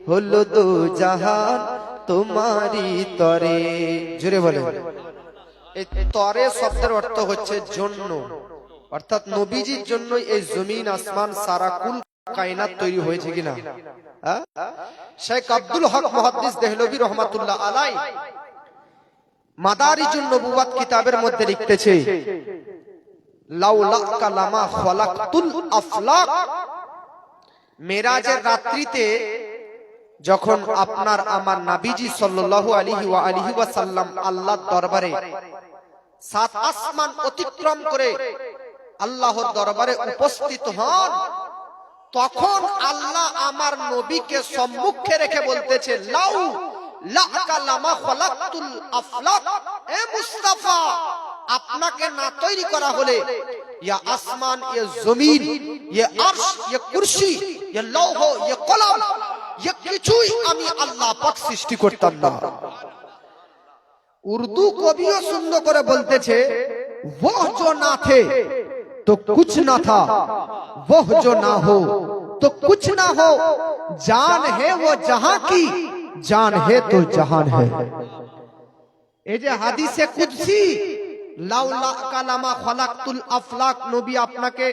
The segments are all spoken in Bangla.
হলো দো জাহান তোমারি তরে। জোরে বলে। এই তরে শব্দের অর্থ হচ্ছে জন্য, অর্থাৎ নবীজির জন্য এই জমিন আসমান সারা কুল কায়নাত তৈরি হয়েছে কিনা। শেখ আব্দুল হক মুহাদ্দিস দেহলভী রহমাতুল্লাহ আলাই মাদারিজুন নবুওয়াত কিতাবের মধ্যে লিখতেছে, লাউলাকা লামা খালাকতুল আফলাক। মেরাজের রাত্রিতে যখন আপনার আমার নবীজি সাল্লাল্লাহু আলাইহি ওয়া আলিহি ওয়াসাল্লাম আল্লাহর দরবারে সাত আসমান অতিক্রম করে আল্লাহর দরবারে উপস্থিত হন, তখন আল্লাহ আমার নবীকে সম্মুখে রেখে বলতেছে, লাউ লাকা লামা খালাকতুল আফলাক, এ মুস্তাফা আপনাকে না তৈরি করা হলে ইয়া আসমান, ইয়া জমিন, ইয়া আরশ, ইয়া কুরসি, ইয়া লৌহ, ইয়া কলম, ইয়া কিছুই আমি আল্লাহ পাক সৃষ্টি করতাম না। উর্দু কবিও সুন্দর করে বলতেছে, वो जो ना थे तो कुछ ना था, वो जो ना हो तो कुछ ना हो, जान है वो जहां की, जान है तो जहान है। এই যে হাদিসে কুদসি, লাউলা কালামা খালাকতুল আফলাক, নবী আপনাকে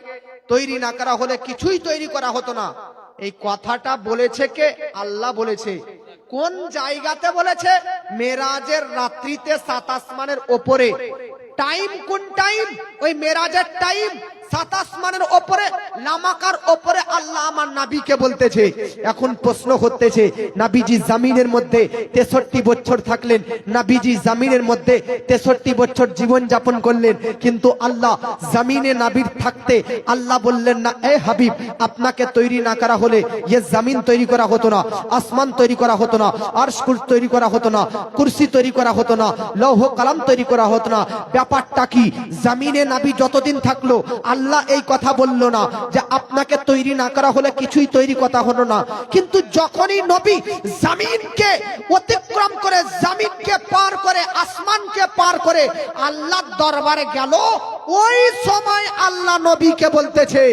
তৈরি না করা হলে কিছুই তৈরি করা হতো না, এই কথাটা বলেছে কে? আল্লাহ বলেছে। কোন জায়গাতে বলেছে? মেরাজের রাত্রিতে সাত আসমানের উপরে। টাইম কোন টাইম? ওই মেরাজের টাইম। সাত আসমানের উপরে, লামাকার উপরে আল্লাহ আমার নবীকে বলতেছে। এখন প্রশ্ন হতেছে, নবীজি জমিনের মধ্যে 63 বছর থাকলেন, নবীজি জমিনের মধ্যে 63 বছর জীবন যাপন করলেন, কিন্তু আল্লাহ জমিনে নবীর থাকতে আল্লাহ বললেন না, এ হাবিব আপনাকে তৈরি না করা হলে ये জমিন তৈরি করা হতো না, আসমান তৈরি করা হতো না, আরশ তৈরি করা হতো না, কুরসি তৈরি করা হতো না, লৌহ কলম তৈরি করা হতো না। ব্যাপারটা কি? জমিনে নবী যতদিন থাকলো আল্লাহ এই কথা বললো না যে আপনাকে তৈরি না করা হলে কিছুই তৈরি কথা হলো না, কিন্তু যখনই নবী জমিনকে অতিক্রম করে, জমিনকে পার করে, আসমানকে পার করে আল্লাহর দরবারে গেল, ওই সময় আল্লাহ নবীকে বলতেছে,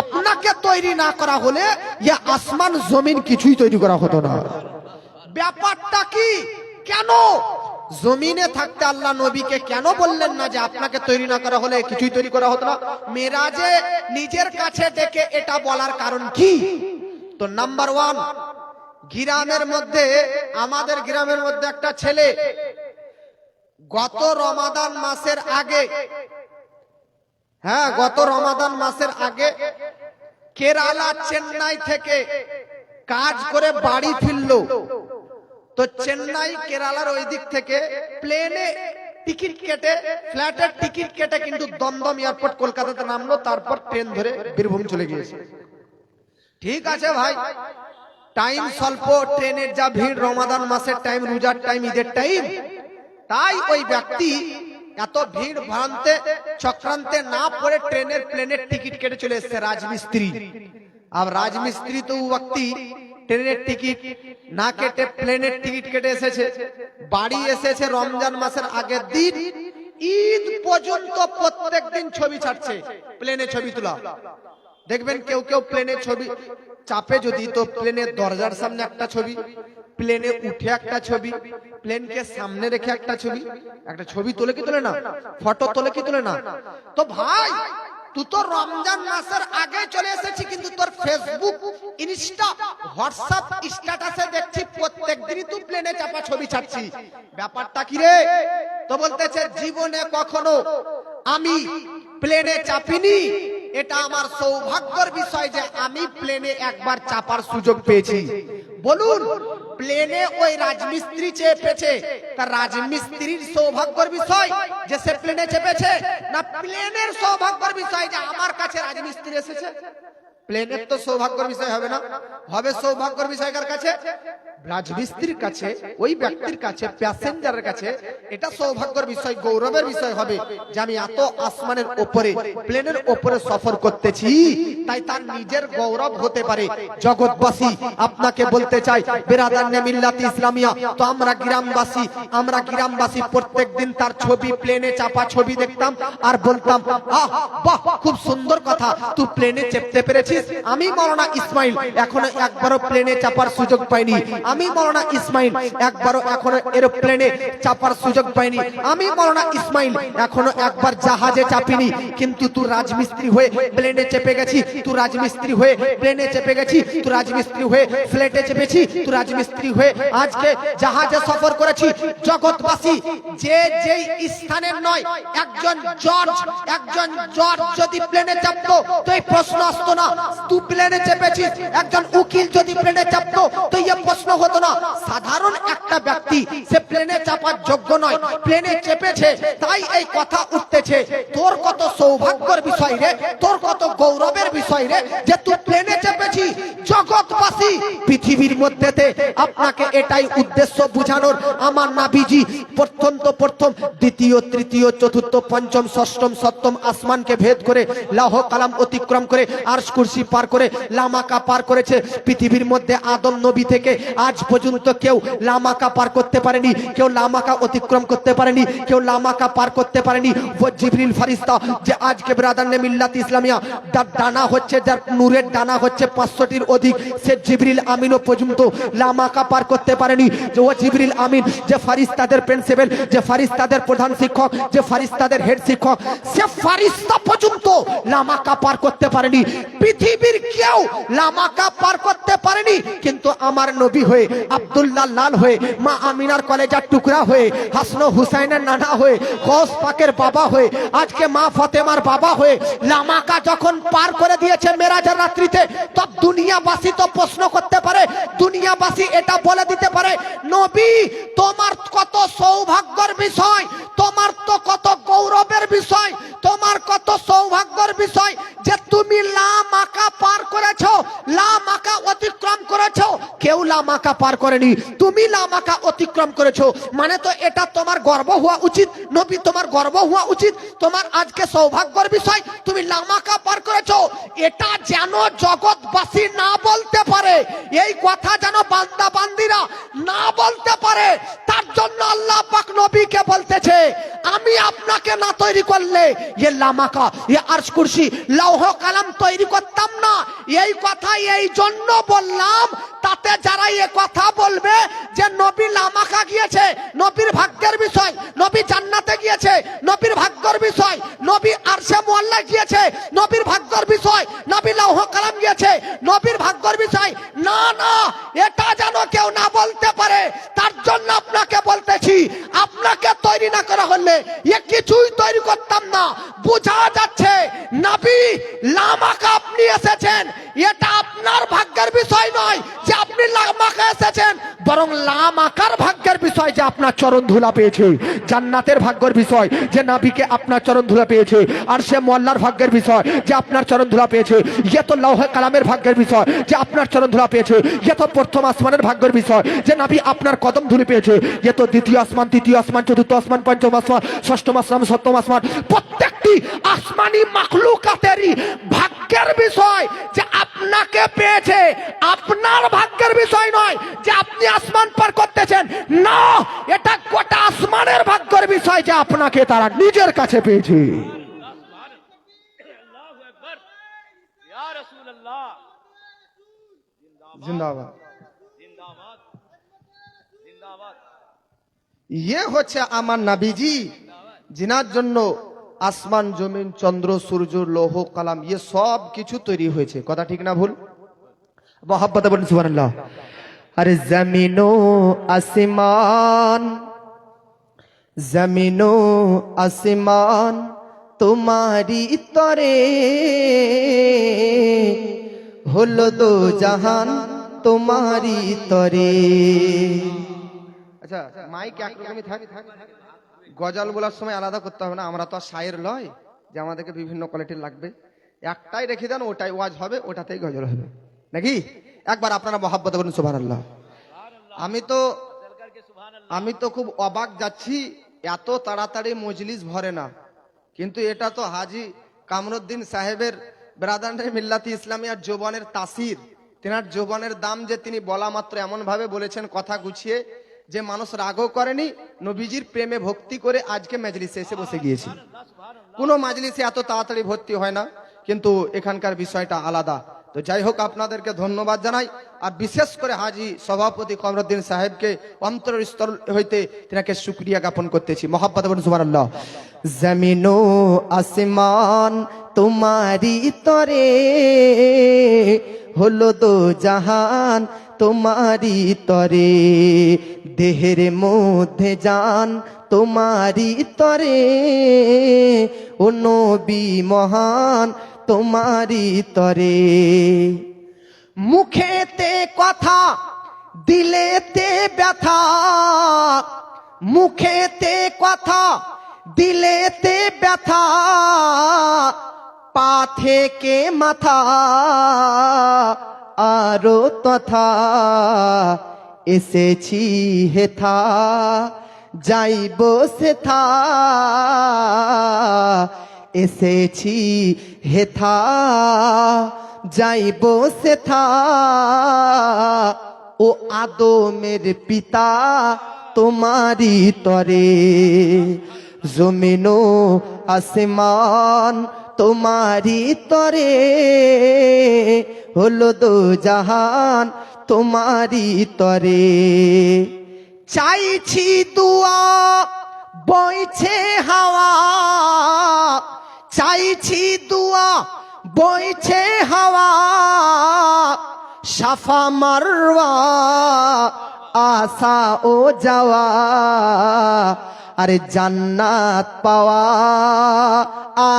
আপনাকে তৈরি না করা হলে ইয়া আসমান জমিন কিছুই তৈরি করা হতো না। ব্যাপারটা কি? কেন জমিনে থাকতে আল্লাহ নবীকে কেন বললেন না যে আপনাকে তৈরি না করা হলে কিছুই তৈরি করা হতো না? মেরাজে নিজের কাছে ডেকে এটা বলার কারণ কি? তো নাম্বার 1, গ্রামের মধ্যে, আমাদের গ্রামের মধ্যে একটা ছেলে গত রমাদান মাসের আগে, গত রমাদান মাসের আগে কেরালা, চেন্নাই থেকে কাজ করে বাড়ি ফিরলো। তো চেন্নাই কেরালার ওই দিক থেকে প্লেনে টিকিট কেটে, ফ্লাইটের টিকিট কেটে কিন্তু দমদম এয়ারপোর্ট কলকাতাতে নামলো, তারপর ট্রেন ধরে বীরভূম চলে গিয়েছে। ঠিক আছে ভাই, টাইম স্বল্প, ট্রেনের যা ভিড়, রমাদান মাসের টাইম, রোজার টাইম, ঈদের টাইম, তাই ওই ব্যক্তি এত ভিড় ভ্রান্তে চক্রান্তে না পড়ে ট্রেনের প্লেনের টিকিট কেটে চলে এসেছে। রাজমিস্ত্রি, আর রাজমিস্ত্রি তো ব্যক্তি ট্রেনের টিকিট না কেটে প্লেনের টিকিট কেটে এসেছে, বাড়ি এসেছে রমজান মাসের আগের দিন, ঈদ পর্যন্ত প্রত্যেক দিন ছবি ছাড়ছে, প্লেনে ছবি তোলা। দেখবেন কেউ কেউ প্লেনে ছবি চাপে যদি, তো প্লেনের দরজার সামনে একটা ছবি, প্লেনে উঠে একটা ছবি, প্লেনকে সামনে রেখে একটা ছবি, একটা ছবি তোলে কি তোলে না? ফটো তোলে কি তোলে না? তো ভাই তুই তো রমজান মাসের আগে চলে এসেছি, কিন্তু তোর ফেসবুক, ইনস্টা, হোয়াটসঅ্যাপ স্ট্যাটাসে দেখছি প্রত্যেক দিনই তুই প্লেনে চাপা ছবি ছাড়ছি। ব্যাপারটা কি রে? তো বলতেছে, জীবনে কখনো আমি প্লেনে চাপিনি, এটা আমার সৌভাগ্যের বিষয় যে আমি প্লেনে একবার চাপার সুযোগ পেয়েছি। বলুন, প্লেনে ওই রাজমিস্ত্রি চেপেছে, তার রাজমিস্ত্রির সৌভাগ্যের বিষয় যে সে প্লেনে চেপেছে, না প্লেনের সৌভাগ্যের বিষয় যে আমার কাছে রাজমিস্ত্রি এসেছে? প্লেনের তো সৌভাগ্যের বিষয় হবে না, হবে সৌভাগ্যের বিষয় কার কাছে? রাজমিস্ত্রির কাছে, ওই ব্যক্তির কাছে, প্যাসেঞ্জারের কাছে এটা সৌভাগ্যের বিষয়, গৌরবের বিষয় হবে যে আমি এত আসমানের উপরে, প্লেনের উপরে সফর করতেছি, তাই তার নিজের গৌরব হতে পারে। জগৎবাসী আপনাকে বলতে চাই, বেরাদারনে মিল্লাত ইসলামিয়া, তো আমরা গ্রামবাসী প্রত্যেকদিন তার ছবি, প্লেনে চাপা ছবি দেখতাম আর বলতাম, আহ বাহ, খুব সুন্দর কথা, তুই প্লেনে চেপতে পেরেছিস। আমি মাওলানা ইসমাইল এখনো একবারও প্লেনে চাপার সুযোগ পাইনি। আমি মাওলানা ইসমাইল একবারও এখনো এরোপ্লেনে চাপার সুযোগ পাইনি। আমি মাওলানা ইসমাইল এখনো একবার জাহাজে চাপিনি। কিন্তু তুই রাজমিস্ত্রি হয়ে প্লেনে চেপে গেছি, তুই রাজমিস্ত্রি হয়ে প্লেনে চেপে গেছি, তুই রাজমিস্ত্রি হয়ে ফ্লাইটে চেপেছি, তুই রাজমিস্ত্রি হয়ে আজকে জাহাজে সফর করেছি। জগৎবাসী যে যেই স্থানের নয়, একজন জর্জ যদি প্লেনে চাপতো তো এই প্রশ্ন আসতো না, তুই প্লেনে চেপেছিস। একজন উকিল যদি প্লেনে চাপতো তো এই প্রশ্ন হতো না। সাধারণ একটা ব্যক্তি সে প্লেনে চাপার যোগ্য নয়, প্লেনে চেপেছে, তাই এই কথা উঠতেছে। তোর কত সৌভাগ্যের বিষয় রে, তোর কত গৌরবের বিষয় রে যে তুই প্লেনে চেপেছিস। জগৎবাসী পৃথিবীর মধ্যেতে আপনাকে এটাই উদ্দেশ্য বুঝানোর, আমার নবীজি প্রথম দ্বিতীয়, তৃতীয়, চতুর্থ, পঞ্চম, ষষ্ঠম, সপ্তম আসমানকে ভেদ করে, লৌহ কালাম অতিক্রম করে, আরশ কুরসি পার করে, লামাকা পার করেছে। পৃথিবীর মধ্যে আদম নবী থেকে আজ পর্যন্ত কেউ লামাকা পার করতে পারেনি, কেউ লামাকা অতিক্রম করতে পারেনি, কেউ লামাকা পার করতে পারেনি। ও জিবরিল ফেরেশতা যে আজকে ব্রাদারনে মিল্লাত ইসলামিয়া যার ডানা হচ্ছে, যার নূরের ডানা হচ্ছে 500টির অধিক, সে জিবরিল আমিনও পর্যন্ত লামাকা পার করতে পারেনি। যে ও জিবরিল আমিন যে ফেরেশতাদের প্রিন্সিপাল, যে ফেরেশতাদের প্রধান শিক্ষক, যে ফেরেশতাদের হেড শিক্ষক, সে ফেরেশতা পর্যন্ত লামাকা পার করতে পারেনি। পৃথিবীর কেউ লামাকা পার করতে পারেনি। কিন্তু আমার নবী হয়ে, আব্দুল্লাহ লাল হয়ে, মা আমিনার কলেজার টুকরা হয়ে, হাসান হুসাইনের নানা হয়ে, গৌস পাকের বাবা হয়ে, আজকে মা ফাতেমার বাবা হয়ে লামাকা যখন পার করে দিয়েছে মেরাজের রাত্রিতে, তব দুনিয়াবাসী তো প্রশ্ন করতে পারে, দুনিয়াবাসী এটা বলে দিতে পারে, নবী তোমার কত সৌভাগ্যের বিষয়, তোমার তো কত গৌরবের বিষয়, তোমার কত সৌভাগ্যের বিষয় যে তুমি লামাকা পার করেছো, লামাকা অতিক্রম করেছো। কেউ লামাকা পার করেনি, তুমি লামাকা অতিক্রম করেছো, মানে তো এটা তোমার গর্ব হওয়া উচিত। নবী তোমার গর্ব হওয়া উচিত, তোমার আজকে সৌভাগ্যের বিষয়, তুমি লামাকা পার করেছো। এটা যেন জগৎবাসী না বলতে পারে, এই কথা যেন বান্দা বান্দিরা না বলতে পারে, তার জন্য আল্লাহ পাক নবীকে বলতেছে, আমি আপনাকে না তৈরি করলে এ লামাকা, এ আরশ কুরসি, লৌহ কালাম তৈরি করতাম না। এই কথা এই জন্য বললাম, তাতে যারা এ কথা বলবে যে নবী লামাকা গিয়েছে, নবীর ভাগ্যের বিষয়, নবী জান্নাতে গিয়েছে, নবীর ভাগ্যের বিষয়, নবী আরশে মুআল্লা গিয়েছে, নবীর ভাগ্যের বিষয়, নবী লৌহ কালাম গিয়েছে, নবীর ভাগ্যের বিষয়, না না, এটা যেন কেউ না বলতে পারে, তার জন্য আপনাকে বলতেছি, আপনাকে তৈরি না করা হলে এ কিছুই তৈরি করতাম না। বোঝা যাচ্ছে নবী লামাকা আপনি এসেছেন, এটা আপনার ভাগ্যের বিষয় নয় যে আপনি লামাকা এসেছেন, বরং লামাকার ভাগ্যের বিষয় যে আপনার চরণ ধুলা পেয়েছে, জান্নাতের ভাগ্যের বিষয় যে নবীকে আপনার চরণ ধুলা পেয়েছে, আর সে মোল্লার ভাগ্যের বিষয় যে আপনার চরণ ধুলা পেয়েছে, ইয়ে তো লৌহে কালামের ভাগ্যের বিষয় যে আপনার চরণ ধুলা পেয়েছে, ইয়ে তো প্রথম আসমানের ভাগ্যের বিষয় যে নবী আপনার কদম ধুলি পেয়েছে, ইয়ে তো দ্বিতীয় আসমান, তৃতীয় আসমান, চতুর্থ আসমান, পঞ্চম আসমান, ষষ্ঠম আসমান, সপ্তম আসমান, প্রত্যেকটি আসমানি মাখলুকাতেরই ভাগ্যের বিষয় যে আপনাকে পেয়েছে, আপনার ভাগ্যের বিষয় নয় যে আপনি আসমান পার করতেছেন, না, এটা গোটা আসমানের ভাগ্যের বিষয় যে আপনাকে তারা নিজের কাছে পেয়েছে। জিন্দাবাদ। ইয়ে হচ্ছে আমার নবীজি, জিনার জন্য আসমান, জমিন, চন্দ্র, সূর্য, লৌহ কালাম, ইয়ে সব কিছু তৈরি হয়েছে। কথা ঠিক না ভুল? মোহাব্বতে বলুন সুবহানাল্লাহ। আরে জমিনো আসমান, জমিনো আসমান তোমারি তরে, হলো দো জাহান তোমারি তরে। আচ্ছা, মাইক একরকমই থাক, গজল বলার সময় আলাদা করতে হবে না, আমরা তো আর শায়ের লয় যে আমাদেরকে বিভিন্ন কোয়ালিটির লাগবে। একটাই রেখে দেন, ওটাই ওয়াজ হবে, ওটাতেই গজল হবে নাকি? একবার আপনারা মোহাব্বতে বলুন সুবহানাল্লাহ। আমি তো খুব অবাক যাচ্ছি, এত তাড়াতাড়ি মজলিস ভরে না। কিন্তু এটা তো হাজি কামরুদ্দিন সাহেবের ব্রাদারের মিল্লাতি ইসলামিয়ার যৌবনের তাসির, তেনার যৌবনের দাম যে তিনি বলা মাত্র এমন ভাবে বলেছেন কথা গুছিয়ে যে মানুষ রাগও করেনি, নবীজির প্রেমে ভক্তি করে আজকে মজলিসে এসে বসে গিয়েছি। কোনো মজলিসে এত তাড়াতাড়ি ভর্তি হয় না, কিন্তু এখানকার বিষয়টা আলাদা। তো যাই হোক, আপনাদেরকে ধন্যবাদ জানাই, আর বিশেষ করে হাজি সভাপতি কামরুদ্দিন সাহেবকে অন্তরের স্তর হইতে তিনাকে শুকরিয়া জ্ঞাপন করতেছি। মোহাব্বত বলুন সুবহানাল্লাহ। জমিন ও আসমান তোমারি তরে, হলো দো জাহান তোমারি তরে, দেহের মধ্যে জান তোমারি তরে, ও নবী মহান তোমারি তরে। মুখেতে কথা দিলেতে ব্যথা, মুখেতে কথা দিলেতে ব্যথা, পা থেকে মাথা আরো তথা, এসেছি হেথা যাইব সেথা, এসেছি হেথা যাইব সেথা, ও আদমের পিতা তোমারি তরে। জমিন ও আসমান তোমারি তরে, হলো দো জাহান তোমারি তরে। চাইছি দুয়া বইছে হাওয়া, চাইছি দুয়া বইছে হাওয়া, সাফা মারওয়া আসা ও যাওয়া, আরে জান্নাত পাওয়া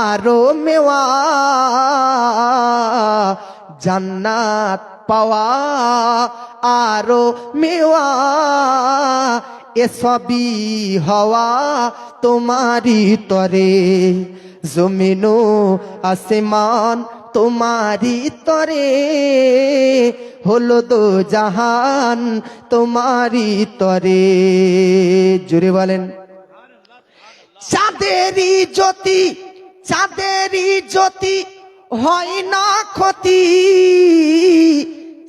আরো মেওয়া, জান্নাত পাওয়া আরো মেওয়া, এসবই হওয়া তোমারি তরে। জমিন ও আসমান তোমারি তরে, হলো দো জাহান তোমারি তরে। জোরে বলেন। চাঁদেরই জ্যোতি, চাঁদেরই জ্যোতি হয় না ক্ষতি,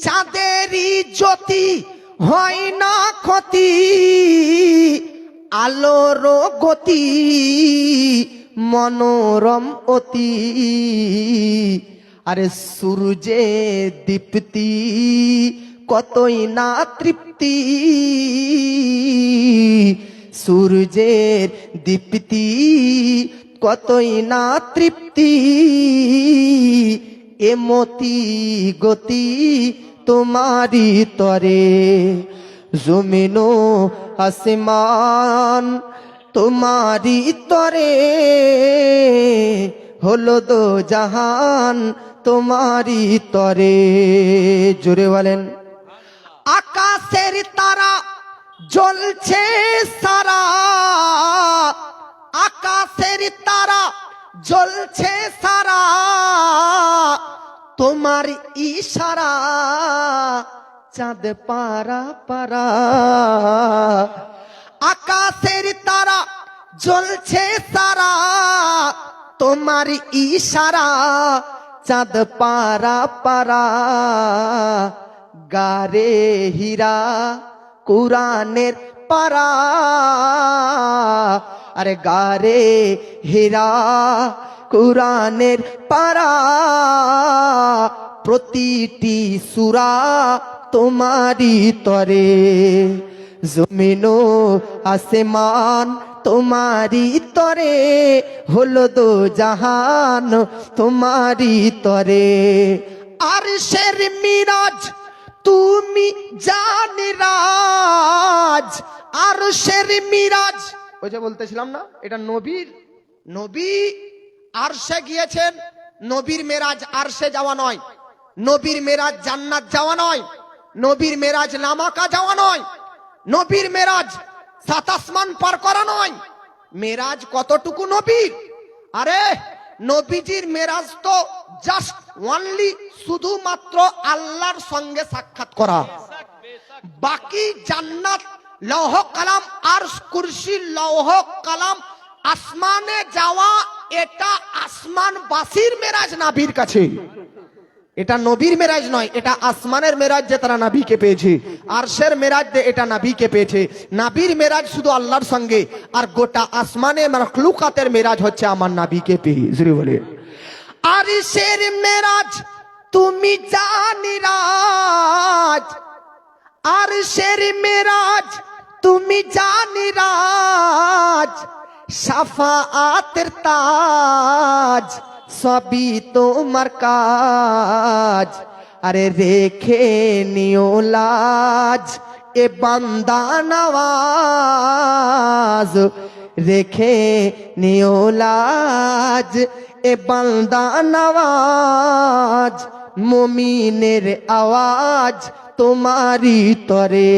চাঁদেরই জ্যোতি হয় না ক্ষতি, আলোর গতি মনোরম অতি, আরে সূর্যে দীপ্তি কতই না তৃপ্তি, সূর্যের দীপ্তি কতই না তৃপ্তি, এমতি গতি তোমারি তরে। জমিন ও আসমান তোমারি তরে, হলো দো জাহান তোমারি তরে। জোরে বলেন। আকাশের তারা জ্বলছে সারা, আকাশের তারা জ্বলছে সারা, তোমার ইশারা চাঁদ পারা পারা, আকাশের তারা জ্বলছে সারা, তোমার ইশারা চাঁদ পারা পারা, গারে হীরা কুরানের পারা, আরে গারে হীরা কুরানের পারা, প্রতিটি সূরা তোমারি তরে। জমিন ও আসমান তোমারি তরে, হলো দো জাহান তোমারি তরে। আরশের মিরাজ তুমি জানি রাজ, আরশের মিরাজ, ওই যে বলতেছিলাম না, এটা নবীর, নবী আরশে গিয়েছেন। নবীর মেরাজ আরশে যাওয়া নয়, নবীর মেরাজ জান্নাত যাওয়া নয়, নবীর মেরাজ লামাকা যাওয়া নয়, নবীর মেরাজ সাত আসমান পার করা নয়। মেরাজ কতটুকু নবীর? আরে নবীজির মেরাজ তো জাস্ট অনলি শুধুমাত্র আল্লাহর সঙ্গে সাক্ষাৎ করা। বাকি জান্নাত, লৌহ কালাম, আরশ, কুরসি, লৌহ কালাম, আসমানে যাওয়া, এটা আসমানবাসীর মেরাজ নবীর কাছে। এটা নবীর মেরাজ নয়, এটা আসমানের মেরাজ যে তারা নবীকে পেয়েছে। আরশের মেরাজ যে এটা নবীকে পেয়েছে। নবীর মেরাজ শুধু আল্লাহর সঙ্গে, আর গোটা আসমানে মাখলুকাতের মেরাজ হচ্ছে আমার নবীকে পেয়ে। জোরে বলে আরশের মেরাজ তুমি জানি রাজ, আরশের মেরাজ তুমি জানি রাজ, শাফাআতের তাজ সবই তোমার কাজ। আরে রেখে নিও লাজ এ বান্দা নওয়াজ, রেখে নিও লাজ এ বান্দা নওয়াজ, মুমিনের আওয়াজ তোমারি তরে,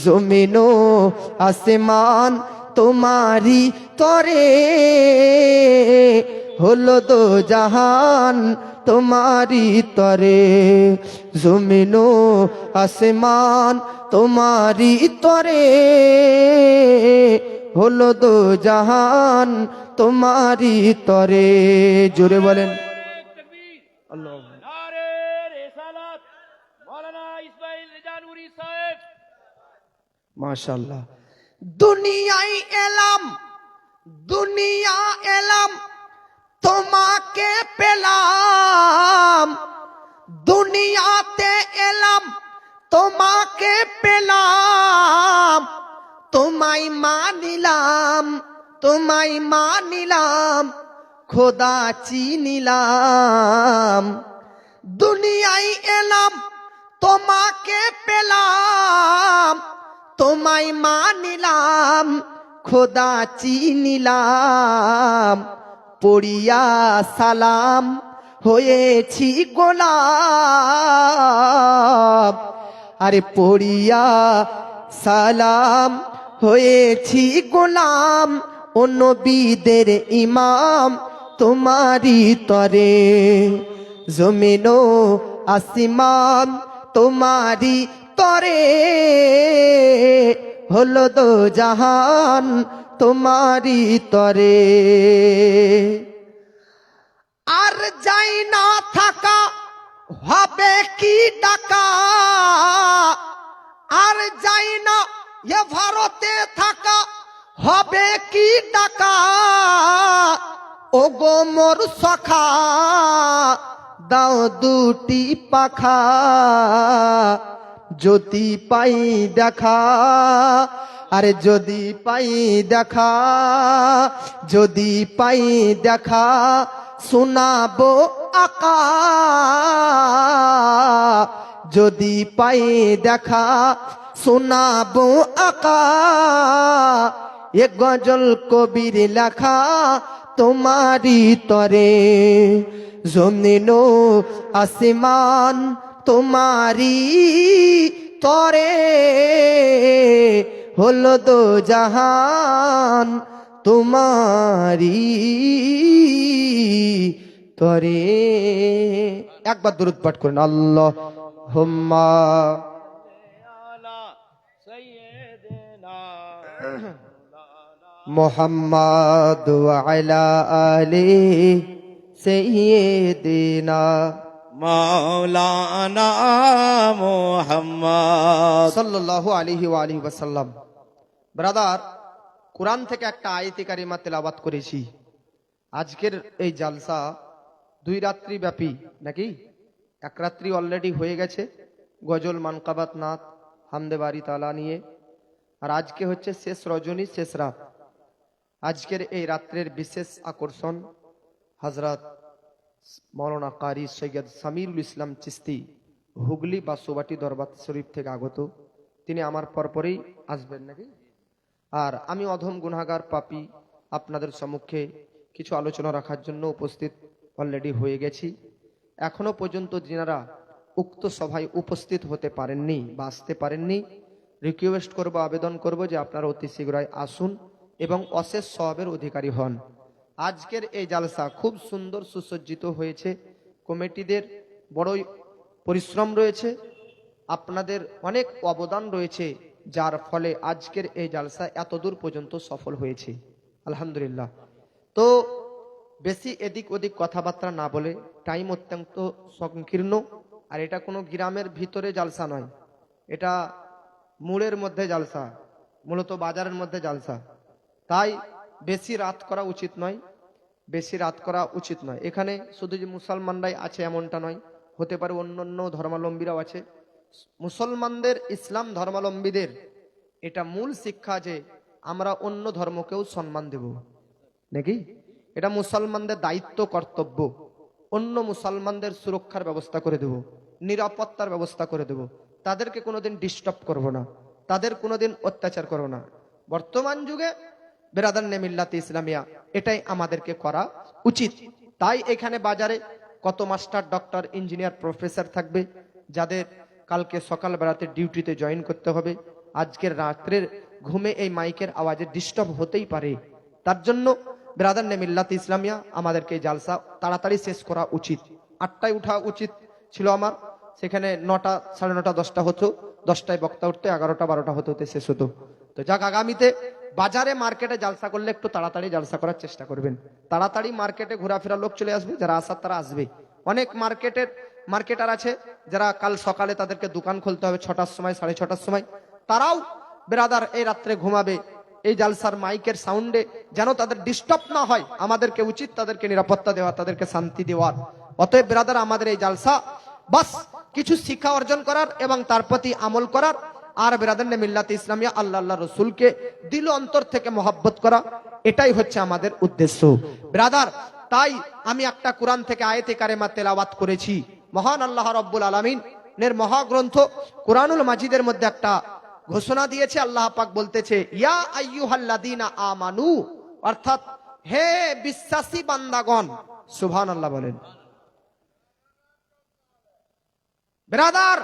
জমিনো আসমান তোমারি তরে, হলো দো জাহান তোমারি তরে, জমিনো আসমান তোমারি তরে, হলো দো জাহান তোমারি তরে। জোরে বলেন আল্লাহ। মাশাআল্লাহ। দুনিয়ায় এলাম, দুনিয়া এলাম, তোমাকে পেলাম, দুনিয়াতে এলাম, তোমাকে পেলাম, তোমায় মানিলাম, তোমায় মানিলাম, খোদা চিনিলাম। দুনিয়ায় এলাম, তোমাকে পেলাম, তোমায় মানিলাম, খোদা চিনিলাম। পড়িয়া সালাম হয়েছি গোলাম, আরে পড়িয়া সালাম হয়েছি গোলাম, ও নবীদের ইমাম তোমারি তরে, জমিনো আসমান তোমারি তরে, হলো দো জাহান তোমারি তরে। আর যাই না থাকা হবে কি ডাকা, আর যাই না এ ভারতে থাকা হবে কি ডাকা, ও গো মোর সখা দাও দুটি পাখা, যদি পাই দেখা, আরে যদি পাই দেখা, যদি পাই দেখা, শোনাবো আকা, যদি পাই দেখা শোনাবো আকা, এ গজল কবির লেখা তোমারি তরে, জমিনো আসমান তোমারি তরে, হলো দো জাহান তোমারি তরে। একবার দুরূদ পাঠ করেন আল্লাহুম্মা মুহাম্মাদ ওয়া আলা আলি সাইয়্যিদিনা মাওলানা মুহাম্মদ সাল্লাল্লাহু আলাইহি ওয়া আলিহি ওয়াসাল্লাম। ব্রাদার, কোরআন থেকে একটা আয়াতে কারিমা তেলাওয়াত করেছি। আজকের এই জালসা 2 রাত্রি ব্যাপী নাকি? 1 রাত্রি অলরেডি হয়ে গেছে গজল, মানকাবাত, নাত, হামদে বারি তাআলা নিয়ে, আর আজকে হচ্ছে শেষ রজনী, শেষ রাত। আজকের এই রাত্রের বিশেষ আকর্ষণ হযরত মৌলানা কারি সৈয়দ সামিরুল ইসলাম চিশতি, হুগলি বা সোবাটি দরবার শরীফ থেকে আগত। তিনি আমার পরপরেই আসবেন নাকি? আর আমি অধম গুনাহগার পাপী আপনাদের সম্মুখে কিছু আলোচনা রাখার জন্য উপস্থিত অলরেডি হয়ে গেছি। এখনো পর্যন্ত যিনারা উক্ত সভায় উপস্থিত হতে পারেননি বা আসতে পারেননি, রিকোয়েস্ট করব, আবেদন করব যে আপনারা অতি শীঘ্রই আসুন এবং অশেষ সওয়াবের অধিকারী হন। আজকের এই জালসা খুব সুন্দর সুসজ্জিত হয়েছে, কমিটিদের বড়ই পরিশ্রম রয়েছে। আপনাদের অনেক অবদান রয়েছে, যার ফলে আজকের এই জালসা এতদূর পর্যন্ত সফল হয়েছে, আলহামদুলিল্লাহ। তো বেশি এদিক ওদিক কথাবার্তা না বলে, টাইম অত্যন্ত সংকীর্ণ, আর এটা কোনো গ্রামের ভিতরে জালসা নয়, এটা মোড়ের মধ্যে জালসা, মূলত বাজারের মধ্যে জালসা। তাই বেশি রাত করা উচিত নয়, বেশি রাত করা উচিত নয়। এখানে শুধু যে মুসলমানরাই আছে এমনটা নয়, হতে পারে অন্য অন্য ধর্মাবলম্বীরাও আছে। মুসলমানদের, ইসলাম ধর্মাবলম্বীদের এটা মূল শিক্ষা যে আমরা অন্য ধর্মকেও সম্মান দেব, নাকি? এটা মুসলমানদের দায়িত্ব, কর্তব্য। অন্য মুসলমানদের সুরক্ষার ব্যবস্থা করে দেব, নিরাপত্তার ব্যবস্থা করে দেব, তাদেরকে কোনোদিন ডিস্টার্ব করব না, তাদের কোনোদিন অত্যাচার করব না। বর্তমান যুগে বেরাদান মিল্লাতে ইসলামিয়া এটাই আমাদেরকে করা উচিত। তাই এখানে বাজারে কত মাস্টার, ডক্টর, ইঞ্জিনিয়ার, প্রফেসর থাকবে, যাদের কালকে সকাল বেলাতে ডিউটিতে জয়েন করতে হবে। আজকের রাত্রের ঘুমে এই মাইকের আওয়াজে ডিস্টার্ব হতেই পারে, তার জন্য বেরাদান মিল্লাতে ইসলামিয়া আমাদেরকে জালসা তাড়াতাড়ি শেষ করা উচিত। 8টায় উঠা উচিত ছিল আমার, সেখানে 9টা, 9:30, 10টা হতো, 10টায় বক্তা উঠতে 11টা 12টা হতে হতে শেষ হতো। তো যাক, আগামীতে বাজারে মার্কেটে জালসা করলে একটু তাড়াতাড়ি জালসা করার চেষ্টা করবেন। তাড়াতাড়ি মার্কেটে ঘোরাফেরা লোক চলে আসবে, যারা আসার তারা আসবে। অনেক মার্কেটার আছে যারা কাল সকালে তাদেরকে দোকান খুলতে হবে 6টার সময়, 6:30টার সময়, তারাও বেরাদার এই রাত্রে ঘুমাবে এই জালসার মাইকের সাউন্ডে, যেন তাদের ডিস্টার্ব না হয়। আমাদেরকে উচিত তাদেরকে নিরাপত্তা দেওয়া, তাদেরকে শান্তি দেওয়ার। অতএব বেরাদার আমাদের এই জালসা বাস কিছু শিক্ষা অর্জন করার এবং তার প্রতি আমল করার, আর বেরাদান মিল্লাতে ইসলামিয়া আল্লাহ রসুলকে দিল অন্তর থেকে মহব্বত করা, এটাই হচ্ছে আমাদের উদ্দেশ্য ব্রাদার। তাই আমি একটা কোরআন থেকে আয়াতে কারিমা তেলাওয়াত করেছি। মহান আল্লাহ রাব্বুল আলামিনের মহাগ্রন্থ কোরআনুল মাজিদের মধ্যে একটা ঘোষণা দিয়েছে। আল্লাহ পাক বলতেছে, ইয়া আইয়ুহাল্লাযীনা আমানু, অর্থাৎ হে বিশ্বাসী বান্দাগণ। সুবহানাল্লাহ বলেন ব্রাদার।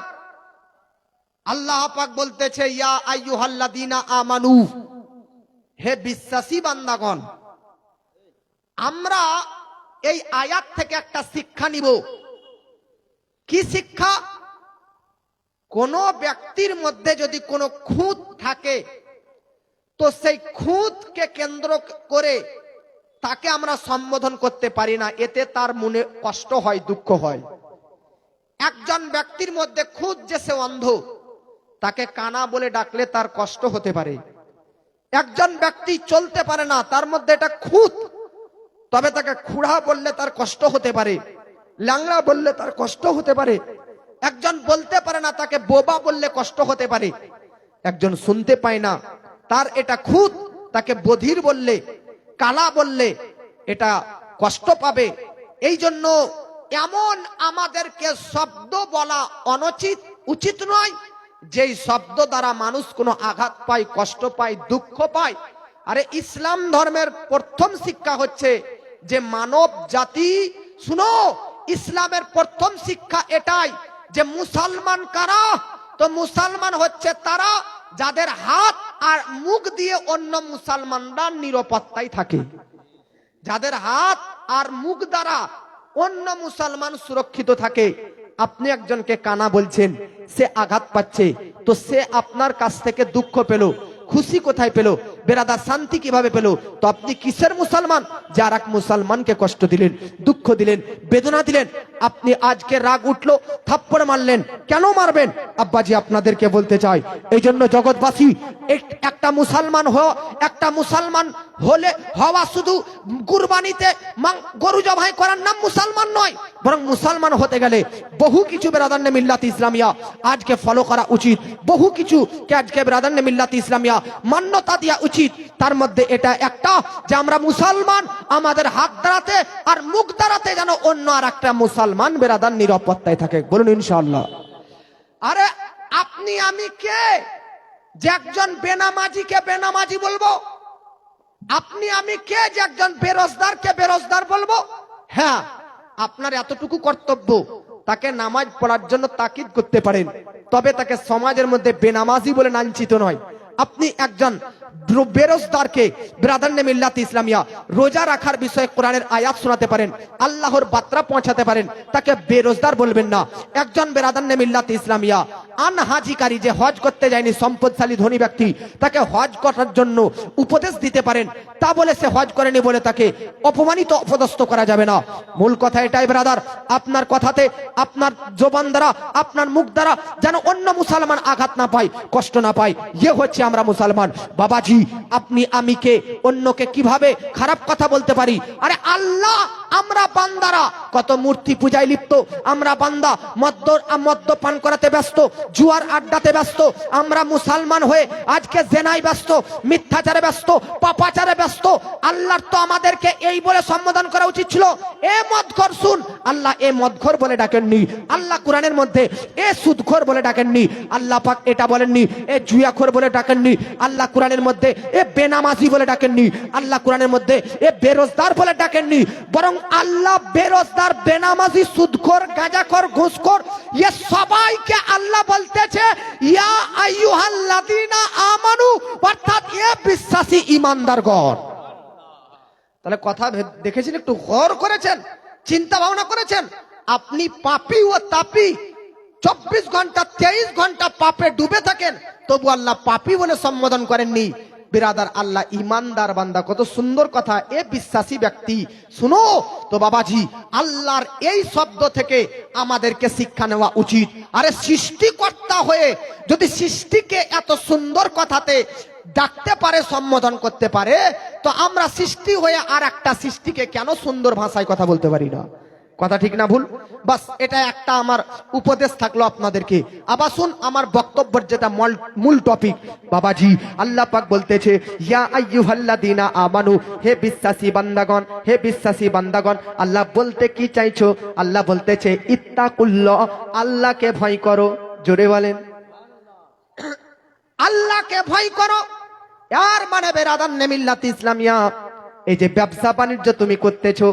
আল্লাহ পাক বলতেছে, ইয়া আইয়ুহাল্লাযীনা আমানু, হে বিশ্বাসী বান্দাগণ। আমরা এই আয়াত থেকে একটা শিক্ষা নিব। কি শিক্ষা? কোন ব্যক্তির মধ্যে যদি কোনো খুঁত থাকে, তো সেই খুঁতকে কেন্দ্র করে তাকে আমরা সম্বোধন করতে পারি না, এতে তার মনে কষ্ট হয়, দুঃখ হয়। একজন ব্যক্তির মধ্যে খুঁত যে সে অন্ধ, তাকে কানা বলে ডাকলে তার কষ্ট হতে পারে। একজন ব্যক্তি চলতে পারে না, তার মধ্যে এটা খুঁত, তবে তাকে খুড়া বললে তার কষ্ট হতে পারে, ল্যাংড়া বললে তার কষ্ট হতে পারে। একজন বলতে পারে না, তাকে বোবা বললে কষ্ট হতে পারে। একজন শুনতে পায় না, তার এটা খুঁত, তাকে বধির বললে, কালা বললে এটা কষ্ট পাবে। এই জন্য এমন আমাদেরকে শব্দ বলা অনুচিত, উচিত নয়, যেই শব্দ দ্বারা মানুষ কোনো আঘাত পায়, কষ্ট পায়, দুঃখ পায়। আরে ইসলাম ধর্মের প্রথম শিক্ষা হচ্ছে যে মানব জাতি, শুনো, ইসলামের প্রথম শিক্ষা এটাই যে মুসলমান কারা? তো মুসলমান হচ্ছে তারা যাদের হাত আর মুখ দিয়ে অন্য মুসলমানরা নিরাপত্তায় থাকে, যাদের হাত আর মুখ দ্বারা অন্য মুসলমান সুরক্ষিত থাকে। আপনি একজনকে কানা বলছেন, সে আঘাত পাচ্ছে, তো সে আপনার কাছ থেকে দুঃখ পেল, খুশি কোথায় পেল? বেরাদা শান্তি কিভাবে পেল? তো আপনি কিসের মুসলমান? যার এক মুসলমানকে কষ্ট দিলেন, দুঃখ দিলেন, বেদনা দিলেন। আপনি আজকে রাগ উঠলো, থাপ্পড় মারলেন, কেন মারবেন? আব্বাজি আপনাদেরকে বলতে চাই, এই জন্য জগৎবাসী, একটা মুসলমান একটা মুসলমান হলে হওয়া শুধু কুরবানিতে গরু জবাই করার নাম মুসলমান নয়, বরং মুসলমান হতে গেলে বহু কিছু বেরাদান মিল্লাতে ইসলামিয়া আজকে ফলো করা উচিত। বহু কিছু কে আজকে বেরাদান মিল্লাতে ইসলামিয়া মান্যতা দেওয়া উচিত। তার মধ্যে এটা একটা যে আমরা মুসলমান, আমাদের হাত দ্বারাতে আর মুখ দ্বারাতে যেন অন্য আর একটা মুসলমান বেরাদান নিরাপত্তায় থাকে। বলুন ইনশাআল্লাহ। আরে আপনি আমি কে যে একজন বেনামাজিকে বেনামাজি বলবো? আপনি আমি কে যে একজন বেরোজগারকে বেরোজগার বলবো? হ্যাঁ, আপনার এতটুকু কর্তব্য, তাকে নামাজ পড়ার জন্য তাকিদ করতে পারেন, তবে তাকে সমাজের মধ্যে বেনামাজি বলে লাঞ্ছিত নয়। আপনি একজন বেরোজগারকে বেরাদান মিল্লাতে ইসলামিয়া রোজা রাখার বিষয়ে কোরআনের আয়াত শোনাতে পারেন, আল্লাহর বার্তা পৌঁছাতে পারেন, তাকে বেরোজগার বলবেন না। একজন বেরাদান মিল্লাতে ইসলামিয়া আনহাজিকারী, যে হজ করতে যায়নি, সম্পদশালী ধনী ব্যক্তি, তাকে হজ করার জন্য উপদেশ দিতে পারেন, তা বলে সে হজ করেনি বলে তাকে অপমানিত অপদস্থ করা যাবে না। মূল কথা এটাই ব্রাদার, আপনার কথাতে, আপনার জবান দ্বারা, আপনার মুখ দ্বারা যেন অন্য মুসলমান আঘাত না পায়, কষ্ট না পায়। ইয়ে হচ্ছে আমরা মুসলমান। বাবাজি, আপনি আমিকে অন্যকে কিভাবে খারাপ কথা বলতে পারি? আরে আল্লাহ, আমরা বান্দারা কত মূর্তি পূজায় লিপ্ত, আমরা বান্দা মদ্যপান করাতে ব্যস্ত, জুয়ার আড্ডাতে ব্যস্ত, আমরা মুসলমান হয়ে আজকে জেনায় ব্যস্ত, মিথ্যাচারে ব্যস্ত, পাপাচারে ব্যস্ত। আল্লাহর তো আমাদেরকে এই বলে সম্বোধন করা উচিত ছিল, এ মদখোর। শুন, আল্লাহ এ মদখোর বলে ডাকেননি, আল্লাহ কোরআনের মধ্যে এ সুদখোর বলে ডাকেননি, আল্লাহ পাক এটা বলেননি এ জুয়াখোর বলে ডাকেননি, আল্লাহ কোরআনের মধ্যে এ বেনামাজি বলে ডাকেননি, আল্লাহ কোরআনের মধ্যে এ বেরোজগার বলে ডাকেননি, বরং আল্লাহ বেরোজগার, বেনামাজি, সুদখোর, গাঁজাখোর, ঘুষখোর, এ সবাইকে আল্লাহ বলতেছে ইয়া আইয়ুহাল্লাযীনা আমানু, অর্থাৎ এ বিশ্বাসী ঈমানদারগণ। তাহলে কথা দেখেছেন, একটু গৌর করেছেন, চিন্তা ভাবনা করেছেন? আপনি পাপী ও তাপী, 24 ঘন্টা 23 ঘন্টা পাপে ডুবে থাকেন, তবু আল্লাহ পাপী বলে সম্বোধন করেননি। বিরাদার, আল্লাহ ইমানদার বান্দা, কত সুন্দর কথা, এ বিশ্বাসী ব্যক্তি। শুনো তো বাবাজি, আল্লাহর এই শব্দ থেকে আমাদেরকে শিক্ষা নেওয়া উচিত। আরে সৃষ্টিকর্তা হয়ে যদি সৃষ্টিকে এত সুন্দর কথাতে ডাকতে পারে, সম্বোধন করতে পারে, তো আমরা সৃষ্টি হয়ে আর একটা সৃষ্টিকে কেন সুন্দর ভাষায় কথা বলতে পারি না? কথা ঠিক না ভুল? বাস এটা একটা আমার উপদেশ থাকলো আপনাদেরকে। আবার শুন, আমার বক্তব্যের যেটা মূল টপিক, বাবাজি, আল্লাহ পাক বলতেছে ইয়া আইয়ুহাল্লাযীনা আমানু, হে বিশ্বাসী বান্দাগণ, হে বিশ্বাসী বান্দাগণ। আল্লাহ বলতে কি চাইছো? আল্লাহ বলতেছে ইত্তাকুল্লাহ, আল্লাহকে ভয় করো। জোরে বলেন, আল্লাহকে ভয় করো। আর মানে বেরাদান মিল্লাত ইসলামিয়া, এই যে ব্যবসা বাণিজ্য তুমি করতেছো,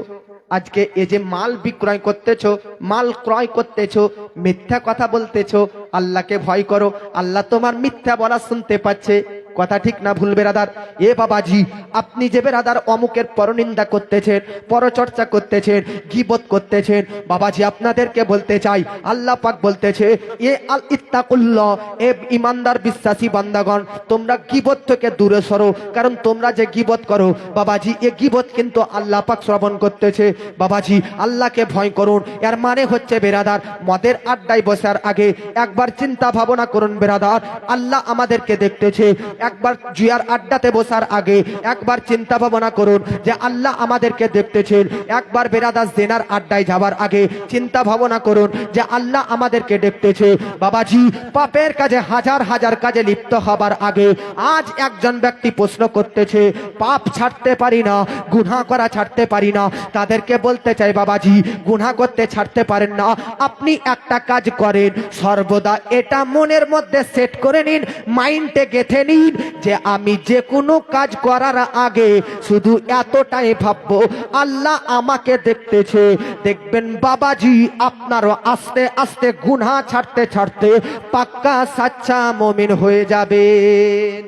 আজকে এই যে মাল বিক্রয় করতেছো, মাল ক্রয় করতেছো, মিথ্যা কথা বলতেছো, আল্লাহকে ভয় করো। আল্লাহ তোমার মিথ্যা বলা শুনতে পাচ্ছে। কথা ঠিক না ভুল বেরাদার? এ বাবাজি, আপনি যে বেরাদার অমুকের পরনিন্দা করতেছেন, পরচর্চা করতেছেন, গীবত করতেছেন, বাবাজি আপনাদেরকে বলতে চাই, আল্লাহ পাক বলতেছে এ আল ইত্তাকুল্লাহ, এ ইমানদার বিশ্বাসী বান্দাগণ, তোমরা গীবত থেকে দূরে সরো। কারণ তোমরা যে গীবত করো বাবাজি, এ গীবত কিন্তু আল্লাহ পাক শ্রবণ করতেছে। বাবাজি, আল্লাহকে ভয় করুন। এর মানে হচ্ছে বেরাদার, মদের আড্ডায় বসার আগে একবার চিন্তা ভাবনা করুন বেরাদার, আল্লাহ আমাদেরকে দেখতেছে। একবার জুয়ার আড্ডাতে বসার আগে একবার চিন্তা ভাবনা করুন যে আল্লাহ আমাদেরকে দেখতেছেন। একবার বেরাদার জেনার আড্ডায় যাবার আগে চিন্তা ভাবনা করুন যে আল্লাহ আমাদেরকে দেখতেছে। বাবাজি, পাপের কাজে, হাজার হাজার কাজে লিপ্ত হবার আগে আজ একজন ব্যক্তি প্রশ্ন করতেছে, পাপ ছাড়তে পারি না, গুনাহ করা ছাড়তে পারি না। তাদেরকে বলতে চাই, বাবাজি, গুনাহ করতে ছাড়তে পারেন না, আপনি একটা কাজ করেন, সর্বদা এটা মনের মধ্যে সেট করে নিন, মাইন্ডে গেঁথে নিন যে আমি যে কোনো কাজ করার আগে শুধু এতটাই ভাববো, আল্লাহ আমাকে দেখতেছে। দেখবেন বাবাজি, আপনারও আস্তে আস্তে গুনাহ ছাড়তে ছাড়তে পাক্কা সাচ্চা মুমিন হয়ে যাবেন।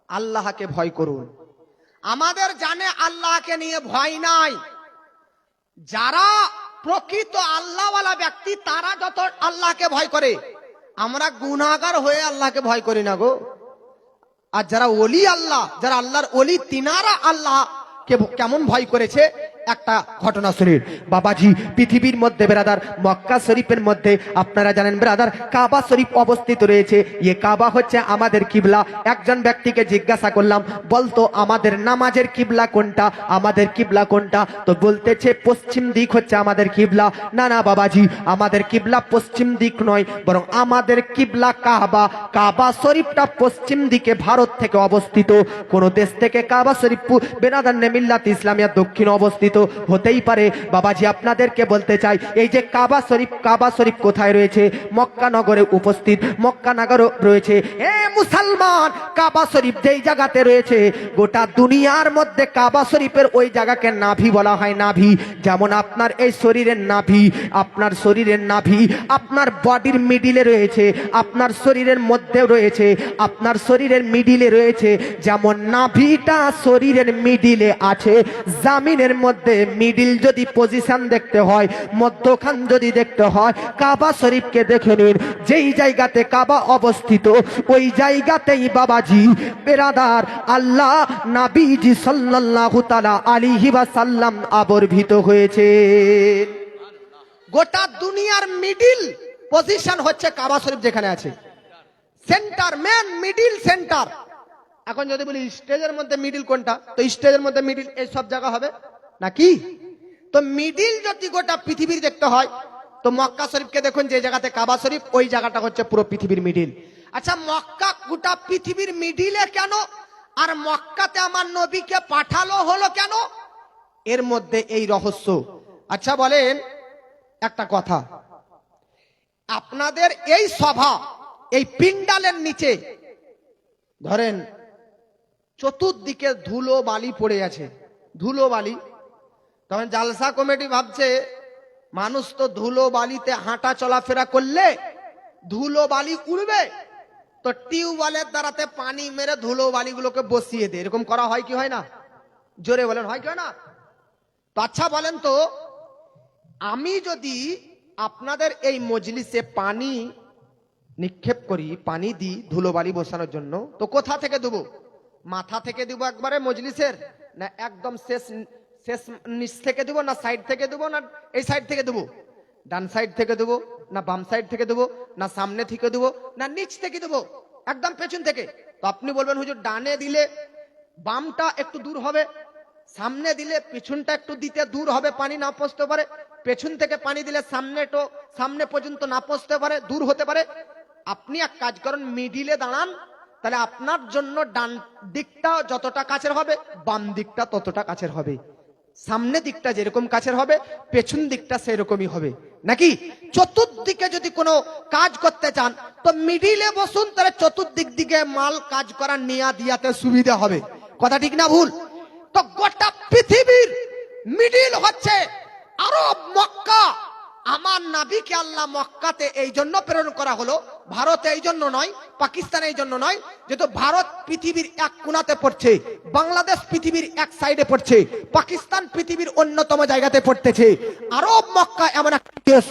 আল্লাহকে ভয় করুন। আমাদের জানে আল্লাহকে নিয়ে ভয় নাই। যারা প্রকৃত আল্লাহওয়ালা ব্যক্তি তারা যত আল্লাহকে ভয় করে, আমরা গুনাহগার হয়ে আল্লাহকে ভয় করি না গো। আর যারা ওলি আল্লাহ, যারা আল্লাহর ওলি, তিনারা আল্লাহকে কেমন ভয় করেছে একটা ঘটনা শুনুন। বাবাজি, পৃথিবীর মধ্যে বেরাদার মক্কা শরীফের মধ্যে আপনারা জানেন বেরাদার কাবা শরীফ অবস্থিত রয়েছে। এই কাবা হচ্ছে আমাদের কিবলা। একজন ব্যক্তিকে জিজ্ঞাসা করলাম, বলতো আমাদের নামাজের কিবলা কোনটা, আমাদের কিবলা কোনটা? তো বলতেছে পশ্চিম দিক হচ্ছে আমাদের কিবলা। না না বাবাজি, আমাদের কিবলা পশ্চিম দিক নয়, বরং আমাদের কিবলা কাবা। কাবা শরীফটা পশ্চিম দিকে ভারত থেকে অবস্থিত। কোন দেশ থেকে কাবা শরীফ বেরাদার মিল্লাত ইসলামিয়া দক্ষিণ অবস্থিত হতেই পারে। বাবাজি, আপনাদেরকে বলতে চাই, এই যে কাবা শরীফ কোথায় রয়েছে? মক্কা নগরে উপস্থিত, মক্কা নগর রয়েছে। এ মুসলমান, কাবা শরীফ যেই জায়গাতে রয়েছে, গোটা দুনিয়ার মধ্যে কাবা শরীফের ওই জায়গাকে নাভি বলা হয়। নাভি যেমন আপনার এই শরীরের নাভি, আপনার শরীরের নাভি আপনার বডির মিডিলে রয়েছে, আপনার শরীরের মধ্যেও রয়েছে, আপনার শরীরের মিডিলে রয়েছে। যেমন নাভিটা শরীরের মিডিলে আছে, জামিনের মধ্যে মধ্যে মিডিল যদি পজিশন দেখতে হয়, মধ্যখান যদি দেখতে হয়, কাবা শরীফকে দেখে নিন। যেই জায়গাতে কাবা অবস্থিত ওই জায়গাতেই বাবাজি বেরাদার আল্লাহ নবীজি সাল্লাল্লাহু তাআলা আলাইহি ওয়াসাল্লাম আবির্ভূত হয়েছে। গোটা দুনিয়ার মিডিল পজিশন হচ্ছে কাবা শরীফ যেখানে আছে, সেন্টার, মেন মিডিল সেন্টার। এখন যদি বলি স্টেজের মধ্যে মিডিল কোনটা, তো স্টেজের মধ্যে মিডিল এই সব জায়গা হবে নাকি? তো মিডিল যদি গোটা পৃথিবীর দেখতে হয় তো মক্কা শরীফকে দেখুন, যে জায়গাতে কাবা শরীফ ওই জায়গাটা হচ্ছে পুরো পৃথিবীর মিডিল। আচ্ছা, মক্কা গোটা পৃথিবীর মিডিলে কেন, আর মক্কাতে আমার নবীকে পাঠালো হলো কেন? এর মধ্যে এই রহস্য। আচ্ছা বলেন একটা কথা, আপনাদের এই সভা, এই পিন্ডালের নিচে ধরেন চতুর্দিকে ধুলো বালি পড়ে আছে, ধুলো বালি। তখন জালসা কমিটি ভাবছে মানুষ তো ধুলো বালিতে হাঁটা চলাফেরা করলে ধুলো বালি উড়বে, তো টিউবওয়েলের দ্বারাতে পানি মেরে ধুলো বালিগুলোকে বসিয়ে দেয়। এরকম করা হয় কি হয় না? জোরে বলেন, হয় কি হয় না? তো আচ্ছা বলেন তো, আমি যদি আপনাদের এই মজলিসে পানি নিক্ষেপ করি, পানি দিই ধুলোবালি বসানোর জন্য, তো কোথা থেকে দেবো? মাথা থেকে দেবো একবারে মজলিসের, না একদম শেষ শেষ নিচ থেকে দেবো, না সাইড থেকে দেবো, না এই সাইড থেকে দেবো? ডান সাইড থেকে দেবো, না বাম সাইড থেকে দেবো, না সামনে থেকে দেবো, না নিচ থেকে দেবো, একদম পেছন থেকে? তো আপনি বলবেন হুজুর ডানে দিলে বামটা একটু দূর হবে, সামনে দিলে পেছনটা একটু দিতে দূর হবে, পানি না পৌঁছতে পারে, পেছন থেকে পানি দিলে সামনে পর্যন্ত না পৌঁছতে পারে, দূর হতে পারে। আপনি এক কাজ করেন, মিডিলে দাঁড়ান, তাহলে আপনার জন্য ডান দিকটা যতটা কাছের হবে বাম দিকটা ততটা কাছের হবে, সামনে দিকটা যেরকম কাছের হবে পেছন দিকটা সেরকমই হবে, নাকি? চতুর্দিকে যদি কোনো কাজ করতে চান তো মিডিলে বসুন, তাহলে চতুর্দিক দিকে মাল কাজ করা নিয়া দিয়াতে সুবিধা হবে। কথা ঠিক না ভুল? তো গোটা পৃথিবীর মিডিল হচ্ছে আরব, মক্কা। আমার নবীকে আল্লাহ মক্কাতে এই জন্য প্রেরণ করা হলো, ভারতে এই জন্য নয়, পাকিস্তানে এই জন্য নয়, যেহেতু ভারত পৃথিবীর এক কোণাতে পড়ছে, বাংলাদেশ পৃথিবীর এক সাইডে পড়ছে, পাকিস্তান পৃথিবীর অন্যতম জায়গাতে পড়তেছে। আরব মক্কা এমন একটা দেশ,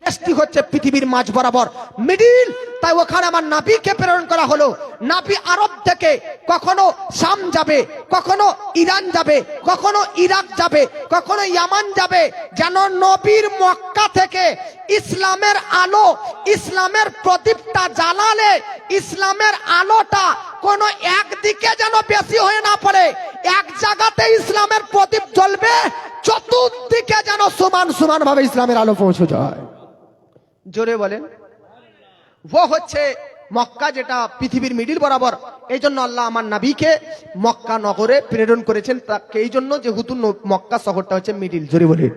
দেশটি হচ্ছে পৃথিবীর মাঝ বরাবর মিডিল, তাই ওখানে আমার নবীকে প্রেরণ করা হলো। নবী আরব থেকে কখনো শাম যাবে, কখনো ইরান যাবে, কখনো ইরাক যাবে, কখনো ইয়ামান যাবে, যেন নবীর মক্কা থেকে ইসলামের আলো, ইসলামের প্রদীপটা জ্বালালে ইসলামের আলোটা কোনো একদিকে যেন বেশি হয়ে না পড়ে, এক জায়গাতে ইসলামের প্রদীপ জ্বলবে, চতুর্দিকে যেন সমান সমান ভাবে ইসলামের আলো পৌঁছে যায়। জোরে বলেন। ও হচ্ছে মক্কা, যেটা পৃথিবীর মিডিল বরাবর। এই জন্য আল্লাহ আমার নবীকে মক্কা নগরে প্রেরণ করেছেন, তাকে এই জন্য যেহেতু মক্কা শহরটা হচ্ছে মিডিল। জোরে বলেন।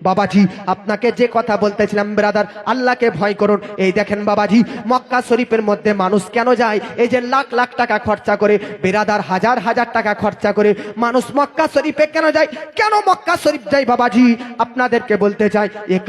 বাবাজি আপনাকে যে কথা বলতেছিলাম ব্রাদার, আল্লাহকে ভয় করুন। এই দেখেন বাবাজি, মক্কা শরীফের মধ্যে মানুষ কেন যায়? এই যে লাখ লাখ টাকা খরচা করে ব্রাদার, হাজার হাজার টাকা খরচা করে মানুষ মক্কা শরীফে কেন যায়? কেন মক্কা শরীফ যায় বাবাজি? আপনাদেরকে বলতে চাই, এই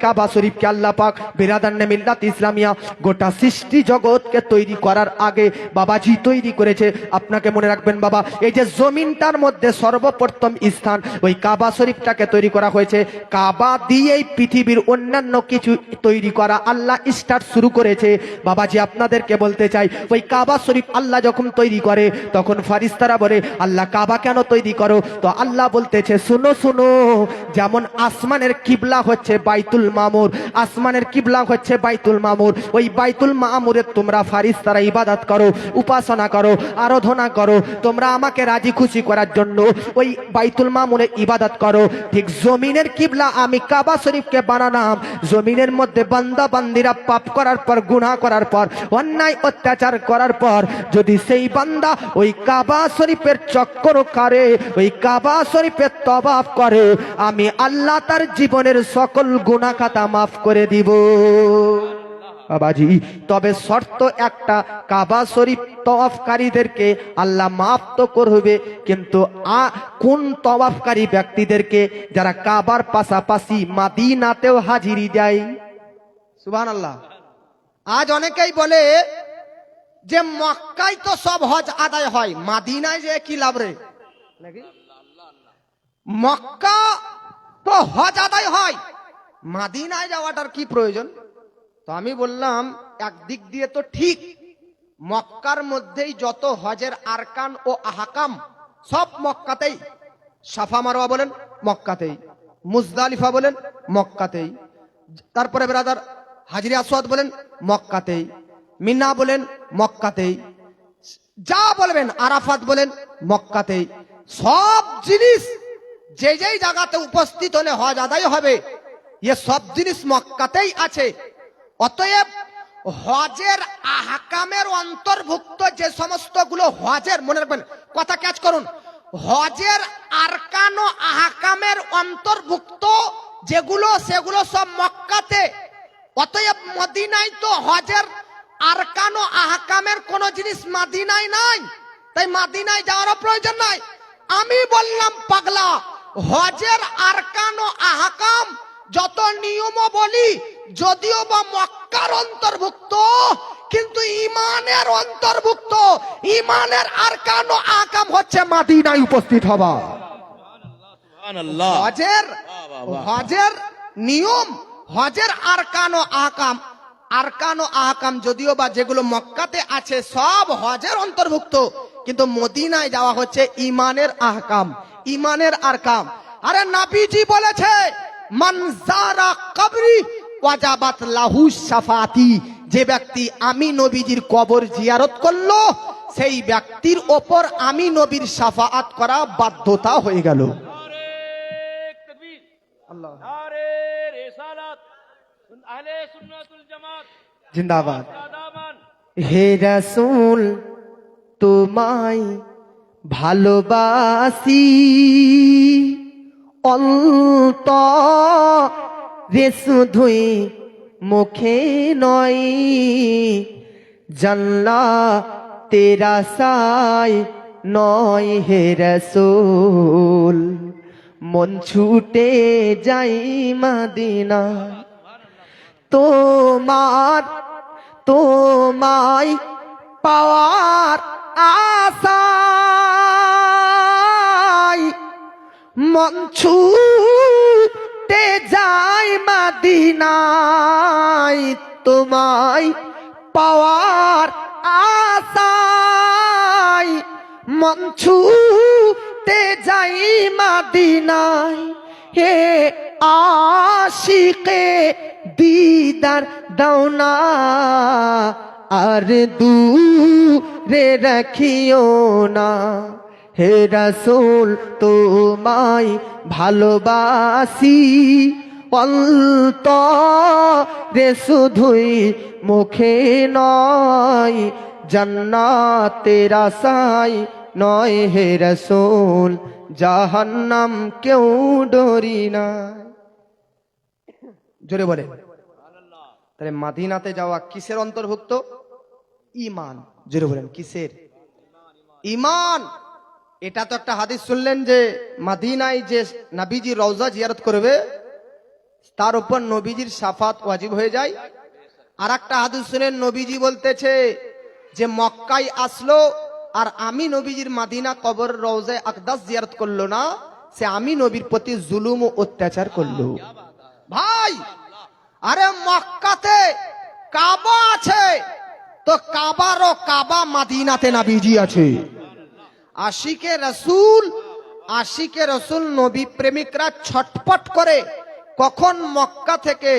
কাবা শরীফকে আল্লাহ পাক ব্রাদার নে মিল্লাত ইসলামিয়া গোটা সৃষ্টি জগৎকে তৈরি করার আগে বাবাজি তৈরি করেছে। আপনাকে মনে রাখবেন বাবা, এই যে জমিনটার মধ্যে সর্বপ্রথম স্থান ওই কাবা শরীফটাকে তৈরি করা হয়েছে। কাবা দিয়েই পৃথিবীর অন্যান্য কিছু তৈরি করা আল্লাহ স্টার্ট শুরু করেছে। বাবাজি আপনাদেরকে বলতে চাই, ওই কাবা শরীফ আল্লাহ যখন তৈরি করে তখন ফারিস্তারা বলে আল্লাহ কাবা কেন তৈরি করো? তো আল্লাহ বলতেছে শুনো শুনো, যেমন আসমানের কিবলা হচ্ছে বাইতুল মামুর, আসমানের কিবলা হচ্ছে বাইতুল মামুর, ওই বাইতুল মামুরে তোমরা ফারিস্তারা ইবাদত করো, উপাসনা করো, আরাধনা করো, তোমরা আমাকে রাজি খুশি করার জন্য ওই বাইতুল মামুরে ইবাদত করো। ঠিক জমিনের কিবলা আমি কাবা শরীফকে বানালাম, জমিনের মধ্যে বান্দা বান্দিরা পাপ করার পর, গুনাহ করার পর, অন্যায় অত্যাচার করার পর যদি সেই বান্দা ওই কাবা শরীফের চক্কর করে, ওই কাবা শরীফের তওয়াফ করে, আমি আল্লাহ তার জীবনের সকল গুনাহ খাতা মাফ করে দিব বাবাজি। তবে শর্ত একটা, কাবা শরীফ তওয়াফকারীদেরকে আল্লাহ মাফ তো করবে, কিন্তু কোন তওয়াফকারী ব্যক্তিদেরকে? যারা কাবার পাশাপাশি মদিনাতেও হাজিরি দেয়। সুবহানাল্লাহ। আজ অনেকেই বলে যে মক্কায় তো সব হজ আদায় হয়, মদিনায় যে কি লাভ রে? নাকি মক্কা তো হজ আদায় হয়, মদিনায় যাওয়াটার কি প্রয়োজন? তো আমি বললাম একদিক দিয়ে তো ঠিক, মক্কার মধ্যেই যত হজের আরকান ও আহকাম সব মক্কাতেই। সাফা মারওয়া বলেন মক্কাতেই, মুজদালিফা বলেন মক্কাতেই, তারপরে ব্রাদার হাজরে আসওয়াদ বলেন মক্কাতেই, মিনা বলেন মক্কাতেই, যা বলবেন আরাফাত বলেন মক্কাতেই। সব জিনিস যে যেই জায়গাতে উপস্থিত হলে হজ আদায় হবে, এ সব জিনিস মক্কাতেই আছে। অতএব হজের আহকামের অন্তর্ভুক্ত যে সমস্ত গুলো হজের, মনে রাখবেন কথা ক্যাচ করুন, হজের আরকান ও আহকামের অন্তর্ভুক্ত যেগুলো সেগুলো সব মক্কাতে। অতএব মদিনায় তো হজের আরকান ও আহকামের কোন জিনিস মদিনায় নাই, তাই মদিনায় যাওয়ার প্রয়োজন নাই। আমি বললাম পাগলা, হজের আরকান ও আহকাম যত নিয়ম বলি যদিও বা মক্কার অন্তর্ভুক্ত, কিন্তু ইমানের অন্তর্ভুক্ত। ইমানের আরকান ও আহকাম হচ্ছে মদিনায় উপস্থিত হওয়া। হজের নিয়ম, হজের আরকান ও আহকাম, আরকান ও আহকাম যদিও বা যেগুলো মক্কাতে আছে সব হজের অন্তর্ভুক্ত, কিন্তু মদিনায় যাওয়া হচ্ছে ইমানের আহকাম, ইমানের আরকাম। আরে নবীজি বলেছে মান যারা কবরি ওয়াজাবাত লাহু শাফাতি, যে ব্যক্তি আমি নবীজির কবর জিয়ারত করলো সেই ব্যক্তির ওপর আমি নবীর শাফাআত করা বাধ্যতা হয়ে গেল। আল্লাহ জিন্দাবাদ। হে রাসূল তোমায় ভালোবাসি, অন্তরে শুধুই মুখে নয়, জান্নাতের আশায় নয় হে রাসূল, মন ছুটে যাই মদিনা। তোমায় পাওয়ার আশায় মন ছুটে যায় মদিনায়, তোমায় পাওয়ার আশায় মন ছুটে যাই মদিনায়। হে আশিকে দিদার দাওনা, আর দূরে রাখিও না। হে রাসূল তোমায় ভালোবাসি, অন্তরে শুধুই মুখে নয়, জান্নাতের আশায় নয় হে রাসূল, জাহান্নাম কেউ ডরি না। জোরে বলে। তাহলে মদিনাতে যাওয়া কিসের অন্তর্ভুক্ত? ঈমান। জোরে বলেন কিসের? ঈমান। এটা তো একটা হাদিস শুনলেন যে মদিনায় যে নবীজি রওজা জিয়ারত করবে তার উপর নবীজির শাফাত ওয়াজিব হয়ে যায়। আর একটা হাদিস শুনেন নবীজি বলতেছে যে মক্কায় আসলো আর আমি নবীজির মদিনা কবর রওজায়ে আকদাস জিয়ারত করলো না, সে আমি নবীর প্রতি জুলুম ও অত্যাচার করলো। ভাই আরে মক্কাতে কাবা আছে, তো কাবারও কাবা মদিনাতে নবীজি আছে। আশিকে রসুল নবী প্রেমিকরা ছটপট করে কখন মক্কা থেকে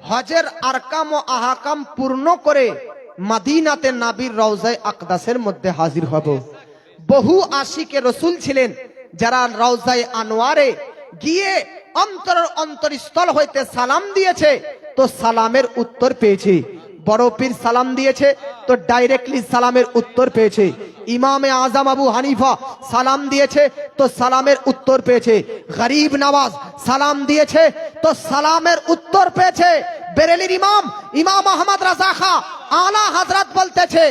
হজের আরকাম ও আহকাম পূর্ণ করে মদিনাতে নবীর রওজায়ে আকদাসের মধ্যে হাজির হব। বহু আশিকে রসুল ছিলেন যারা রওজায়ে আনোয়ারে গিয়ে অন্তরস্থল হইতে সালাম দিয়েছে তো সালামের উত্তর পেয়েছে। বড় পীর সালাম দিয়েছে তো ডাইরেক্টলি সালামের উত্তর পেয়েছে। ইমামে আজম আবু হানিফা সালাম দিয়েছে তো সালামের উত্তর পেয়েছে। গরিব নওয়াজ সালাম দিয়েছে তো সালামের উত্তর পেয়েছে। বেরেলির ইমাম আহমদ রাজা খা আলা হযরত বলতেছে,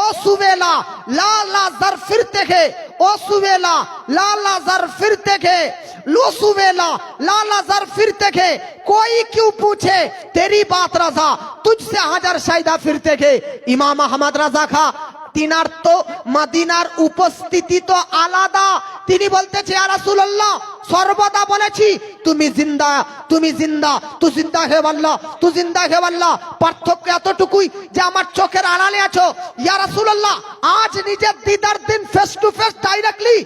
ও সুবেলা লা লা জার ফিরতে কে, ও সুবেলা লা লা জার ফিরতে কে, लो सुवेला लाला जर फिरते थे, कोई क्यों पूछे तेरी बात रजा, तुझसे हजार शायदा फिरते थे। इमाम अहमद रजा खा তিনার তো মদিনার উপস্থিতি তো আলাদা। তিনি বলতেছে ইয়া রাসূলুল্লাহ, সর্বদা বলেছি তুমি জিন্দা, তুমি জিন্দা, তু জিন্দা হে আল্লাহ, তু জিন্দা হে আল্লাহ। পার্থক্য এতটুকুই যে আমার চোখের আড়ালে আছো ইয়া রাসূলুল্লাহ। আজ নিজের দিদার দিন ফেস টু ফেস ডাইরেক্টলি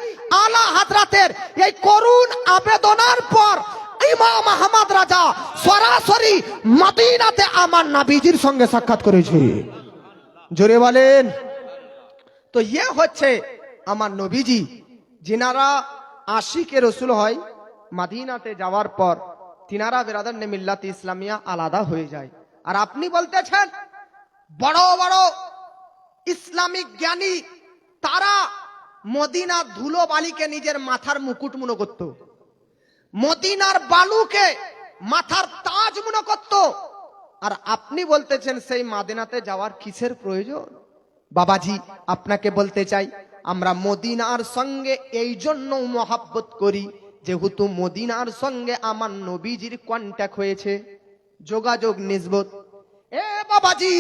আলা হাজরাতের এই করুণ আবেদনার পর ইমাম আহমদ রাজা সরাসরি মদিনাতে আমার নবীজির সঙ্গে সাক্ষাৎ করেছে। জোরে বলেন। তো ইয়ে হচ্ছে আমার নবীজি, যিনারা আশিকে রসুল হয়, মদিনাতে যাওয়ার পর তিনারা বেরাদার নে মিল্লাত ইসলামিয়া আলাদা হয়ে যায়। আর আপনি বলতেছেন বড় বড় ইসলামিক জ্ঞানী তারা মদিনা ধুলো বালিকে নিজের মাথার মুকুট মনে করত, মদিনার বালুকে মাথার তাজ মনে করত। আর আপনি বলতেছেন সেই মদিনাতে যাওয়ার কিসের প্রয়োজন? বাবাজি আপনাকে বলতে চাই, আমরা মদিনার সঙ্গে এই জন্য মহাব্বত করি যেহেতু মদিনার সঙ্গে আমার নবীজির কন্ট্যাক্ট হয়েছে, যোগাযোগ নিসবত। এ বাবাজি,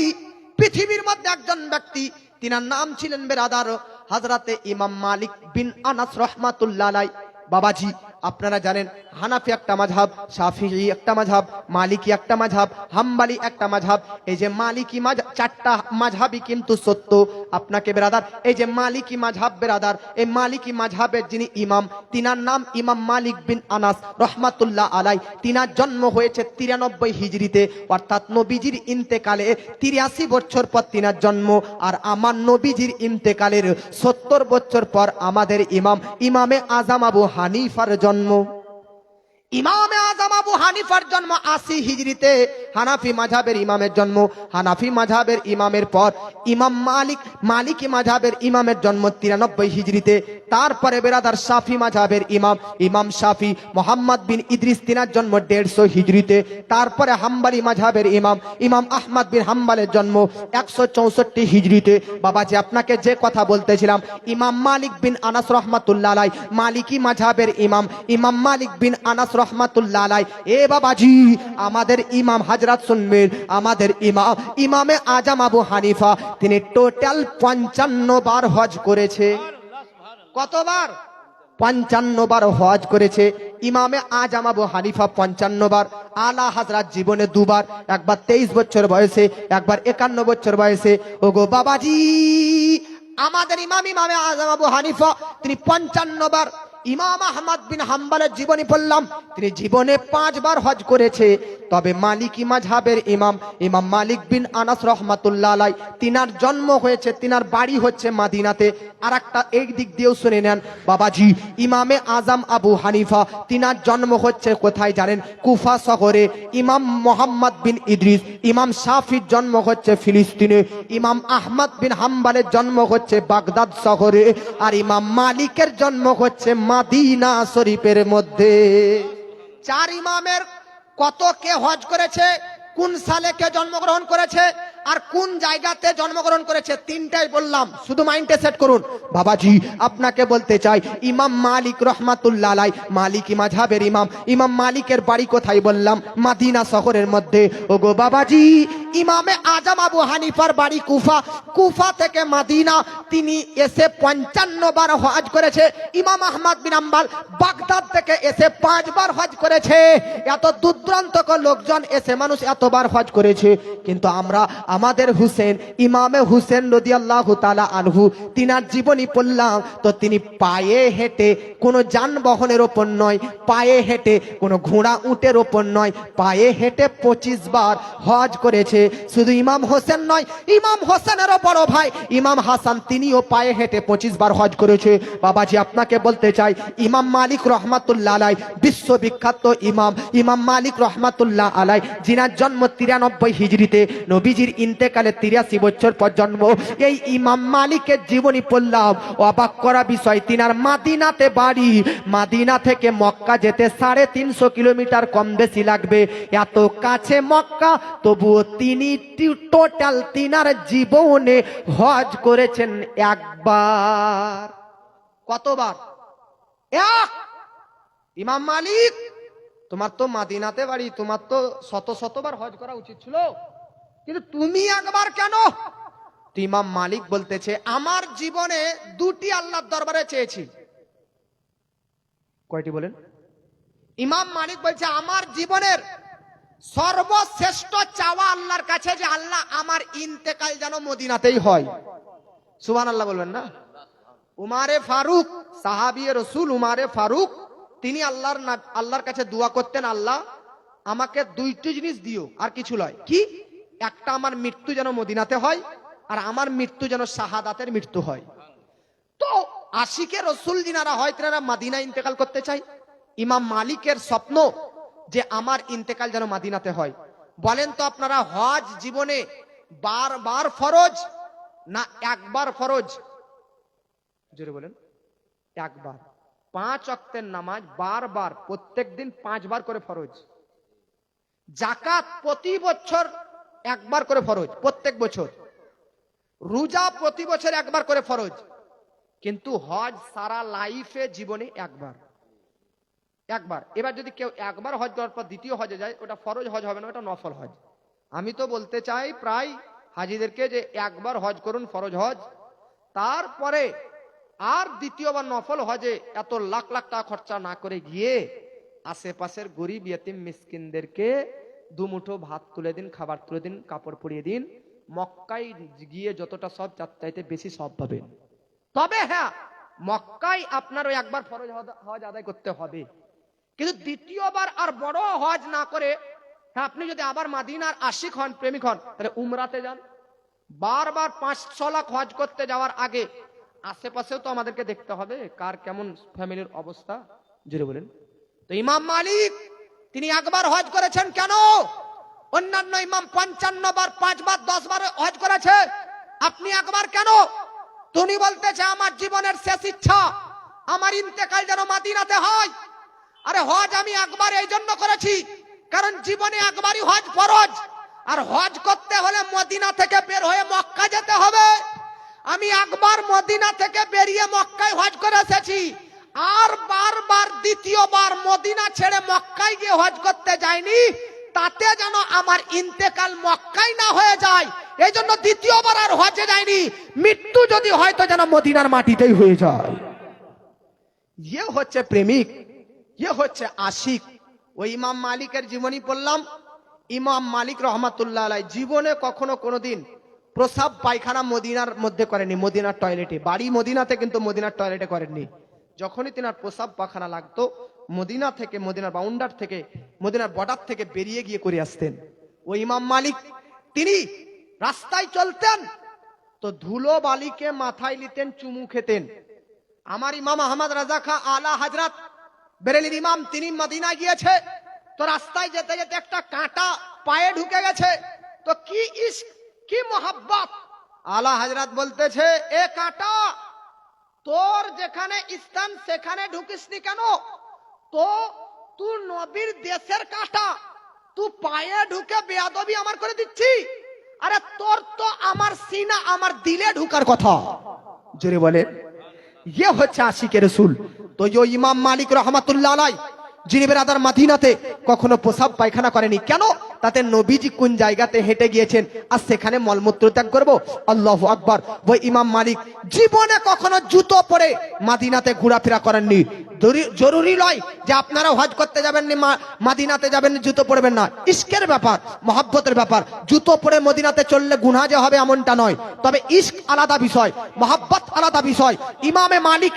পৃথিবীর মধ্যে একজন ব্যক্তি, তিনার নাম ছিলেন বেরাদার হযরতে ইমাম মালিক বিন আনাস রাহমাতুল্লাহ আলাইহি। বাবাজি আপনারা জানেন হানাফি একটা মাযহাব, শাফিঈ একটা মাযহাব, মালিকি একটা মাযহাব, হাম্বলি একটা মাযহাব। এই যে মালিকি মাযহাব, চারটা মাযহাবই কিন্তু সত্য। আপনাকে বেরাদার এই যে মালিকি মাযহাব বেরাদার, এই মালিকি মাযহাবের যিনি ইমাম, তিনার নাম ইমাম মালিক বিন আনাস রাহমাতুল্লাহ আলাইহি। তিনার জন্ম হয়েছে 93 হিজরিতে, অর্থাৎ নবীজির ইন্তেকালে 83 বছর পর তিনার জন্ম। আর আমার নবীজির ইন্তেকালের 70 বছর পর আমাদের ইমাম ইমামে আজম আবু হানিফার জন্ম। ইমামে আজম আবু হানিফার জন্ম 80 হিজরিতে। হানাফি মাযহাবের ইমামের জন্ম, হানাফি মাযহাবের ইমামের পর ইমাম মালিক, মালিকি মাযহাবের ইমামের জন্ম 93 হিজরিতে। তারপরে বেরাদার শাফি মাযহাবের ইমাম, ইমাম শাফি মোহাম্মদ বিন ইদ্রিস, তিনার জন্ম 150 হিজরিতে। তারপরে হাম্বলি মাযহাবের ইমাম, ইমাম আহমদ বিন হাম্বলের জন্ম 164 হিজরিতে। বাবাজি আপনাকে যে কথা বলতেছিলাম, ইমাম মালিক বিন আনাস রাহমাতুল্লাহ আলাইহি মালিকি মাযহাবের ইমাম, ইমাম মালিক বিন আনাস রাহমাতুল্লাহ আলাইহি। এ বাবাজি আমাদের ইমাম হযরত শুনবেন, আমাদের ইমাম ইমামে আজম আবু হানিফা তিনি টোটাল 55 বার হজ করেছে। কতবার? 55 বার হজ করেছে ইমামে আজম আবু হানিফা, 55 বার। আলা হযরত জীবনে দুবার, একবার 23 বছর বয়সে, একবার 51 বছর বয়সে। ওগো বাবাজি আমাদের ইমাম ইমামে আজম আবু হানিফা তিনি 55 বার। ইমাম আহমদ বিন হাম্বলের জীবনী পড়লাম, তিনি জীবনে 5 বার হজ করেছে। তবে মালিকি মাযহাবের ইমাম, ইমাম মালিক বিন আনাস রাহমাতুল্লাহ আলাইহি, তিনার জন্ম হয়েছে, তিনার বাড়ি হচ্ছে মদিনাতে। আর একটা এই দিক দিয়েও শুনে নেন বাবাজি, ইমামে আজম আবু হানিফা তিনার জন্ম হচ্ছে কোথায় জানেন? কুফা শহরে। ইমাম মোহাম্মদ বিন ইদ্রিস, ইমাম শাফির জন্ম হচ্ছে ফিলিস্তিনে। ইমাম আহমদ বিন হাম্বলের জন্ম হচ্ছে বাগদাদ শহরে। আর ইমাম মালিকের জন্ম হচ্ছে মদিনা শরীফের মধ্যে। 4 ইমামের কত কে হজ করেছে, কোন সালে কে জন্মগ্রহণ করেছে, আর কোন জায়গাতে জন্মগ্রহণ করেছে, তিনটাই বললাম, শুধু মাইন্ডে সেট করুন। বাবাজি আপনাকে বলতে চাই, ইমাম মালিক রহমাতুল্লাহ আলাইহি মালিকি মাযহাবের ইমাম, ইমাম মালিকের বাড়ি কোথায় বললাম? মদিনা শহরের মধ্যে। ওগো বাবাজি ইমামে আজম আবু হানিফার বাড়ি কুফা, কুফা থেকে মদিনা তিনি এসে 55 বার হজ করেছে। ইমাম আহমদ বিন হাম্বল বাগদাদ থেকে এসে 5 বার হজ করেছে। এত দূরদূরান্ত লোকজন এসে মানুষ এতবার হজ করেছে, কিন্তু আমরা আমাদের হুসেন, ইমামে হুসেন রাদিয়াল্লাহু তাআলা আনহু, তিনার জীবনী পড়লাম তো তিনি পায়ে হেঁটে, কোনো যানবাহনের ওপর নয়, পায়ে হেঁটে, কোনো ঘোড়া উটের ওপর নয়, পায়ে হেঁটে 25 বার হজ করেছে। শুধু ইমাম হোসেন নয়, ইমাম হোসেনেরও বড় ভাই ইমাম হাসান, তিনিও পায়ে হেঁটে 25 বার হজ করেছে। বাবাজি আপনাকে বলতে চাই, ইমাম মালিক রহমাতুল্লাহ আলাইহি বিশ্ববিখ্যাত ইমাম, ইমাম মালিক রহমাতুল্লাহ আলাইহি, যিনার জন্ম 93 হিজরিতে, নবীজির ইন্তেকালে 83 বছর পর জন্ম। এই ইমাম মালিকের জীবনী পড়লাম, অবাক করা বিষয়, তিনার মদিনাতে বাড়ি। মদিনা থেকে মক্কা যেতে 350 কিলোমিটার কম বেশি লাগবে, এত কাছে মক্কা, তবুও তিনি টোটাল তিনার জীবনে হজ করেছেন একবার। কতবার? এক। ইমাম মালিক তোমার তো মদিনাতে বাড়ি, তোমার তো শত শতবার হজ করা উচিত ছিল, কিন্তু তুমি একবার কেন? তো ইমাম মালিক বলতেছে আমার জীবনে দুটি আল্লাহর দরবারে চেয়েছি। কয়টি বলেন? ইমাম মালিক বলছে আমার জীবনের সর্বশ্রেষ্ঠ চাওয়া আল্লাহর কাছে যে আল্লাহ আমার ইন্তেকাল যেন মদিনাতেই হয়। সুবহানাল্লাহ বলবেন না? উমারে ফারুক, সাহাবী রাসূল উমারে ফারুক, তিনি আল্লাহর কাছে দোয়া করতেন, আল্লাহ আমাকে দুইটি জিনিস দিও, আর কিছু নয়। কি? একটা আমার মৃত্যু যেন মদিনাতে হয়, আর আমার মৃত্যু যেন শাহাদাতের মৃত্যু হয়। তো আশিকে রসুল যিনারা হয় তারা মদিনা ইন্তেকাল করতে চাই। ইমাম মালিকের স্বপ্ন যে আমার ইন্তেকাল যেন মদিনাতে হয়। বলেন তো আপনারা, হজ জীবনে বারবার ফরজ না একবার ফরজ? জোরে বলেন। একবার। 5 ওয়াক্তের নামাজ বারবার প্রত্যেকদিন 5 বার করে ফরজ। যাকাত প্রতি বছর একবার করে ফরজ, প্রত্যেক বছর। রোজা প্রতি বছর একবার করে ফরজ। কিন্তু হজ সারা লাইফে জীবনে একবার। এবার যদি কেউ একবার হজ করার পর দ্বিতীয় হজে যায়, ওটা ফরজ হজ হবে না, ওটা নফল হজ। আমি তো বলতে চাই প্রায় হাজিদেরকে যে একবার হজ করুন ফরজ হজ, তারপরে আর দ্বিতীয়বার নফল হজে এত লাখ লাখ টাকা খরচা না করে গিয়ে আশেপাশের গরিব ইয়েতিম মিসকিনদেরকে দুমুঠো ভাত তুলে দিন, খাবার তুলে দিন, কাপড় পরিয়ে দিন। মক্কায় গিয়ে যতটা সব চাইতে বেশি সব পাবেন। তবে হ্যাঁ, মক্কায় আপনার ওই একবার ফরজ হজ আদায় করতে হবে, কিন্তু দ্বিতীয়বার আর বড় হজ না করে, হ্যাঁ আপনি যদি আবার মদিনার আশিক হন, প্রেমিক হন, তাহলে উমরাতে যান। বারবার 5-6 লাখ হজ করতে যাওয়ার আগে আশেপাশেও তো আমাদেরকে দেখতে হবে কার কেমন ফ্যামিলির অবস্থা। জোরে বলেন। তো ইমাম মালিক তিনি একবার হজ করেছেন কেন? অন্যান্য ইমাম 55 বার, 5 বার, 10 বার হজ করেছে, আপনি একবার কেন? তুমি বলতেছে আমার জীবনের শেষ ইচ্ছা আমার ইন্তেকাল যেন মদিনাতে হয়। আরে হজ আমি একবার এই জন্য করেছি কারণ জীবনে একবারই হজ ফরজ, আর হজ করতে হলে মদিনা থেকে বের হয়ে মক্কা যেতে হবে। আমি একবার মদিনা থেকে বেরিয়ে মক্কায় হজ করে এসেছি, আর বারবার দ্বিতীয়বার মদিনা ছেড়ে মক্কায় গিয়ে হজ করতে যাইনি, তাতে যেন আমার ইন্তেকাল মক্কায় না হয়ে যায়, এই জন্য দ্বিতীয়বার আর হজে যায়নি। মৃত্যু যদি হয় তো যেন মদিনার মাটিতেই হয়ে যায়। ইয়ে হচ্ছে প্রেমিক, ইয়ে হচ্ছে আশিক। ওই ইমাম মালিকের জীবনী পড়লাম। ইমাম মালিক রহমাতুল্লাহ আলাই জীবনে কখনো কোনোদিন প্রসাব পায়খানা মদিনার মধ্যে করেনি, মদিনার টয়লেটে। বাড়ি মদিনাতে, কিন্তু মদিনার টয়লেটে করেননি। যখনই তিনার প্রসাব পায়খানা লাগতো মদিনা থেকে, মদিনার বাউন্ডার থেকে, মদিনার বর্ডার থেকে বেরিয়ে গিয়ে করে আসতেন। ওই ইমাম মালিক তিনি রাস্তায় চলতেন তো ধুলো বালিকে মাথায় নিতেন, চুমু খেতেন। আমার ইমাম আহমদ রাজা খা আলা হযরত বেরেলির ইমাম, তিনি মদিনা গিয়েছে তো রাস্তায় যেতে যেতে একটা কাঁটা পায়ে ঢুকে গেছে। তো কি ইশক, কি মোহাব্বত! আলা হযরত বলতেছে, এ কাঁটা তোর যেখানে স্থান সেখানে ঢুকিসনি কেন? তো তুই নবীর দেশের কাঁটা, তুই পায়ে ঢুকে বেয়াদবি আমার করে দিচ্ছি। আরে তোর তো আমার সিনা, আমার দিলে ঢুকার কথা। জোরে বলে। ইয়ে হচ্ছে আশিকে রসুল। তো ইমাম মালিক রহমাতুল্লাহ আলাই যিনি বেরাদার মদিনাতে কখনো প্রসাব পায়খানা করেনি কেন? তাতে নবীজি কোন জায়গাতে হেঁটে গিয়েছেন আর সেখানে মলমূত্র ত্যাগ করবো? আল্লাহু আকবার। ওই ইমাম মালিক জীবনে কখনো জুতো পরে মদিনাতে ঘোরাফেরা করেননি। জরুরি নয় যে আপনারা হজ করতে যাবেন মদিনাতে যাবেন জুতো পরবেন না, ইশকের ব্যাপার, মহব্বতের ব্যাপার। জুতো পরে মদিনাতে চললে গুনাহ যে হবে এমনটা নয়, তবে ইশক আলাদা বিষয়, মহব্বত আলাদা বিষয়। ইমামে মালিক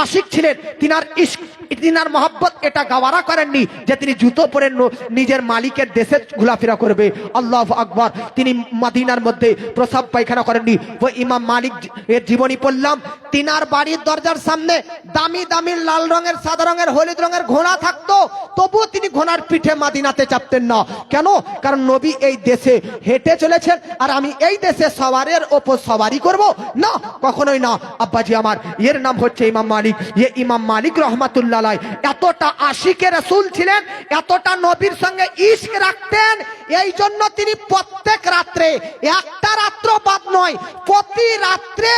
আশিক ছিলেন, তিনার ইশক, তিনার মহব্বত এটা গাওয়ারা করেননি যে তিনি জুতো পরে নিজের মালিকের দেশে ঘোরাফেরা করবে। আল্লাহু আকবার। তিনি মদিনার মধ্যে প্রসাব পায়খানা করেননি। ওই ইমাম মালিক এর জীবনী পড়লাম। তিনার বাড়ির দরজার সামনে দামি দামি লাল রঙের, সাদা রঙের, হলুদ রঙের ঘোড়া থাকতো, তবুও তিনি ঘোড়ার পিঠে মদিনাতে চাপতেন না। কেন? কারণ নবী এই দেশে হেঁটে চলেছেন আর আমি এই দেশে সওয়ারের ওপর সওয়ারি করব না, কখনোই না। আব্বাজি আমার, এর নাম হচ্ছে ইমাম মালিক। ইমাম মালিক রহমাতুল্লাহ আলাইহি এতটা আশিকে রাসূল ছিলেন, এতটা নবীর সঙ্গে ইশক রাখতেন, এই জন্য তিনি প্রত্যেক রাত্রে, একটা রাত্র বাদ নয়, প্রতি রাত্রে,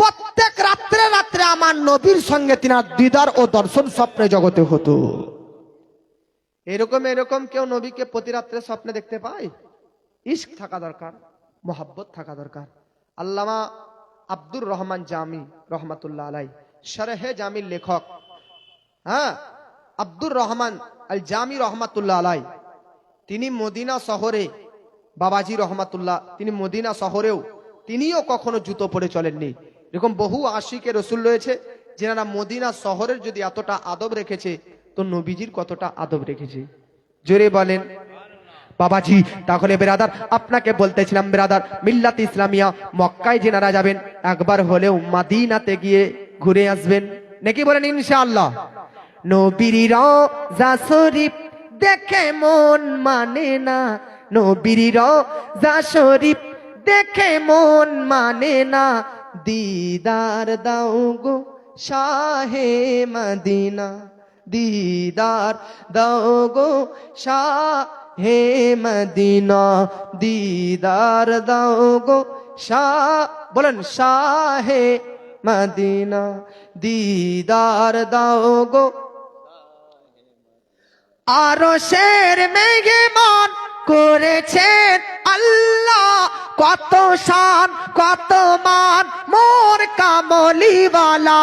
প্রত্যেক রাত্রে রাত্রে আমার নবীর সঙ্গে তিনার দিদার ও দর্শন স্বপ্নে জগতে হতো। এরকম কেউ নবীকে প্রতি রাত্রে স্বপ্নে দেখতে পায়? ইশক থাকা দরকার, মহব্বত থাকা দরকার। আল্লামা আব্দুর রহমান জামি রহমাতুল্লাহ আলাই, শরহে জামির লেখক, হ্যাঁ, আব্দুর রহমান আল জামি রহমাতুল্লাহ আলাই, তিনি মদিনা শহরে, বাবাজি রহমাতুল্লাহ, তিনি মদিনা শহরেও তিনিও কখনো জুতো পরে চলেননি। এরকম বহু আশিকে রসুল রয়েছে যারা মদিনা শহরের যদি এতটা আদব রেখেছে, তো নবীজির কতটা আদব রেখেছে, জোরে বলেন বাবাজি। তাহলে বেরাদার, আপনাকে বলতেছিলাম বেরাদার, মিল্লাত ইসলামিয়া মক্কায় যেনারা যাবেন একবার হলেও মদিনাতে গিয়ে ঘুরে আসবেন, নাকি বলেন ইনশাআল্লাহ। নবীর রওজা শরীফ দেখে মন মানে না, নবীর রওজা শরীফ দেখে মন মানে না, দিদার দাও গো শাহে মদিনা, দিদার দাও গো শাহে মদিনা, দিদার দাও গো শাহ, বলেন শাহে মদিনা, দিদার দাও গো। আরশের মেহমান করেছেন আল্লাহ, কত শান কত মান মোর কামলিওয়ালা,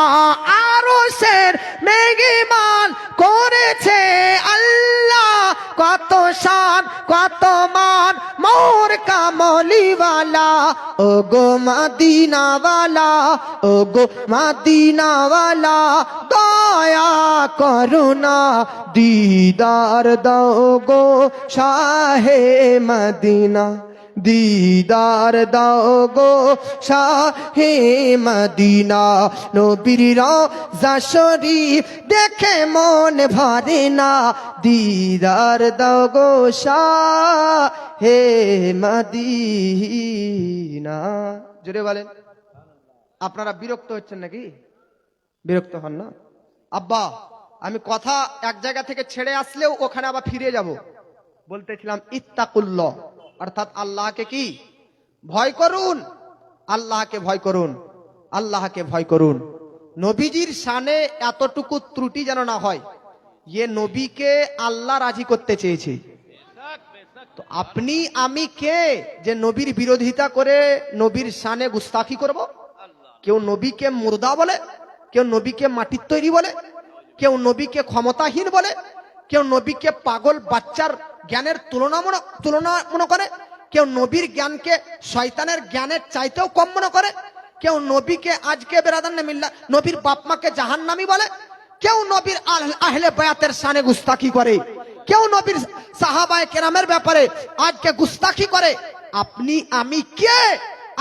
আরশের মেহমান করেছে আল্লাহ, কত শান কত মান মোর কামলিওয়ালা, ও গো মদিনাওয়ালা, ও গো মদিনাওয়ালা, দয়া করুণা দিদার দাও গো শাহে মদিনা, দিদার দাও গো শাহে মদিনা, নবীর রওজা শরীফ দেখে মন ভরে না, দিদার দাও গো শাহে মদিনা। জোরে বলেন। আপনারা বিরক্ত হচ্ছেন নাকি? বিরক্ত হন না? আব্বা, আমি কথা এক জায়গা থেকে ছেড়ে আসলেও ওখানে আবার ফিরে যাব। বলতেছিলাম ইত্তাকুল্লাহ, অর্থাৎ আল্লাহকে কি ভয় করুন, আল্লাহকে ভয় করুন, আল্লাহকে ভয় করুন। নবীজির শানে এতটুকু ত্রুটি যেন না হয়। ये নবীকে আল্লাহ রাজি করতে চেয়েছে, তো আপনি আমি কে যে নবীর বিরোধিতা করে নবীর শানে গুস্তাখি করব? কেউ নবীকে মুর্দা বলে, কেউ নবীকে মাটির তৈরি বলে, কেউ নবীকে ক্ষমতাহীন বলে, কেউ নবীকে পাগল বাচ্চার জ্ঞানের তুলনা মনে করে, কেউ নবীর জ্ঞানকে শয়তানের জ্ঞানের চাইতেও কম মনে করে, কেউ নবীকে আজকে বেরাদান মিল্লা নবীর বাপ মাকে জাহান্নামী বলে, কেউ নবীর আহলে বায়াতের শানে গুস্তাখি করে, কেউ নবীর সাহাবায়ে কেরামের ব্যাপারে আজকে গুস্তাখি করে। আপনি আমি কে?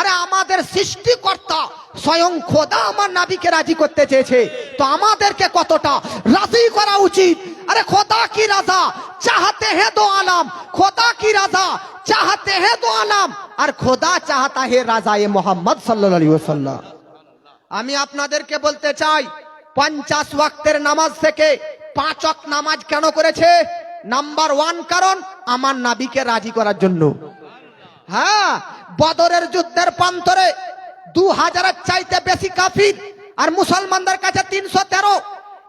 আরে আমাদের সৃষ্টিকর্তা স্বয়ং খোদা আমার নবীকে রাজি করতে চেয়েছে, তো আমাদেরকে কতটা রাজি করা উচিত। अरे खुदा की रजा चाहते हैं दो आलम, खुदा की रजा चाहते हैं दो आलम, और खुदा चाहता है রাজায়ে মোহাম্মদ সাল্লাল্লাহু আলাইহি ওয়াসাল্লাম। আমি আপনাদেরকে বলতে চাই, 50 ওয়াক্তের নামাজ থেকে 5 ওয়াক্ত নামাজ কেন করেছে? নাম্বার 1 কারণ আমার নবীকে রাজি করার জন্য। হ্যাঁ, বদরের যুদ্ধের প্রান্তরে 2000-এর চাইতে বেশি কাফির আর মুসলমানদের কাছে 313।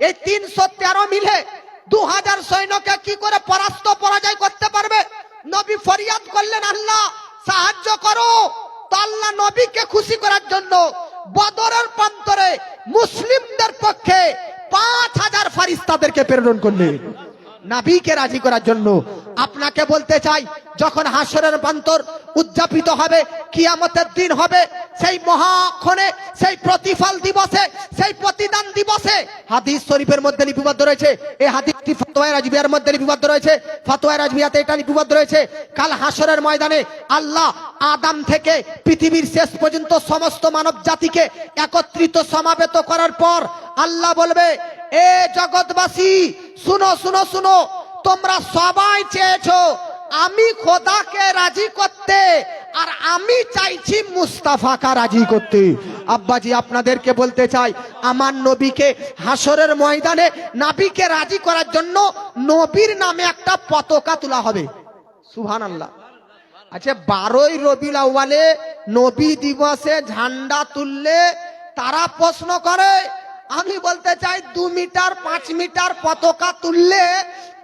এই 313 মিলে 2000 সৈন্যকে কি করে পরাজয় করতে পারবে? নবী ফরিয়াদ করলেন, আল্লাহ সাহায্য করো। তো আল্লাহ নবীকে খুশি করার জন্য বদরের প্রান্তরে মুসলিমদের পক্ষে 5000 ফেরেশতাদেরকে প্রেরণ করলেন নবীকে রাজি করার জন্য। আপনাকে বলতে চাই, যখন হাসরের প্রান্তর উদযাপিত হবে, কিয়ামতের দিন হবে, সেই মহাক্ষণে, সেই প্রতিফল দিবসে, সেই প্রতিদান দিবসে, হাদিস শরীফের মধ্যে লিপিবদ্ধ রয়েছে, এই হাদিসটি ফতোয়ায়ে রাজবিয়ার মধ্যে লিপিবদ্ধ রয়েছে, ফতোয়ায়ে রাজবিয়াতে এটা লিপিবদ্ধ রয়েছে, কাল হাসরের ময়দানে আল্লাহ আদম থেকে পৃথিবীর শেষ পর্যন্ত সমস্ত মানব জাতিকে একত্রিত সমাবেত করার পর আল্লাহ বলবে, এ জগৎবাসী শুনো শুনো শুনো, তোমরা সবাই চেয়েছো আমি খোদাকে রাজি করতে, আর আমি চাইছি মুস্তাফাকে রাজি করতে। আব্বাজি আপনাদেরকে বলতে চাই, আমার নবীকে হাসরের ময়দানে নবীকে রাজি করার জন্য নবীর নামে একটা পতাকা তোলা হবে। সুবহানাল্লাহ। আচ্ছা, 12ই রবিউল আউয়ালে নবী দিবসে ঝান্ডা তুললে তারা প্রশ্ন করে, আমি বলতে চাই 2 মিটার 5 মিটার পতাকা তুললে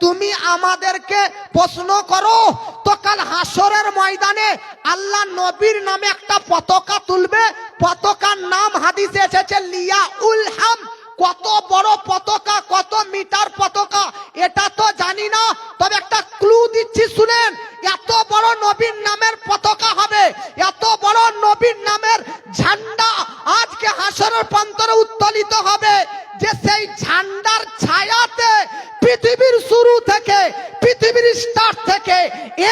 তুমি আমাদেরকে প্রশ্ন করো তো কাল হাসরের ময়দানে আল্লাহ নবীর নামে একটা পতাকা তুলবে, পতাকার নাম হাদিসে এসেছে লিয়া উল হাম। কত বড় পতাকা, কত মিটার পতাকা এটা তো জানি না, তবে একটা ক্লু দিচ্ছি শুনেন। এত বড় নবীর নামের পতাকা হবে, এত বড় নবীর নামের ঝান্ডা আজকে হাসরের প্রান্তরে উত্তোলিত হবে, যে সেই ঝান্ডার ছায়াতে পৃথিবীর শুরু থেকে, পৃথিবীর স্টার্ট থেকে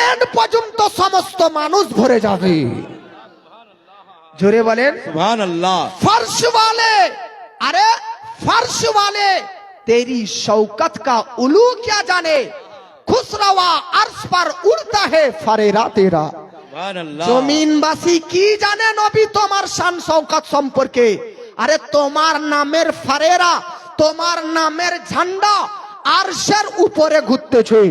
এন্ড পর্যন্ত সমস্ত মানুষ ভরে যাবে। জোরে বলেন सुभान-अल्लाह। फर्श वाले, अरे फर्श वाले तेरी शौकत का उलू क्या जाने, खुसरवा अर्श पर उड़ता है फरेरा तेरा। सुभान-अल्लाह। জমিনবাসী কি জানে নবী তোমার শান শৌকত সম্পর্কে? আরে তোমার নামের ফারেরা, তোমার নামের ঝান্ডা আরশের উপরে ঘুরতেছে।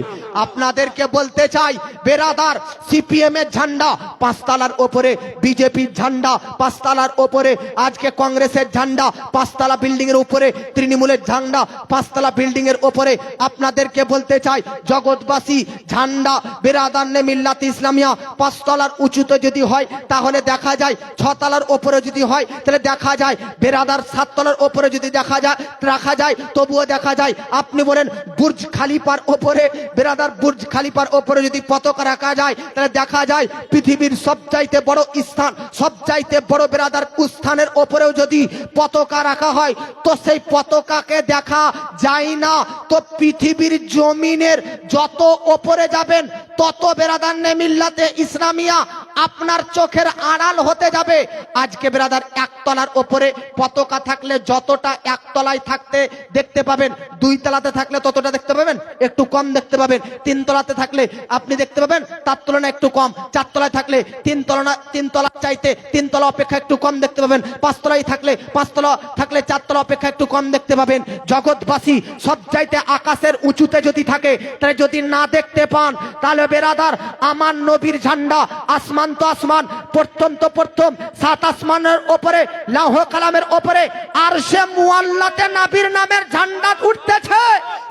আপনাদেরকে বলতে চাই বেরাদার, সিপিএম এর ঝান্ডা 5 তলার উপরে, বিজেপির ঝান্ডা 5 তলার উপরে, আজকে কংগ্রেসের ঝান্ডা 5 তলা বিল্ডিং এর উপরে, তৃণমূলের ঝান্ডা 5 তলা বিল্ডিং এর উপরে। আপনাদেরকে বলতে চাই জগৎবাসী, ঝান্ডা বেরাদার নে মিল্লাত ইসলামিয়া 5 তলার উঁচুতে যদি হয় তাহলে দেখা যায়, 6 তলার উপরে যদি হয় তাহলে দেখা যায়, বেরাদার 7 তলার উপরে যদি দেখা যায় রাখা যায় তবুও দেখা যায়। আপনি বলেন বুর্জ খালিফার উপরে, বেরাদার বুর্জ খালিফার উপরে যদি পতাকা রাখা যায় তাহলে দেখা যায় পৃথিবীর সবচাইতে বড় স্থান, সবচাইতে বড় বেরাদার স্থানের উপরেও যদি পতাকা রাখা হয় তো সেই পতাকাকে দেখা যায় না। তো পৃথিবীর জমিনের যত উপরে যাবেন তত বেরাদার নে মিল্লাতে ইসলামিয়া আপনার চোখের আড়াল হতে যাবে। আজকে বেরাদার 1 তলার উপরে পতাকা থাকলে যতটা 1 তলায় থাকতে দেখতে পাবেন, 2 তলাতে থাকলে ততটা দেখতে পাবেন, একটু কম দেখতে পাবেন। 3 তলাতে থাকলে আপনি দেখতে পাবেন তার তুলনায় একটু কম। 4 তলায় থাকলে 3 তলা চাইতে 3 তলা অপেক্ষা একটু কম দেখতে পাবেন। 5 তলায় থাকলে 5 তলা থাকলে 4 তলা অপেক্ষা একটু কম দেখতে পাবেন। জগৎবাসী সব চাইতে আকাশের উঁচুতে যদি থাকে তাহলে যদি না দেখতে পান তাহলে বেরাদার আমার নবীর ঝান্ডা আসমান তো আসমান, পর্যন্ত প্রথম 7 আসমানের উপরে লৌহ কালামের উপরে আরশে মুআল্লাতে নবীর নামের ঝান্ডা উঠতেছে।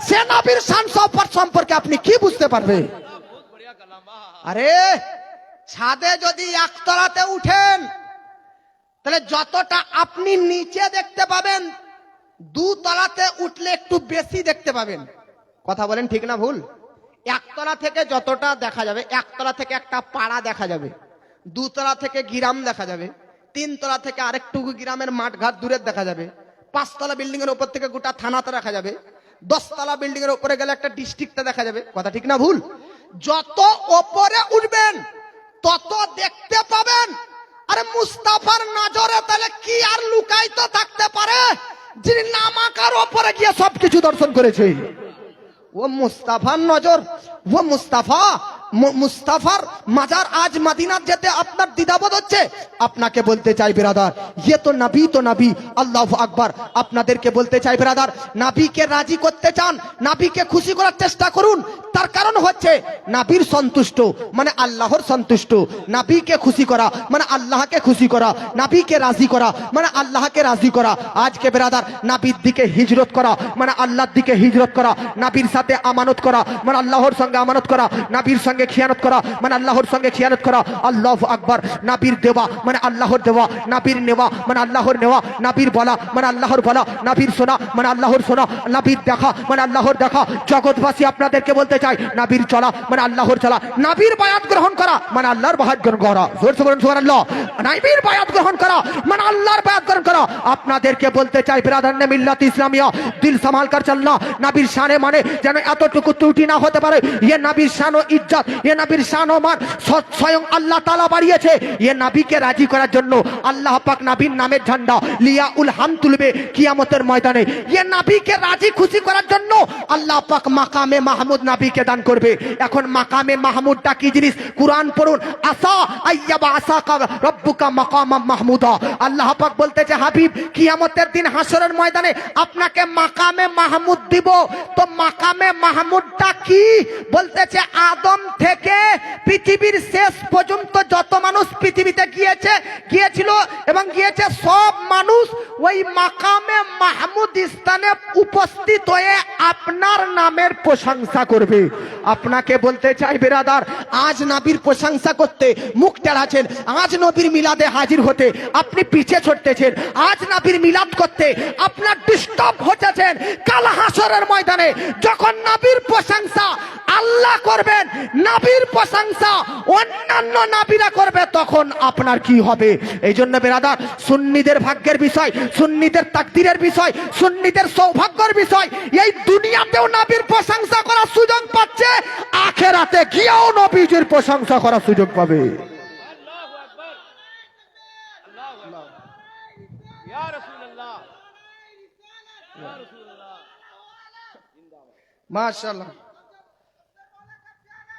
সে নবীর শান সম্পর্কে আপনি কি বুঝতে পারবে? আরে ছাদে যদি 1 তলাতে উঠেন তাহলে যতটা আপনি নিচে দেখতে পাবেন 2 তলাতে উঠলে একটু বেশি দেখতে পাবেন। কথা বলেন ঠিক না ভুল? 1 তলা থেকে যতটা দেখা যাবে, 1 তলা থেকে একটা পাড়া দেখা যাবে, 2 তলা থেকে গ্রাম দেখা যাবে, 3 তলা থেকে আরেকটু গ্রামের মাঠঘাট দূরে দেখা যাবে, 5 তলা বিল্ডিং এর উপর থেকে গোটা থানাতে দেখা যাবে, 10 তলা বিল্ডিং এর উপরে গেলে একটা ডিস্ট্রিক্টে দেখা যাবে। কথা ঠিক না ভুল? যত উপরে উঠবেন তত দেখতে পাবেন। আরে মুস্তাফার নজরে তাহলে কি আর লুকায়িত থাকতে পারে, যিনি নামাকার উপরে গিয়ে সবকিছু দর্শন করেছে? ও মুস্তাফার নজর, ও মুস্তাফার মাজার আজ মদিনা যেতে আপনার দ্বিধাবোধ হচ্ছে। আপনাকে বলতে চাই বেরাদার, ये तो নবী, আল্লাহু আকবার। আপনাদেরকে বলতে চাই বেরাদার, নবীকে রাজি করতে চান, নবীকে খুশি করার চেষ্টা করুন। তার কারণ হচ্ছে নবীর সন্তুষ্ট মানে আল্লাহর সন্তুষ্ট, নবীকে খুশি করা মানে আল্লাহকে খুশি করা, নবীকে রাজি করা মানে আল্লাহকে রাজি করা। আজকে বেরাদার নবীর দিকে হিজরত করা মানে আল্লাহর দিকে হিজরত করা, নবীর সাথে আমানত করা মানে আল্লাহর সঙ্গে আমানত করা, নবীর সঙ্গে খিয়ানত করা মানে আল্লাহর সঙ্গে খিয়ানত করা। আল্লাহু আকবার। নবীর দেওয়া মানে আল্লাহর দেওয়া, নবীর নেওয়া মানে আল্লাহর নেওয়া, নবীর বলা মানে আল্লাহর বলা, নবীর শোনা মানে আল্লাহর শোনা, নবীর দেখা মানে আল্লাহর দেখা। জগৎবাসী আপনাদেরকে বলতে চাই নবীর চলা মানে আল্লাহর চলা, নবীর বায়াত গ্রহণ করা মানে আল্লাহর বায়াত গ্রহণ করা। জোরসে বলুন সুবহানাল্লাহ। নবীর বায়াত গ্রহণ করা মানে আল্লাহর বায়াত গ্রহণ করা। আপনাদেরকে বলতে চাই বিরাদর নে মিল্লাত ইসলামিয়া, দিল संभाल कर चलना। नबीर शाने माने যেন এতটুকু ত্রুটি না হতে পারে। ये নবীর শান ও ইজ্জত, ये নবীর শান ও মান স্বয়ং আল্লাহ তাআলা বাড়িয়েছে। ये নবীকে রাজি করার জন্য আল্লাহ পাক নবীর নামের ঝান্ডা লিয়া উল হাম তুলবে কিয়ামতের ময়দানে। ये নবীকে রাজি খুশি করার জন্য আল্লাহ পাক মাকামে মাহমুদ নবীকে দান করবে। এখন মাকামে মাহমুদটা কি জিনিস? কুরআন পড়ুন। আসা আইয়াবা আসাকা রব্বুকা মাকামাম মাহমুদা। আল্লাহ পাক বলতেছে হাবিব কিয়ামতের দিন হাসরের ময়দানে আপনাকে মাকামে মাহমুদ দিব। তো মাকামে মাহমুদটা কি? বলতেছে আদম থেকে পৃথিবীর শেষ পর্যন্ত যত মানুষ পৃথিবীতে গিয়েছিল এবং গিয়েছে সব মানুষ ওই মাকামে মাহমুদ স্থানে উপস্থিত হয়ে আপনার নামের প্রশংসা করবে। আপনাকে বলতে চাই বেরাদার, আজ নবীর প্রশংসা করতে মুখ টেড়াচ্ছেন, আজ নবীর মিলাদে হাজির হতে আপনি পিছে ছুটতেছেন, আজ নবীর মিলাদ করতে আপনার ডিস্টার্ব হচ্ছেন। কাল হাসরের ময়দানে যখন নবীর প্রশংসা আল্লাহ করবেন, নবীর প্রশংসা অন্যান্য নবীরা করবে, তখন আপনার কি হবে? এই জন্য বেরাদার, সুন্নিদের ভাগ্যের বিষয়, সুন্নিদের তাকদীরের বিষয়, সুন্নিদের সৌভাগ্যের বিষয়, এই দুনিয়াতেও নবীর প্রশংসা করার সুযোগ পাচ্ছে, আখিরাতে গিয়েও নবীজির প্রশংসা করার সুযোগ পাবে। माशाल्लाह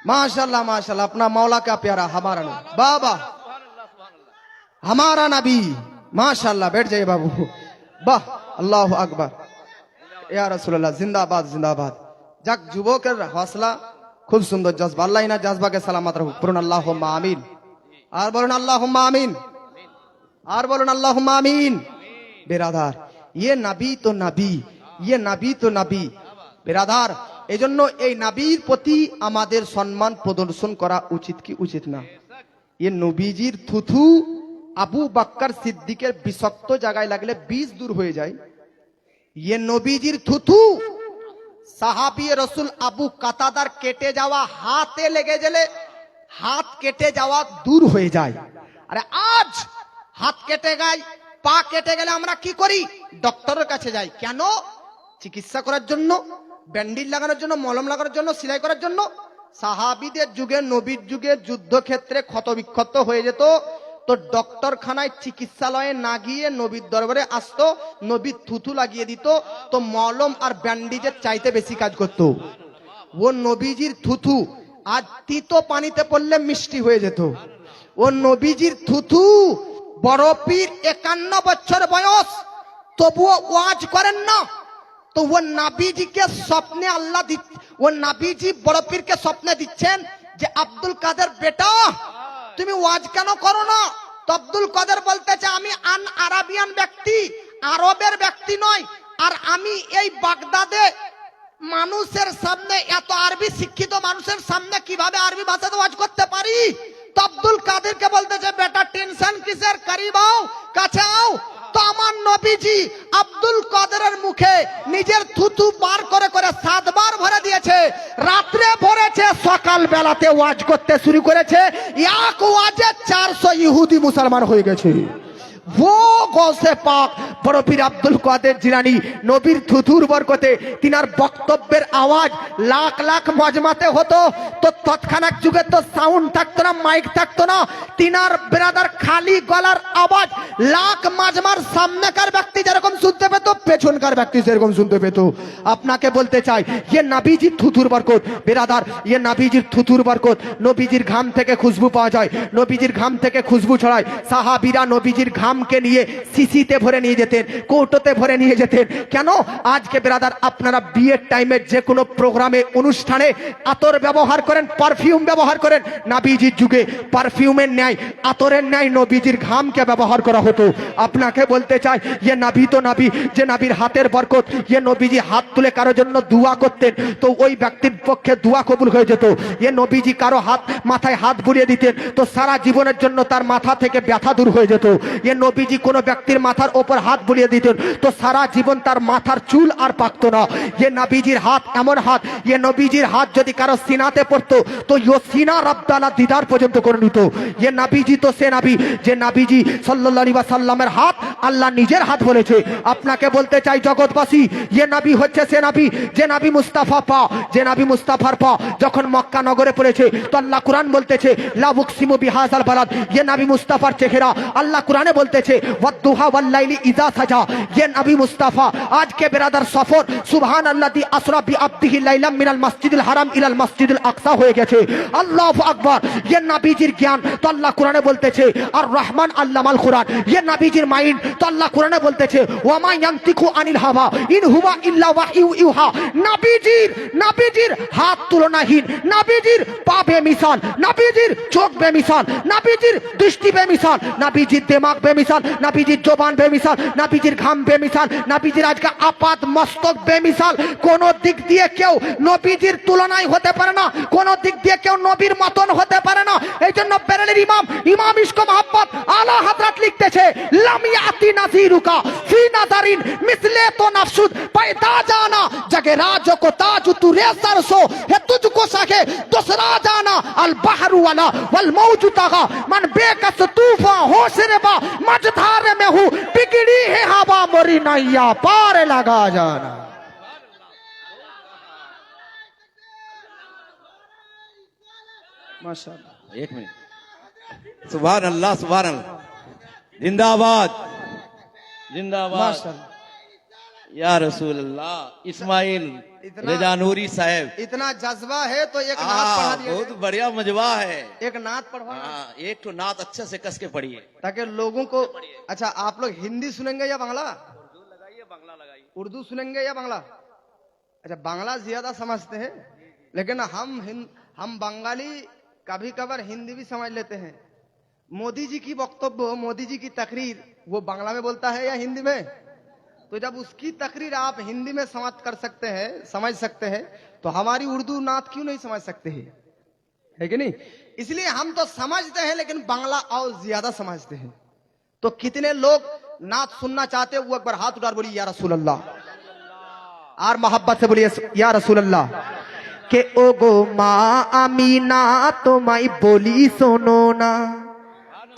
माशाल्लाह माशाल्लाह, अपना मौला का प्यारा हमारा नबी, बाबा हमारा नबी, माशाल्लाह। बैठ जाइए बाबू, वाह, अल्लाह अकबर, या रसूलुल्लाह, जिंदाबाद जिंदाबाद। जाक যুবকের हौसला খুব সুন্দর জज्बा, আল্লাহ ইনা জज्बाকে সালামত রাখুক। পড়ুন আল্লাহুম্মা আমিন, আর বলুন আল্লাহুম্মা আমিন, আর বলুন আল্লাহুম্মা আমিন। বেরাদার, ये नबी तो नबी, ये नबी तो नबी। বেরাদার, এজন্য এই নবীর প্রতি আমাদের সম্মান প্রদর্শন করা উচিত কি উচিত না? ये নবীজির থুথু আবু বকর সিদ্দিকের বিষাক্ত জায়গায় লাগলে 20 দূর হয়ে যায়। ये নবীজির থুথু সাহাবী রাসূল আবু কাতাদার কেটে যাওয়া হাতে লেগে গেলে হাত কেটে যাওয়া দূর হয়ে যায়। আরে আজ হাত কেটে গায়, পা কেটে গেলে আমরা কি করি? ডক্টরের কাছে যাই। কেন? চিকিৎসা করার জন্য, ব্যান্ডেজ লাগানোর জন্য, মলম লাগানোর জন্য, সেলাই করার জন্য। সাহাবীদের যুগে, নবীর যুগে যুদ্ধক্ষেত্রে ক্ষত বিক্ষত হয়ে যেত তো ডক্টরখানায় চিকিৎসালয়ে না গিয়ে নবীর দরবারে আসতো, নবীর থুথু লাগিয়ে দিত, তো মলম আর ব্যান্ডেজের চাইতে বেশি কাজ করত। ও নবীজির থুথু আজ তিতো পানিতে পড়লে মিষ্টি হয়ে যেত। ও নবীজির থুথু বড় পীর 51 বছর বয়স, তবুও ওয়াজ করেন না। তো ও নবীজিকে স্বপ্নে আল্লাহ ও নবীজি বড় পীরকে স্বপ্নে দিচ্ছেন যে আব্দুল কাদের বেটা তুমি ওয়াজ কেন করো না? তো আব্দুল কাদের বলতেছে আমি আন আরাবিয়ান ব্যক্তি, আরবের ব্যক্তি নয়, আর আমি এই বাগদাদে মানুষের সামনে, এত আরবি শিক্ষিত মানুষের সামনে কিভাবে আরবি ভাষাতে ওয়াজ করতে পারি? তো আব্দুল কাদেরকে বলতেছে বেটা টেনশন কিসের, করিব আও, কাছে আও। তো আমার নবীজি আব্দুল কাদেরের মুখে নিজের থুথু বার করে করে 7 বার ভরে দিয়েছে, রাত্রে ভরেছে, সকাল বেলাতে ওয়াজ করতে শুরু করেছে। এক ওয়াজে 400 ইহুদি মুসলমান হয়ে গেছে। वो गौसे पाक বড় পীর আব্দুল কাদের জিলানী নবীর থুথুর বরকতে তিনার বক্তব্যের আওয়াজ লাখ লাখ মজমাতে হতো। তো তৎক্ষণাৎ যুগে তো সাউন্ড থাকতো না, মাইক থাকতো না, তিনার বেরাদার খালি গলার আওয়াজ লাখ মাজমার সামনেকার ব্যক্তি যেরকম শুনতে পেত, পেছনকার ব্যক্তি সেরকম শুনতে পেত। আপনাকে বলতে চাই, ये নবীজির থুথুর বরকত বেরাদার, ये নবীজির থুথুর বরকত। নবীজির ঘাম থেকে খুশবু পাওয়া যায়, নবীজির ঘাম থেকে খুশবু ছড়ায়। সাহাবীরা নবীজির ঘামকে নিয়ে শিশিতে ভরে নিয়ে যেতেন, কৌটোতে ভরে নিয়ে যেতেন। কেন? আজকে বেরাদার আপনারা বিয়ের টাইমে যে কোনো প্রোগ্রামে, অনুষ্ঠানে আতর ব্যবহার করেন, পারফিউম ব্যবহার করেন। নবীজির যুগে পারফিউমের ন্যায়, আতরের ন্যায় নবীজির ঘামকে ব্যবহার করা হতো। আপনাকে বলতে চাই, ये নবী তো নবী, যে নবীর হাতের বরকত, ये নবীজি হাত তুলে কারোর জন্য দোয়া করতেন তো ওই ব্যক্তির পক্ষে দোয়া কবুল হয়ে যেত। ये নবীজি কারো হাত মাথায় হাত বুলিয়ে দিতেন তো সারা জীবনের জন্য তার মাথা থেকে ব্যথা দূর হয়ে যেত। ये নবীজি কোনো ব্যক্তির মাথার উপর হাত বুলিয়ে দিতেন তো সারা জীবন তার মাথার চুল আর পাকতো না। ये নবীজির হাত এমন হাত, ये নবীজির হাত যদি কারো সিনাতে পড়তো তো ইয়ে সিনা রব্দালা দিদার পর্যন্ত করে নিত। ये নবীজি তো সে নবী যে নবীজি সাল্লাল্লাহু আলাইহি ওয়াসাল্লামের হাত আল্লাহ নিজের হাত বলেছে। আপনাকে বলতে চাই জগৎবাসী, ये নবী হচ্ছে সে নবী যে নবী মুস্তাফা পা, যে নবী মুস্তাফার পা যখন মক্কা নগরে পড়েছে তো আল্লাহ কুরআন বলতেছে লা উকসিমু বিহাযাল বালাদ, ये নবী মুস্তাফার চেহারা আল্লাহ কুরআনে বলতেছে ওয়াদুহা ওয়াল লাইলি ইযা সাজা। ये নবী মুস্তাফা আজকে বেরাদার সফর সুবহানাল্লাযী আসরা বিআবদিহি লাইলাম মিনাল মাসজিদিল হারাম ইলাল মাসজিদিল আকসা হয়ে গেছে। আল্লাহু আকবার। ये নবীজির জ্ঞান তো আল্লাহ কুরআনে বলতেছে আর রহমান আল্লামাল কুরআন। ये নবীজির মাইন্ড তো আল্লাহ কোরআনে বলতেছে ওয়ামা ইয়ানতিকু আনিল হাওয়া ইন হুয়া ইল্লা ওয়াহয়ু ইউহা। নবীজির হাত তুলনাহীন, নবীজির পা বেমিসাল, নবীজির চোখ বেমিসাল, নবীজির দৃষ্টি বেমিসাল, নবীজির দিমাগ বেমিসাল, নবীজির জবান বেমিসাল, নবীজির ঘাম বেমিসাল, নবীজির আজকে আপাত মস্তক বেমিসাল। কোন দিক দিয়ে কেউ নবীজির তুলনায় হতে পারে না, কোন দিক দিয়ে কেউ নবীর মতন হতে পারে না। এই জন্য বেরেলির ইমাম ইশক মোহাম্মদ আলা হযরত লিখতেছে লাম ইয়াতি নাযিরুকা ফি নাযারিন মিসলে তো নাফসুদ पैदा जाना जगे राज को ताज तू रे सरसो है तुझको सके दूसरा जाना अल बहरु वाला वल मौजू तगा मन बेकस तूफा होश रे बा मझधार में हूँ बिगड़ी है हवा मोरी नैया पार लगा जाना। माशाअल्लाह, एक मिनट। सुभान अल्लाह, सुभान अल्लाह, जिंदाबाद जिंदाबाद माशाअल्लाह। या रसूल अल्लाह। इस्माइल रजा नूरी साहब, इतना जज्बा है तो एक नात पढ़ा दिया, बहुत बढ़िया मजबा है। एक नात पढ़वा एक तो नात अच्छे से कस के पढ़िए ताकि लोगों को। अच्छा, आप लोग हिंदी सुनेंगे या बांग्ला? लगाइए, बांग्ला लगाइए। उर्दू सुनेंगे या बांग्ला? अच्छा, बांग्ला ज्यादा समझते हैं, लेकिन हम बंगाली कभी कभार हिंदी भी समझ लेते हैं। मोदी जी की वक्तव्य, मोदी जी की तकरीर वो बांग्ला में बोलता है या हिंदी में? तो जब उसकी तकरीर आप हिंदी में समझ सकते हैं तो हमारी उर्दू नात क्यों नहीं समझ सकते हैं? है कि नहीं? इसलिए हम तो समझते हैं लेकिन बांग्ला और ज्यादा समझते हैं। तो कितने लोग नात सुनना चाहते हैं वो एक बार हाथ उठा बोलिए या रसूल अल्लाह, और मोहब्बत से बोलिए या रसूल अल्लाह। के ओ गो माँ आमीना तुम्हारी बोली सुनो ना,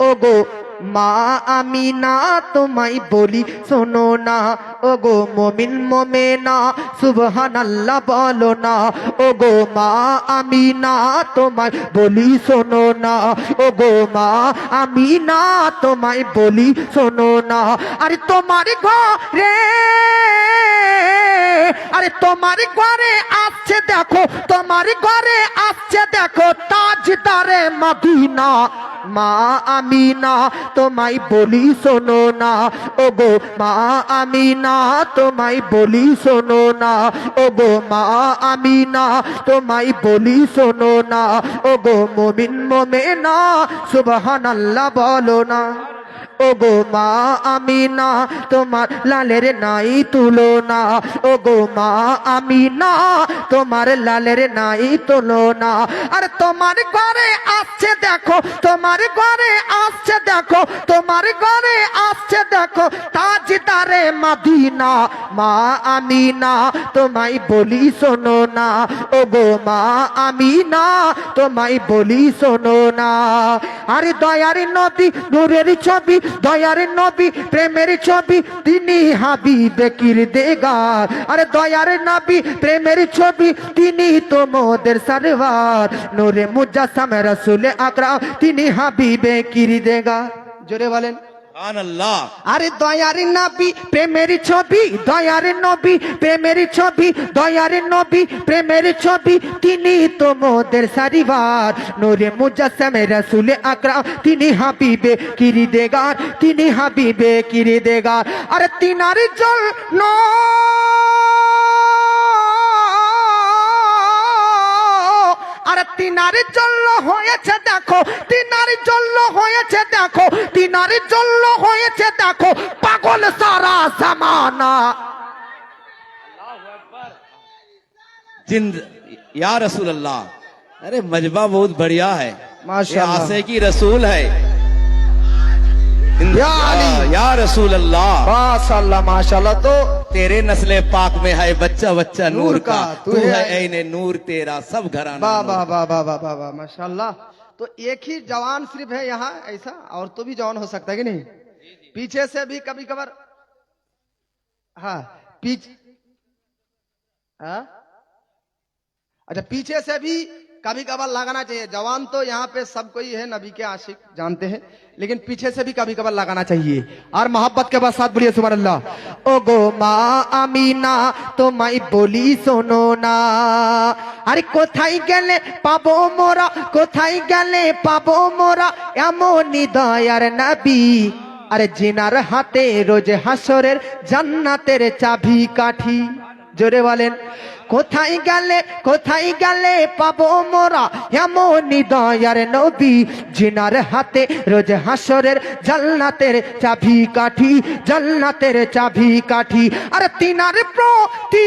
ओ गो माँ आमीना तुम्हारी बोली सुनो ना, ओ गो मोमिन मोमेना सुबहान अल्लाह बोलो ना, ओ गो माँ आमीना तुम्हारी बोली सुनो ना, ओ गो माँ आमीना तुम्हारी बोली सुनो ना। अरे तुम्हारे घरे, अरे तुम्हारे घरे আসছে দেখো, তোমার ঘরে আসছে দেখো তাজদারে মদিনা মা আমিনা তোমায় বলি শোনো না, ও গো মা আমিনা তোমায় বলি শোনো না, ও গো মা আমিনা তোমায় বলি শোনো না, ও গো মুমিন মুমিনা সুবহানাল্লাহ বলো না। ও গো মা আমিনা তোমার লালের নাই তুলনা, ও গো মা আমিনা তোমার লালের নাই তুলনা। আর তোমার ঘরে আসছে দেখো, তোমার ঘরে আসছে দেখো, তোমার ঘরে আসছে দেখো তাজদারে মদিনা মা আমিনা তোমায় বলি শোনো না, ও গো মা আমিনা তোমায় বলি শোনো না। আরে দয়ার নবী নূরের ছবি, দয়ার নবী প্রেমের ছবি, তিনি হাবিবে কিরদেগার। আরে দয়ার নবী প্রেমের ছবি, তিনি তো মোদের সরওয়ার নূরে মুজাসসাম রাসূল আকরাম, তিনি হাবিবে কিরদেগার। জোরে বলেন सुभान अल्लाह। আরে দয়ার নবী প্রেমের ছবি, দয়ার নবী প্রেমের ছবি, দয়ার নবী প্রেমের ছবি, তিনি তো মোদের সরওয়ার নূরে মুজাসসাম রাসূল আকরাম, তিনি হাবিবে কিরদেগার, তিনি হাবিবে কিরদেগার। আরে তিনার জন্য, আরে তিনার জন্য হয়েছে দেখো, তিনার জন্য হয়েছে দেখো, তিনার জন্য হয়েছে দেখো পাগল সারা জামানা। जिंद या रसूल अल्लाह। अरे मजबा बहुत बढ़िया है, माशाअल्लाह। आसे की रसूल है या अली। या रसूल अल्लाह। माशाअल्लाह माशाअल्लाह। तो तेरे नस्ले पाक में है बच्चा बच्चा नूर का, तू तू है है ऐने नूर तेरा सब घराना वाह नूर। वाह वाह वाह वाह वाह वाह माशाअल्लाह। तो एक ही जवान सिर्फ है यहाँ ऐसा, और तो भी जवान हो सकता है कि नहीं? पीछे से भी कभी कभार, हाँ पीछे, हाँ अच्छा पीछे से भी कभी कभार लगाना चाहिए। जवान तो यहाँ पे सब कोई है नबी के आशिक जानते हैं, लेकिन पीछे से भी कभी कभार लगाना चाहिए। और मोहब्बत के बाद साथ बोलिए सुभान अल्लाह। ओ गो माँ आमीना তোমায় বলি শোনো না, আরে কোথায় গেলে পাবো মোরা, কোথায় গেলে পাবো মোরা এমনই দয়ার নবী, আরে জিনার হাতে রোজ হাসরের জান্নাতের চাবি কাঠি। জোরে বলেন, কোথায় গেলে পাবো মোরা এমন দয়ার নবী, জিনার হাতে রোজ হাসরের জান্নাতের চাবি কাঠি, জান্নাতের চাবি কাঠি। আর তিনার প্রতি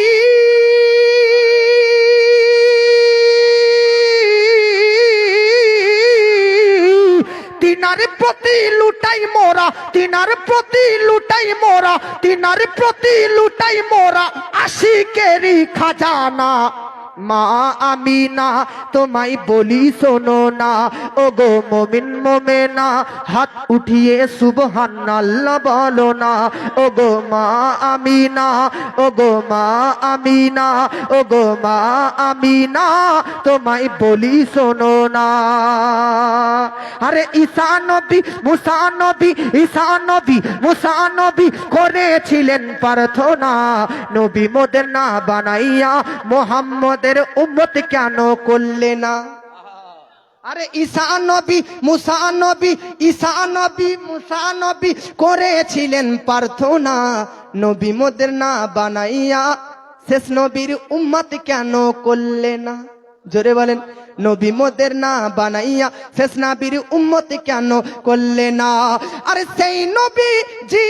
তিনার প্রতি লুটাই মোরা, তিনার প্রতি লুটাই মোরা, তিনার প্রতি লুটাই মোরা আশিকেরি খাজানা। মা আমিনা তোমায় বলি শোনো না, ওগো মুমিন মুমিনা হাত উঠিয়ে সুবহানাল্লাহ বলো না। ওগো মা আমিনা, ওগো মা আমিনা, ওগো মা আমিনা তোমায় বলি শোনো না। আরে ঈসা নবী, মুসা নবী, ঈসা নবী, মুসা নবী করেছিলেন প্রার্থনা, নবী মোদের না বানাইয়া মোহাম্মদের উম্মত কেন করলে না? আরে ঈসা নবী, মুসা নবী, ঈসা নবী, মুসা নবী করেছিলেন প্রার্থনা, নবী মোদের না বানাইয়া শেষ নবীর উম্মত কেন করলে না? জোরে বলেন, নবী মোদের না বানাইয়া শেষ নবীর উম্মত কেন করলে না? আরে সেই নবী জি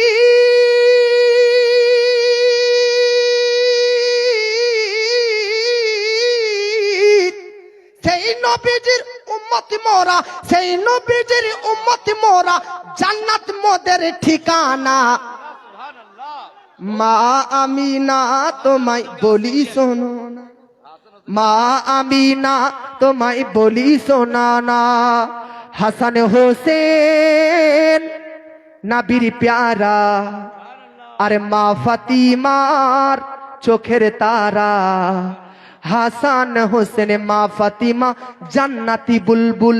সেই নবীজির উম্মত মোরা, সেই নবীজির উম্মত মোরা, জান্নাত মোদের ঠিকানা। মা আমিনা তোমায় বলি শোনো না, মা আমিনা তোমায় বলি শোনা না। হাসান হোসেন নবীর প্যারা, আরে মা ফাতিমার চোখের তারা। হাসান হোসেন, মা ফাতিমা জান্নাতি বুলবুল,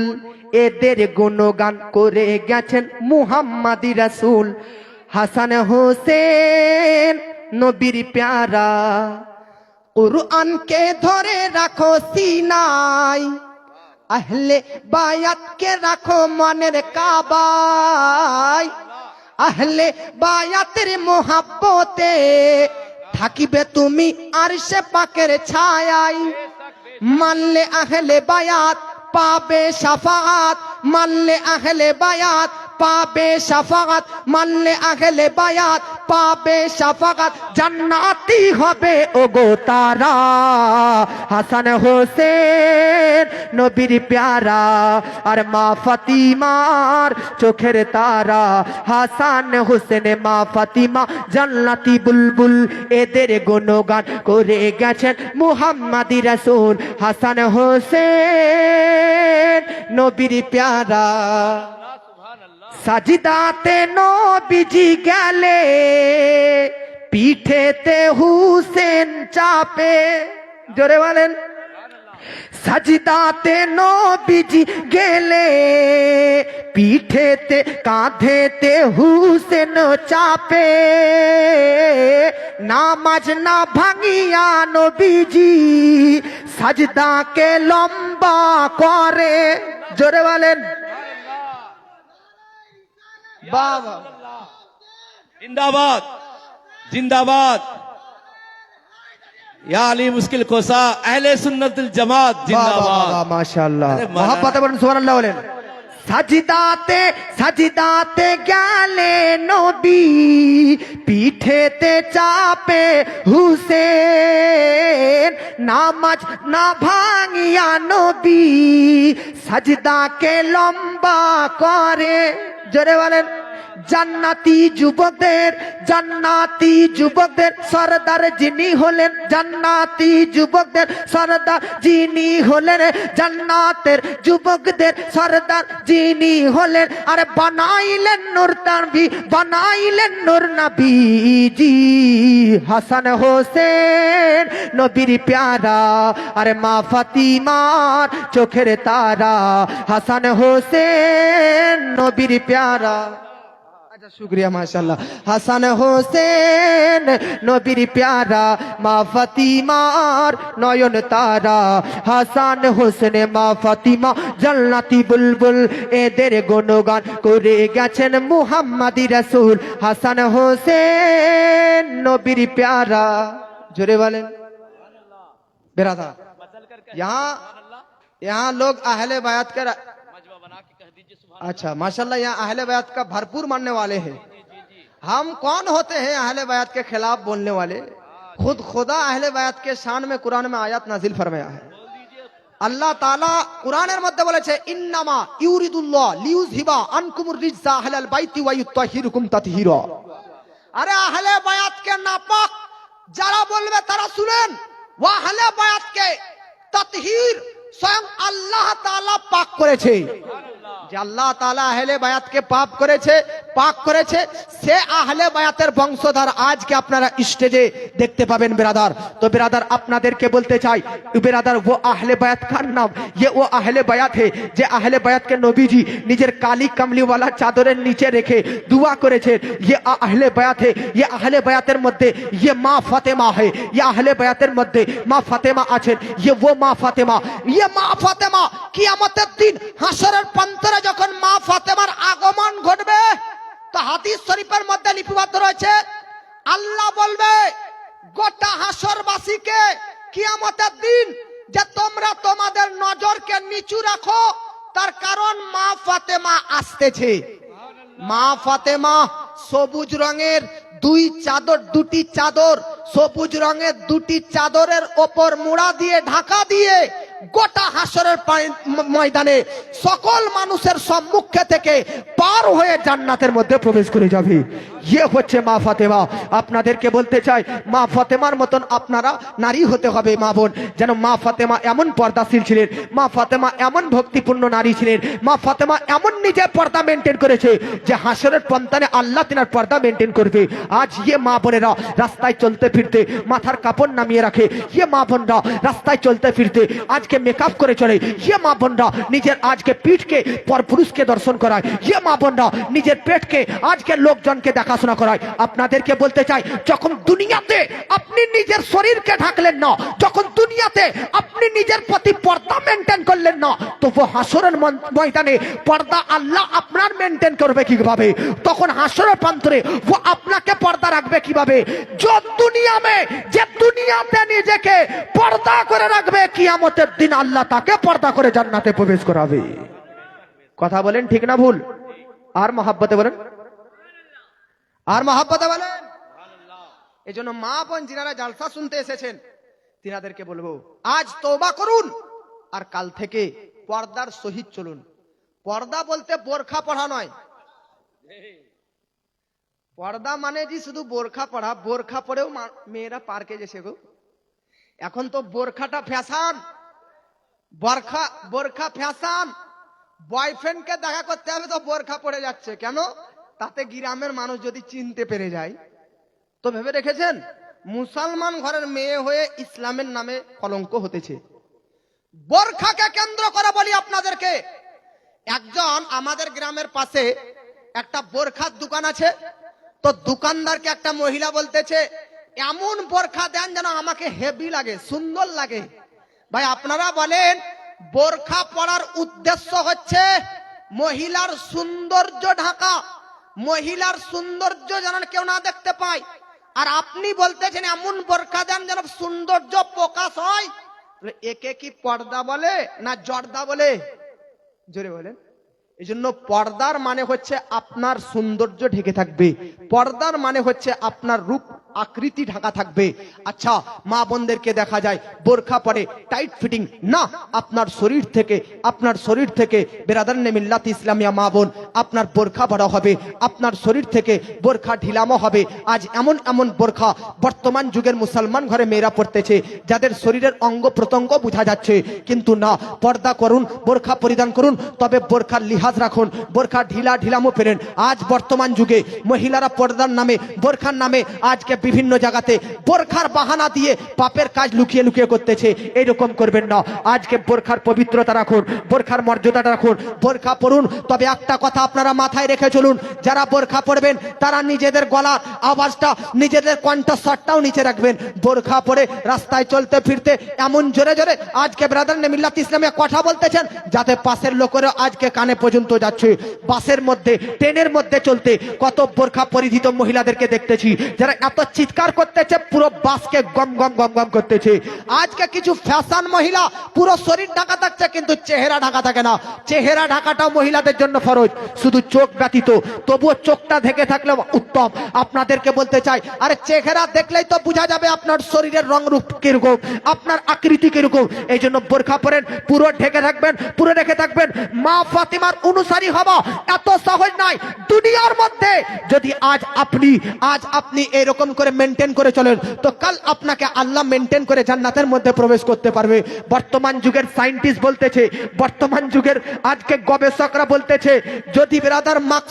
এদের গুণগান করে গেছেন মুহাম্মাদি রাসূল। হাসান হোসেন নবীর প্যারা, কুরআনকে ধরে রাখো সিনায়, আহলে বায়াতকে রাখো মনের কাবায়, আহলে বায়াতের মোহাব্বতে থাকিবে তুমি আরশে পাকের ছায়ায়। মানলে আহলে বায়াত পাবে শাফাআত, মানলে আহলে বায়াত পাবে শাফাআত, মানলে আহলে বায়াত পাবে শাফাআত, জান্নাতি হবে ওগো তারা। হাসান হোসেন নবীর প্যারা, আর মা ফাতিমার চোখের তারা। হাসান হোসেন, মা ফাতিমা জান্নাতি বুলবুল, এদের গুণগান করে গেছেন মুহাম্মাদি রাসূল। হাসান হোসেন নবীর প্যারা, সাজদাতে নবীজি গেলে পিঠেতে হুসেন চাপে। জোরে বলেন, সাজদাতে নবীজি গেলে পিঠেতে কাঁধেতে হুসেন চাপে। নামাজ না ভাঙিয়া নবীজি সাজদাকে লম্বা করে। জোরে বলেন, বাবা जिंदाबाद जिंदाबाद, या अली मुश्किल कोसा अहले सुन्नतुल जमात जिंदाबाद। माशाल्लाह, अरे मौलाना। मोहब्बत বলেন সুবহানাল্লাহ বলেন। সাজদাতে সাজদাতে গেলে নবী পিঠেতে চাপে হুসেন। নামাজ না ভাঙিয়া নবী সাজদাকে লম্বা করে। জোরে বলেন, জান্নাতি যুবকদের, জান্নাতি যুবকদের সরদার যিনি হলেন, জান্নাতি যুবকদের সরদার যিনি হলেন, জান্নাতের যুবকদের সরদার যিনি হলেন, আর বানাইলেন নূর নবী, বানাইলেন নূর নবীজি। হাসান হোসেন নবীর প্যারা, আর মা ফাতিমার চোখের তারা। হাসান হোসেন নবীর প্যারা। শুক্রিয়া মাশাআল্লাহ। হাসান হোসেন নবীর প্যারা, মা ফাতিমার নয়ন তারা। হাসান হোসেন মা ফাতিমা জান্নাতি বুলবুল, এদের গুণগান করে গেছেন মুহাম্মাদি রাসূল। হাসান হোসেন নবীর প্যারা, জোরে বলেন बिरादर। यहाँ लोग अहले बैत का, अच्छा माशाल्लाह, यहाँ अहले बैत का भरपूर मानने वाले हैं। हम कौन होते हैं अहले बैत के खिलाफ बोलने वाले? खुद खुदा अहले बैत के शान में कुरान में आयत नाजिल फरमाया है। अल्लाह ताला कुरानेर मध्य बोलेছে इन्नामा युरिदुल्लाह लियुज़हिबा अनकुमुर रिज्जा अहलाल बैति वा युत्ताहिरुकुम तातहीरा। अरे अहले बैत के नापाक যারা বলবে তারা শুনেন, ওয়া আহলে বায়াত কে তাতহির স্বয়ং আল্লাহ তাআলা পাক করেছে। যে আল্লাহ তাআলা আহলে বায়াতকে পাপ করেছে, পাক করেছে, সে আহলে বায়াতের বংশধর আজকে আপনারা স্টেজে দেখতে পাবেন বিরাদার। তো বিরাদার আপনাদেরকে বলতে চাই বিরাদার, वो আহলে বায়াত কার নাম, ये वो আহলে বায়াত है যে আহলে বায়াতকে নবীজি নিজের কালি কামলি ওয়ালা চাদরের নিচে রেখে দোয়া করেছেন। ये আহলে বায়াত है, ये আহলে বায়াতের মধ্যে ये মা ফাতেমা है, ये আহলে বায়াতের মধ্যে মা ফাতেমা আছেন। ये वो মা ফাতেমা, ये মা ফাতেমা কিয়ামতের দিন হাসরের প্রান্তরে যখন মা ফাতেমার আগমন ঘটবে, তো হাদিস শরীফের মধ্যে লিপিবদ্ধ রয়েছে, আল্লাহ বলবে গোটা হাসরবাসীকে কিয়ামতের দিন যে তোমরা তোমাদের নজরকে নিচু রাখো, তার কারণ মা ফাতেমা আসতেছে। মা ফাতেমা সবুজ রঙের দুটি চাদর, সবুজ রঙের দুটি চাদরের ওপর মুড়া দিয়ে ঢাকা দিয়ে গোটা হাসরের ময়দানে সকল মানুষের সম্মুখে থেকে পার হয়ে জান্নাতের মধ্যে প্রবেশ করে যাবে। ইয়ে হচ্ছে মা ফাতেমা। আপনাদেরকে বলতে চাই, মা ফাতেমার মতন আপনারা নারী হতে হবে মা বোন। যেন মা ফাতেমা এমন পর্দাশীল ছিলেন, মা ফাতেমা এমন ভক্তিপূর্ণ নারী ছিলেন, মা ফাতেমা এমন নিজে পর্দা মেনটেন করেছে যে হাসরের প্রান্তরে আল্লাহ তিনার পর্দা মেনটেন করবে। আজ ইয়ে মা বোনেরা রাস্তায় চলতে ফিরতে মাথার কাপড় নামিয়ে রাখে, ইয়ে মা বোনরা রাস্তায় চলতে ফিরতে আজকে মেকআপ করে চলে, ইয়ে মা বোনরা নিজের আজকে পিঠকে পরপুরুষকে দর্শন করায়, ইয়ে মা বোনরা নিজের পেটকে আজকে লোকজনকে দেখাশোনা করায়। আপনাদেরকে বলতে চাই, যখন দুনিয়াতে আপনি নিজের শরীরকে ঢাকলেন না, যখন দুনিয়াতে আপনি নিজের প্রতি পর্দা মেনটেন করলেন না, তো হাসরের ময়দানে পর্দা আল্লাহ আপনার মেনটেন করবে কিভাবে? তখন হাসরের প্রান্তরে ও আপনাকে পর্দা রাখবে কিভাবে? যে দুনিয়াতে নিজেকে পর্দা করে রাখবে, কিয়ামতের দিন আল্লাহ তাকে পর্দা করে জান্নাতে প্রবেশ করাবে। কথা বলেন ঠিক না ভুল? আর মহাব্বতে বলেন, আর মহাব্বতে বলেন। এই জন্য মা বোন যিনারা জালসা শুনতে এসেছেন, তিনাদেরকে বলবো আজ তওবা করুন আর কাল থেকে পর্দার সহিত চলুন। পর্দা বলতে বোরখা পড়া নয়। পর্দা মানে জি শুধু বোরখা পড়া, বোরখা পরেও মেয়েরা পার্কে যেছে গো। এখন তো বোরখাটা ফ্যাশন, বোরখা ফ্যাশন। বয়ফ্রেন্ডকে দেখা করতে হবে তো বোরখা পরে যাচ্ছে কেন? তাতে গ্রামের মানুষ যদি চিনতে পেরে যায়। তো ভেবে রেখেছেন মুসলমান ঘরের মেয়ে হয়ে ইসলামের নামে কলঙ্ক হতেছে। বোরখাকে কেন্দ্র করে বলি আপনাদেরকে, একজন আমাদের গ্রামের পাশে একটা বোরখার দোকান আছে। তো দোকানদারকে একটা মহিলা বলতেছে, এমন বোরখা দেন যেন আমাকে হেভি লাগে, সুন্দর লাগে। ভাই আপনারা বলেন, বোরখা পরার উদ্দেশ্য হচ্ছে মহিলার সৌন্দর্য ঢাকা, মহিলার সৌন্দর্য যেন কেউ না দেখতে পায়। আর আপনি বলতেছেন এমন বোরখা দেন যেন সৌন্দর্য প্রকাশ হয়। একে কি পর্দা বলে না জর্দা বলে? জোরে বলেন। এই জন্য পর্দার মানে হচ্ছে আপনার সৌন্দর্য ঢেকে থাকবে, পর্দার মানে হচ্ছে আপনার রূপ আকৃতি ঢাকা থাকবে। আচ্ছা, মা বোনদেরকে দেখা যায় বোরখা পরে টাইট ফিটিং না, আপনার শরীর থেকে বেরাদারনে মিল্লাত ইসলামিয়া মা বোন আপনার বোরখা বড় হবে, আপনার শরীর থেকে বোরখা ঢিলামো হবে। আজ এমন এমন বোরখা বর্তমান যুগের মুসলমান ঘরে মেয়েরা পড়তেছে যাদের শরীরের অঙ্গ প্রত্যঙ্গ বোঝা যাচ্ছে। কিন্তু না, পর্দা করুন, বোরখা পরিধান করুন, তবে বোরখার লিহাজ রাখুন, বোরখা ঢিলামো ফেরেন। আজ বর্তমান যুগে মহিলারা পর্দার নামে, বোরখার নামে আজকে বিভিন্ন জায়গাতে বোরখার বাহানা দিয়ে পাপের কাজ লুকিয়ে লুকিয়ে করতেছে। এইরকম করবেন না। আজকে বোরখার পবিত্রতা রাখুন, বোরখার মর্যাদাটা রাখুন, বোরখা পরুন। তবে একটা কথা, আপনারা মাথায় রেখে চলুন। যারা বোরখা পরবেন তারা নিজেদের গলার আওয়াজটা, নিজেদের কণ্ঠস্বরটাও নিচে রাখবেন। বোরখা পরে রাস্তায় চলতে ফিরতে এমন জোরে জোরে আজকে ব্রাদার মিল্লাত ইসলামে কথা বলতেছেন যাতে পাশের লোকেরও আজকে কানে পর্যন্ত যাচ্ছে। বাসের মধ্যে, ট্রেনের মধ্যে চলতে কত বোরখা পরিহিত মহিলাদেরকে দেখতেছি যারা এত চিৎকার করতেছে পুরো বাসকে গম গম গম গম করতেছে। আজকে কিছু ফ্যাশন মহিলা পুরো শরীর ঢাকা থাকছে কিন্তু চেহারা ঢাকা থাকে না। চেহারা ঢাকাটাও মহিলাদের জন্য ফরজ, শুধু চোখ ব্যতীত। তবুও চোখটা ঢেকে থাকলে উত্তম। আপনাদেরকে বলতে চাই, আরে চেহারা দেখলেই তো বোঝা যাবে আপনার শরীরের রং রূপ কিরকম, আপনার আকৃতি কিরকম। এই জন্য বোরখা পরেন, পুরো ঢেকে থাকবেন, পুরো ঢেকে থাকবেন। মা ফাতিমার অনুসারী হওয়া এত সহজ নয় দুনিয়ার মধ্যে। যদি আজ আপনি এরকম করে মেনটেন করে চলেন তো কাল আপনাকে আল্লাহ মেনটেন করে জান্নাতের মধ্যে প্রবেশ করতে পারবে। বর্তমান যুগের সায়েন্টিস্ট বলতেছে, বর্তমান যুগের আজকে গবেষকরা বলতেছে, যদি ব্রাদার মাস্ক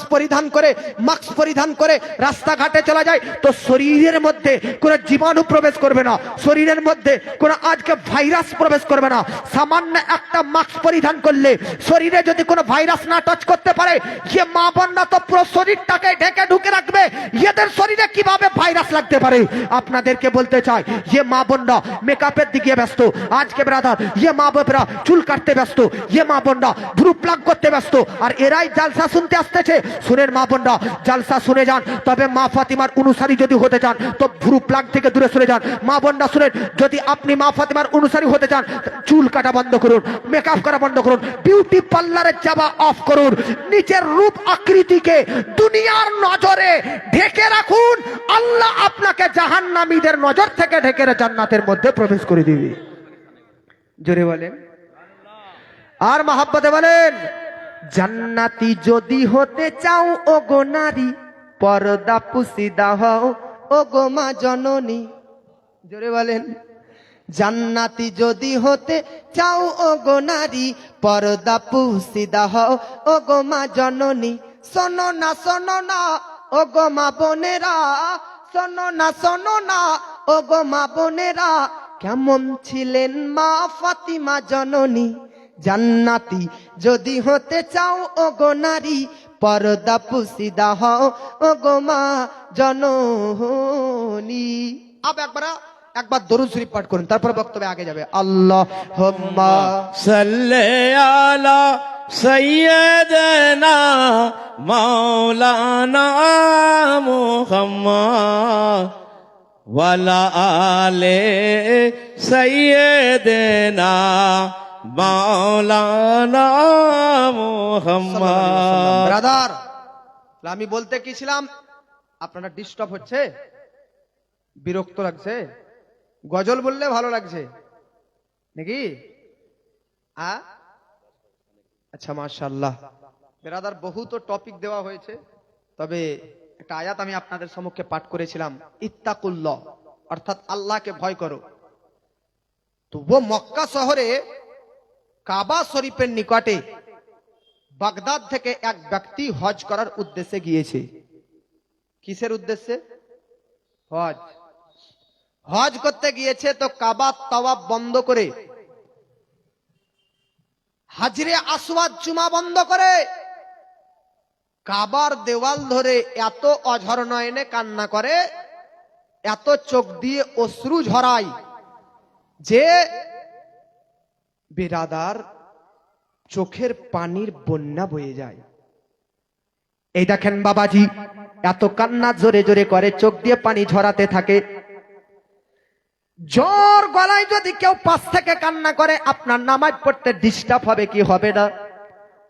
পরিধান করে রাস্তাঘাটে চলা যায় তো শরীরের মধ্যে কোনো জীবাণু প্রবেশ করবে না, শরীরের মধ্যে কোনো আজকে ভাইরাস প্রবেশ করবে না। সামান্য একটা মাস্ক পরিধান করলে শরীরে যদি কোনো ভাইরাস না টাচ করতে পারে, যে মা বোনরা তো পুরো শরীরটাকে ঢেকে ঢুকে রাখবে, এদের শরীরে কিভাবে ভাইরাস লাগতে পারে। আপনাদেরকে বলতে চাই, যে মা বোনরা মেকআপের দিকে ব্যস্ত, আজকে ব্রাদার যে মা বাপরা চুল কাটতে ব্যস্ত, যে মা বোনরা ভ্রু প্লাগ করতে ব্যস্ত, আর এরাই জালসা শুনতে আসতেছে। শুনেন মা বোনরা, জালসা শুনে যান, তবে মা ফাতিমার অনুসারী যদি হতে চান তো ভ্রু প্লাগ থেকে দূরে সরে যান। মা বোনরা শুনেন, যদি আপনি মা ফাতিমার অনুসারী হতে চান চুল কাটা বন্ধ করুন, মেকআপ করা বন্ধ করুন, বিউটি পার্লারে যাওয়া অফ করুন। নিজের রূপ আকৃতিকে দুনিয়ার নজরে ঢেকে রাখুন, আল্লাহ আপনাকে জাহান্নামীদের নজর থেকে ঢেকে জান্নাতের মধ্যে প্রবেশ করে দিবে। জোরে বলেন আর মহাব্বতে বলেন, জান্নাতি যদি হতে চাও ও গো নারী, পর্দা পুশিদা হও ও গো মা জননী। জোরে বলেন, জান্নাতি যদি হতে চাও ও গো নারী, পর্দা পুশিদা হও ও গো মা জননী। শোনো না ও গো মা বোনেরা, শোনো না ও গো মা বোনেরা, কেমন ছিলেন মা ফাতিমা জননী। জান্নাতি যদি হতে চাও ও গো নারী, পর্দা পুশিদা হও ও গো মা জননী। একবার দরুদ শরীফ পাঠ করুন, তারপর বক্তব্যে আগে যাবে। আল্লাহুম্মা সাল্লি আলা সাইয়্যিদিনা মাওলানা মুহাম্মদ ওয়ালা আলে সাইয়্যিদিনা মাওলানা মুহাম্মদ। ব্রাদার, আমি বলতে গেছিলাম, আপনারা ডিস্টার্ব হচ্ছে, বিরক্ত লাগছে, গজল বললে ভালো লাগছে নাকি? আচ্ছা মাশাআল্লাহ ব্রাদার, বহুত টপিক দেওয়া হয়েছে, তবে একটা আয়াত আমি আপনাদের সম্মুখে পাঠ করেছিলাম, ইত্তাকুল্লাহ, অর্থাৎ আল্লাহকে ভয় করো। তো ও মক্কা শহরে কাবা শরীফের নিকটে বাগদাদ থেকে এক ব্যক্তি হজ করার উদ্দেশ্যে গিয়েছে। কিসের উদ্দেশ্যে? হজ করতে গিয়েছে। তো কাবা তাওয়াফ বন্ধ করে, হাজরে আসওয়াদ চুমা বন্ধ করে, কাবার দেওয়াল ধরে এত অঝর নয়নে কান্না করে, এত চোখ দিয়ে অশ্রু ঝরায় যে বিরাদার চোখের পানির বন্যা বয়ে যায়। এই দেখেন বাবাজি, এত কান্না জোরে জোরে করে, চোখ দিয়ে পানি ঝরাতে থাকে। জোর গলায় যদি কেউ পাশ থেকে কান্না করে, আপনার নামাজ পড়তে ডিস্টার্ব হবে কি হবে না?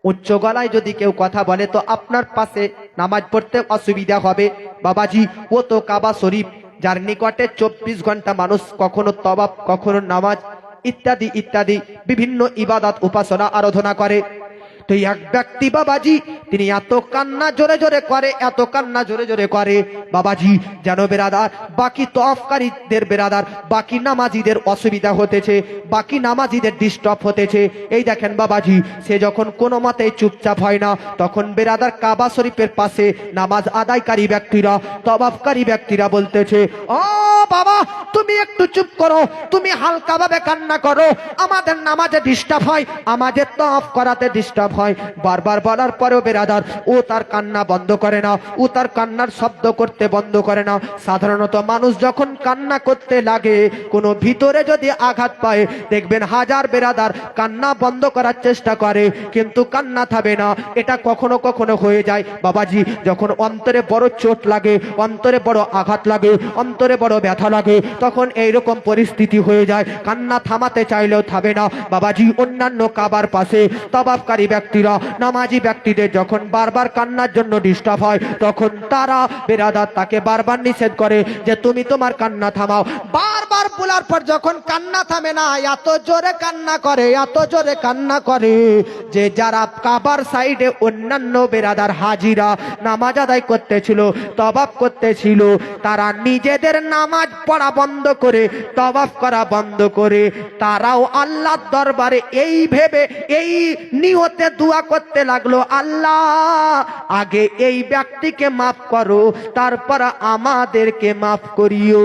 উচ্চ গলায় যদি কেউ কথা বলে তো আপনার পাশে নামাজ পড়তে অসুবিধা হবে। বাবাজি, ও তো কাবা শরীফ, যার নিকটে 24 ঘন্টা মানুষ কখনো তওয়াফ, কখনো নামাজ ইত্যাদি ইত্যাদি বিভিন্ন ইবাদত উপাসনা আরাধনা করে। তো এক ব্যক্তি বাবাজি, তিনি এত কান্না জোরে জোরে করে, এত কান্না জোরে জোরে করে বাবাজি, যেন বেরাদার বাকি তওয়াফকারীদের বেরাদার বাকি নামাজিদের অসুবিধা হতেছে, বাকি নামাজিদের ডিস্টার্ব হতেছে। এই দেখেন বাবাজি, সে যখন কোনো মতে চুপচাপ হয় না, তখন বেরাদার কাবা শরীফের পাশে নামাজ আদায়কারী ব্যক্তিরা, তওয়াফকারী ব্যক্তিরা বলতেছে, ও বাবা তুমি একটু চুপ করো, তুমি হালকা ভাবে কান্না করো, আমাদের নামাজে ডিস্টার্ব হয়, আমাদের তওয়াফ করাতে ডিস্টার্ব হয়। বারবার বলার পরেও বেরাদার বেরাদার, ও তার কান্না বন্ধ করে না, ও তার কান্নার শব্দ করতে বন্ধ করে না। সাধারণত মানুষ যখন কান্না করতে লাগে, কোনো ভিতরে যদি আঘাত পায়, দেখবেন হাজার বেরাদার কান্না বন্ধ করার চেষ্টা করে, কিন্তু কান্না থামে না। এটা কখনো কখনো হয়ে যায় বাবাজি, যখন অন্তরে বড় চোট লাগে, অন্তরে বড় আঘাত লাগে, অন্তরে বড় ব্যথা লাগে, তখন এইরকম পরিস্থিতি হয়ে যায়, কান্না থামাতে চাইলেও থামে না বাবাজি। অন্যান্য কাবার পাশে তওয়াফকারী ব্যক্তিরা, নামাজি ব্যক্তিদের যখন বারবার কান্নার জন্য ডিস্টার্ব হয়, তখন তারা বেরাদার তাকে বারবার নিষেধ করে যে তুমি তোমার কান্না থামাও। বারবার বলার পর যখন কান্না থামে না, এত জোরে কান্না করে, এত জোরে কান্না করে যে যারা কাবার সাইডে অন্যান্য বেরাদার হাজিরা নামাজ আদায় করতেছিল, তওয়াফ করতেছিল, তারা নিজেদের নামাজ পড়া বন্ধ করে, তওয়াফ করা বন্ধ করে, তারাও আল্লাহর দরবারে এই ভেবে, এই নিয়তে দোয়া করতে লাগলো, আল্লাহ আগে এই ব্যক্তিকে মাফ করো, তারপর আমাদেরকে মাফ করিও।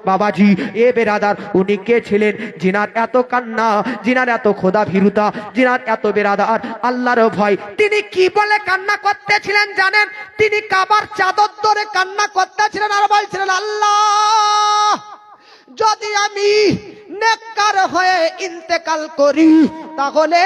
বাবাজি এ বেরাদার, উনি কে ছিলেন জিনার এত কান্না, জিনার এত খোদা ভীরুতা, জিনার এত বেরাদার আল্লাহর ভয়? তিনি কি বলে কান্না করতেছিলেন জানেন? তিনি কাবার চাদর ধরে কান্না করতেছিলেন আর বলছিলেন, আল্লাহ যদি আমি নেককার হয়ে ইন্তেকাল করি, তাহলে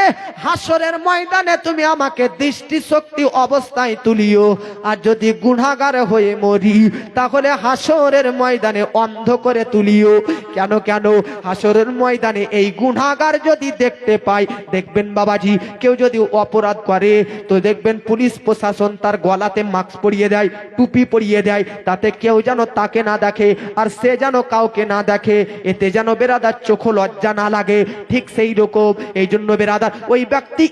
হাসরের ময়দানে তুমি আমাকে দৃষ্টি শক্তি অবস্থায় তুলিও, আর যদি গুনাহগার হয়ে মরি, তাহলে হাসরের ময়দানে অন্ধ করে তুলিও। কেন কেন? হাসরের ময়দানে এই গুনাহগার যদি দেখতে পাই, দেখবেন বাবাজি কেউ যদি অপরাধ করে, তো দেখবেন পুলিশ প্রশাসন তার গলাতে মাস্ক পরিয়ে দেয়, টুপি পরিয়ে দেয়, তাতে কেউ যেন তাকে না দেখে আর সে যেন কাউকে না দেখে, এতে যেন বেরাদার চোখ লজ্জা না লাগে। ঠিক সেই রকম এই জন্য বেরাদার ওই ব্যক্তি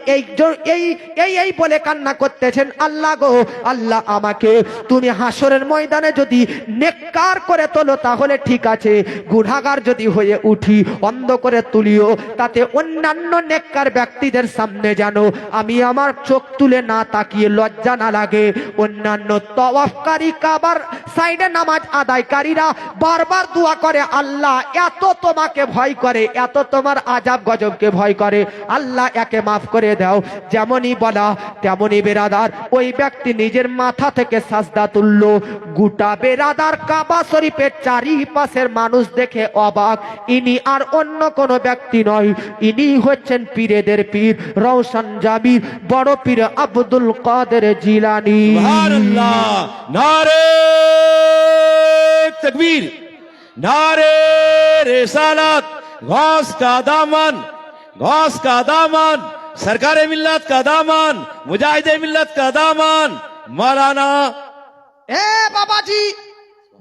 এই বলে কান্না করতেছেন, আল্লাহ গো, আল্লাহ আমাকে তুমি হাসরের ময়দানে যদি নেককার করে তোলো তাহলে ঠিক আছে, গুনাহগার যদি হয়ে উঠি অন্ধ করে তুলিও, তাতে অন্যান্য নেককার ব্যক্তিদের সামনে যেন আমি আমার চোখ তুলে না তাকিয়ে লজ্জা না লাগে। অন্যান্য তওয়াফকারী কাবার সাইডে নামাজ আদায়কারীরা বারবার দোয়া করে, আল্লাহ এত তোমাকে ভয় করে, এত তোমার আযাব গজবকে ভয় করে, আল্লাহ একে মাফ করে দাও। যেমনই বলা তেমনই বেরাদার ওই ব্যক্তি নিজের মাথা থেকে সাজদা তুললো। গোটা বেরাদার কাবা শরীফের চারিপাশের মানুষ দেখে অবাক, ইনি আর অন্য কোন ব্যক্তি নয়, ইনি হচ্ছেন পীরেদের পীর রওশন জামির বড় পীর আব্দুল কাদের জিলানী। সুবহানাল্লাহ, নারে তাকবীর, नारे रिसालत, गौस का दामन, गौस का दामन, सरकार मिल्लत का दामन, मुजाहिद मिल्लत का दामन, मौलाना। এ বাবাজি,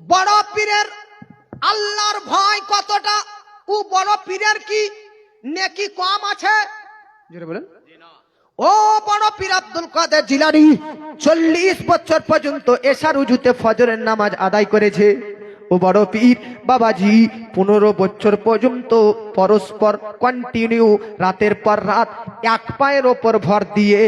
বড় পীরের আল্লাহর ভয় কতটা, ও বড় পীরের কি নেকি কম আছে? জোরে বলেন। ও বড় পীর আব্দুল কাদের জিলানী 40 বছর পর্যন্ত এশার উজুতে ফজরের নামাজ আদায় করেছে। ও বড় পীর বাবাজি 15 বছর পর্যন্ত পরস্পর কন্টিনিউ রাতের পর রাত এক পায়ের ওপর ভর দিয়ে,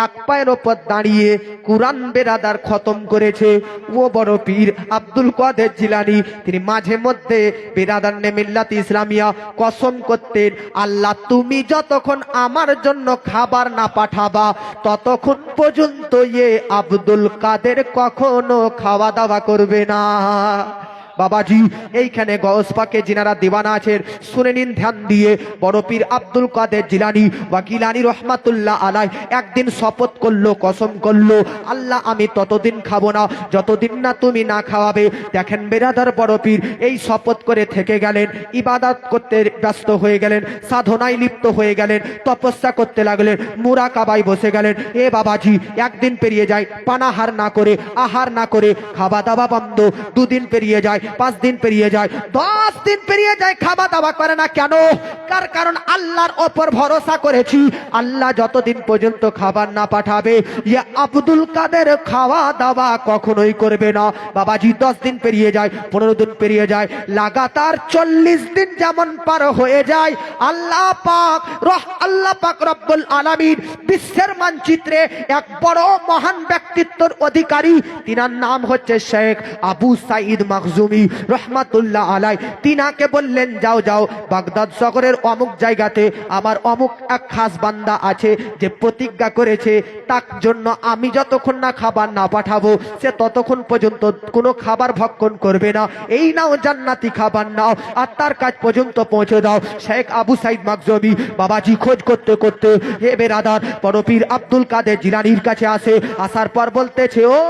এক পায়ের ওপর দাঁড়িয়ে কুরআন বেরাদার খতম করেছে। ও বড় পীর আব্দুল কাদের জিলানী তিনি মাঝে মধ্যে বেরাদার নে মিল্লাত ইসলামিয়া কসম করতেন, আল্লাহ তুমি যতক্ষণ আমার জন্য খাবার না পাঠাবা, ততক্ষণ পর্যন্ত এ আব্দুল কাদের কখনো খাওয়া দাওয়া করবে না। বাবাজি এইখানে গৌস পাকে যিনারা দিওয়ানা আছেন শুনে নিন ধ্যান দিয়ে। বড় পীর আব্দুল কাদের জিলানী ওয়া গিলানী রহমাতুল্লাহ আলাই একদিন শপথ করলো, কসম করলো, আল্লাহ আমি ততদিন খাবো না যতদিন না তুমি না খাওয়াবে। দেখেন বেরাদার বড় পীর এই শপথ করে থেকে গেলেন, ইবাদত করতে ব্যস্ত হয়ে গেলেন, সাধনায় লিপ্ত হয়ে গেলেন, তপস্যা করতে লাগলেন, মুরাকাবায় বসে গেলেন। এ বাবাজি একদিন পেরিয়ে যায় পানাহার না করে, আহার না করে, খাওয়া দাওয়া বন্ধ। 2 দিন পেরিয়ে যায়, 5 দিন পেরিয়ে যায়, 10 দিন পেরিয়ে যায়, খাওয়া দাওয়া করে না। কেন? কারণ আল্লাহর ওপর ভরসা করেছি, আল্লাহ যতদিন পর্যন্ত খাবার না পাঠাবে ইয়া আব্দুল কাদের খাওয়া দাওয়া কখনোই করবে না। বাবাজি 10 দিন পেরিয়ে যায়, 15 দিন পেরিয়ে যায়, লাগাতার 40 দিন যেমন পার হয়ে যায়, আল্লাহ পাক রব্বুল আলামিন বিশ্বের মানচিত্রে এক বড় মহান ব্যক্তিত্বের অধিকারী, তিনার নাম হচ্ছে শেখ আবু সাইদ মাখজুম মাকজুমি রহমাতুল্লাহ আলাই তিনাকে বললেন, যাও যাও বাগদাদ শহরের অমুক জায়গাতে আমার অমুক এক খাস বান্দা আছে যে প্রতিজ্ঞা করেছে, তার জন্য আমি যতক্ষণ না খাবার না পাঠাবো সে ততক্ষণ পর্যন্ত কোনো খাবার ভক্ষণ করবে না। এই নাও জান্নাতি খাবার নাও আর তার কাজ পর্যন্ত পৌঁছে দাও। শেখ আবু সাইদ মাকজুমি বাবাজি খোঁজ করতে করতে হে বেরাদার বড় পীর আব্দুল কাদের জিলানীর কাছে আসে। আসার পর বলতেছে, ও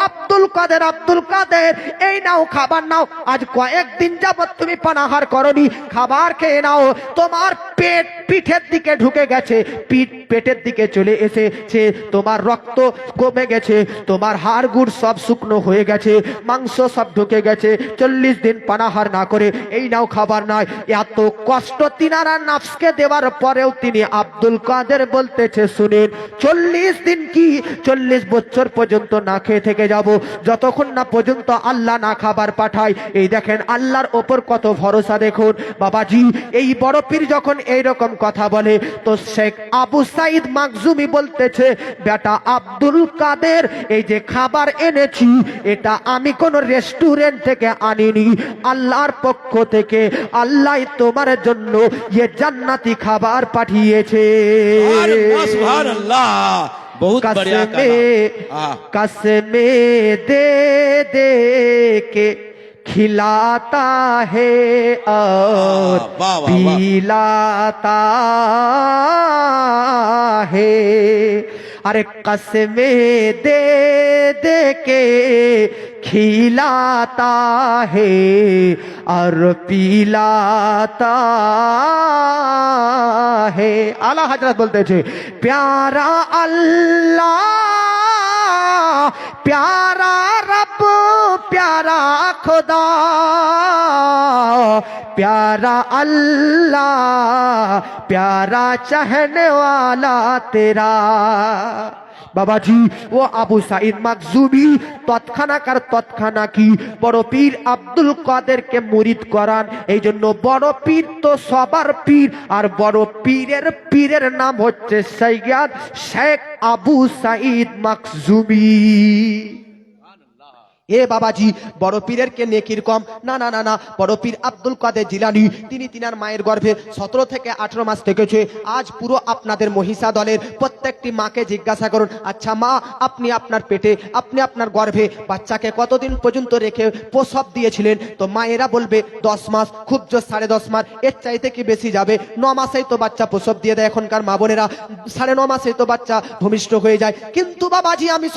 আব্দুল কাদের, আব্দুল কাদের, এই নাও খাবার নাও। আজ কয়েকদিন যাবত তুমি পানাহার করনি, খাবার খেয়ে নাও। তোমার পেট পিঠের দিকে ঢুকে গেছে, পিঠ পেটের দিকে চলে এসেছে, তোমার রক্ত কমে গেছে, তোমার হাড় গুড় সব শুকনো হয়ে গেছে, মাংস সব ঢুকে গেছে। 40 দিন পানাহার না করে এই নাও খাবার নয়। এত কষ্ট তিনারা নাফসকে দেওয়ার পরেও তিনি আব্দুল কাদের বলতেছে, শুনেন 40 দিন কি 40 বছর পর্যন্ত না খেয়ে থেকে যাব, যতক্ষণ না পর্যন্ত আল্লাহ না খাবার পাঠায়। এই দেখেন আল্লাহর ওপর কত ভরসা দেখুন বাবাজি। এই বড় পীর যখন এইরকম কথা বলে তো শেখ আবু সাইদ মাকজুমি বলতেছে, বেটা আব্দুল কাদের, এই যে খাবার এনেছি এটা আমি কোন রেস্টুরেন্ট থেকে আনিনি, আল্লাহর পক্ষ থেকে আল্লাহ তোমার জন্য ये জান্নাতি খাবার পাঠিয়েছে। সুবহানাল্লাহ, बहुत बढ़िया कसमे दे दे के खिलाता है और पिलाता है। अरे कसमे दे दे के खिलाता है और पिलाता है। आला हजरत बोलते थे, प्यारा अल्लाह, प्यारा रब, प्यारा खुदा, प्यारा अल्लाह, प्यारा चाहने वाला तेरा। বাবাজি ও আবু সাইদ মাকজুমি তৎক্ষণাকার তৎক্ষণা কি বড় পীর আব্দুল কাদেরকে মুরিদ করান। এই জন্য বড় পীর তো সবার পীর, আর বড় পীরের পীরের নাম হচ্ছে সৈয়দ শেখ আবু সাইদ মাকজুমি। এ বাবাজি বড় পীরের কে নেকির কম? না না না না, বড় পীর আব্দুল কাদের জিলানী তিনি তিনার মায়ের গর্ভে 17 থেকে 18 মাস থেকেছে। আজ পুরো আপনাদের মহিষা দলের প্রত্যেকটি মাকে জিজ্ঞাসা করুন, আচ্ছা মা আপনি আপনার পেটে আপনি আপনার গর্ভে বাচ্চাকে কতদিন পর্যন্ত রেখে প্রসব দিয়েছিলেন? তো মায়েরা বলবে 10 মাস, খুব জোর 10.5 মাস, এর চাইতে কি বেশি যাবে? 9 মাসেই তো বাচ্চা প্রসব দিয়ে দেয় এখনকার মা বোনেরা, 9.5 মাসেই তো বাচ্চা ভূমিষ্ঠ হয়ে যায়। কিন্তু বাবাজি আমি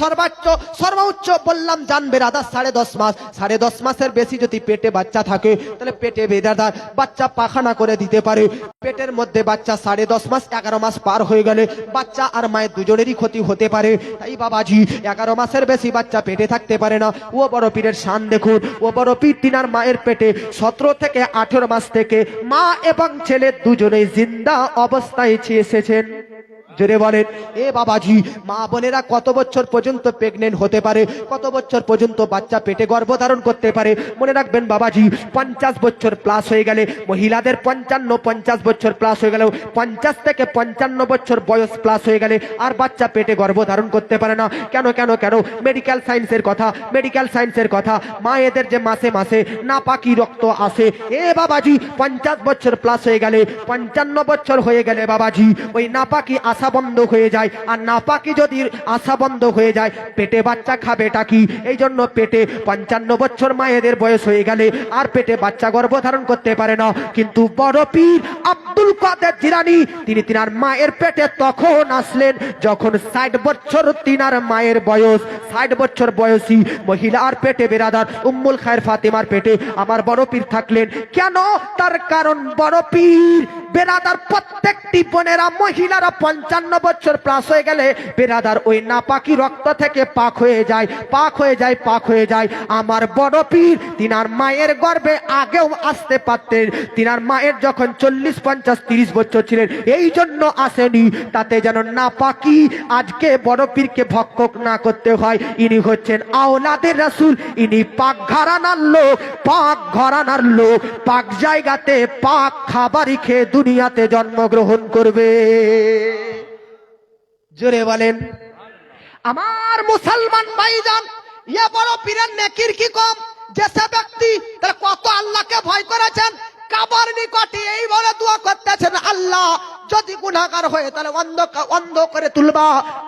সর্বোচ্চ বললাম জানবে রাধা 10.5 মাস, 10.5 মাসের বেশি যদি পেটে বাচ্চা থাকে তাহলে পেটে বেদাদার বাচ্চা পাখানা করে দিতে পারে। পেটের মধ্যে বাচ্চা 10.5 মাস 11 মাস পার হয়ে গেলে বাচ্চা আর মায়ের দুজনেরই ক্ষতি হতে পারে। তাই বাবাজি 11 মাসের বেশি বাচ্চা পেটে থাকতে পারে না। ও বড় পীরের শান দেখুন, ও বড় পীর তিনার মায়ের পেটে 17 থেকে 18 মাস থেকে মা এবং ছেলে দুজনেই জিন্দা অবস্থায় এসেছেন। জোরে বলেন এ বাবাজি। মা বোনেরা কত বছর পর্যন্ত প্রেগনেন্ট হতে পারে, কত বছর পর্যন্ত বাচ্চা পেটে গর্ভধারণ করতে পারে? মনে রাখবেন বাবাজি 50 বছর প্লাস হয়ে গেলে মহিলাদের 50 বছর প্লাস হয়ে গেলেও 50 থেকে 55 বছর বয়স প্লাস হয়ে গেলে আর বাচ্চা পেটে গর্ভধারণ করতে পারে না। কেন কেন কেন? মেডিকেল সায়েন্সের কথা মায়েদের যে মাসে মাসে নাপাকি রক্ত আসে, এ বাবাজি 50 বছর প্লাস হয়ে গেলে 55 বছর হয়ে গেলে বাবাজি ওই নাপাকি আসা বন্ধ হয়ে যায়। আর নাপাকি যদি আসা বন্ধ হয়ে যায় পেটে বাচ্চা খাবেটা কি? এই জন্য পেটে 55 বছর মায়েদের বয়স হয়ে গেলে আর পেটে বাচ্চা গর্ভধারণ করতে পারে না। কিন্তু বড় পীর আব্দুল কাদের জিলানী তিনি তিনার মায়ের পেটে তখন আসলেন যখন 60 বছর তিনার মায়ের বয়স। 60 বছর বয়সী মহিলার পেটে বেরাদার উম্মুল খায়ের ফাতেমার পেটে আমার বড় পীর থাকলেন। কেন? তার কারণ বড় পীর বেরাদার প্রত্যেকটি বোনেরা মহিলারা 55 বছর প্লাস হয়ে গেলে বেরাদার ওই নাপাকি রক্ত থেকে পাক হয়ে যায়। আমার বড় পীর তিনার মায়ের গর্ভে আগেও আসতে পারতেন। তিনার মায়ের যখন 40, 50, 30 বছর ছিলেন এই জন্য আসেনি, তাতে যেন নাপাকি আজকে বড় পীরকে ভক্ষক না করতে হয়। ইনি হচ্ছেন আওলাদের রাসূল, ইনি পাক ঘরানার লোক, পাক জায়গাতে পাক খাবারই খেয়ে দুনিয়াতে জন্মগ্রহণ করবে। জোরে বলেন আমার মুসলমান ভাইজান, ইয়া বড় পীরের নেকির কি কম? যে ব্যক্তি তাহলে কত আল্লাহকে ভয় করেছেন, কাবার নিকটে এই বলে দোয়া করতেছেন, আল্লাহ যদি গুনাহগার হয়ে তাহলে অন্ধ করে তুলবা,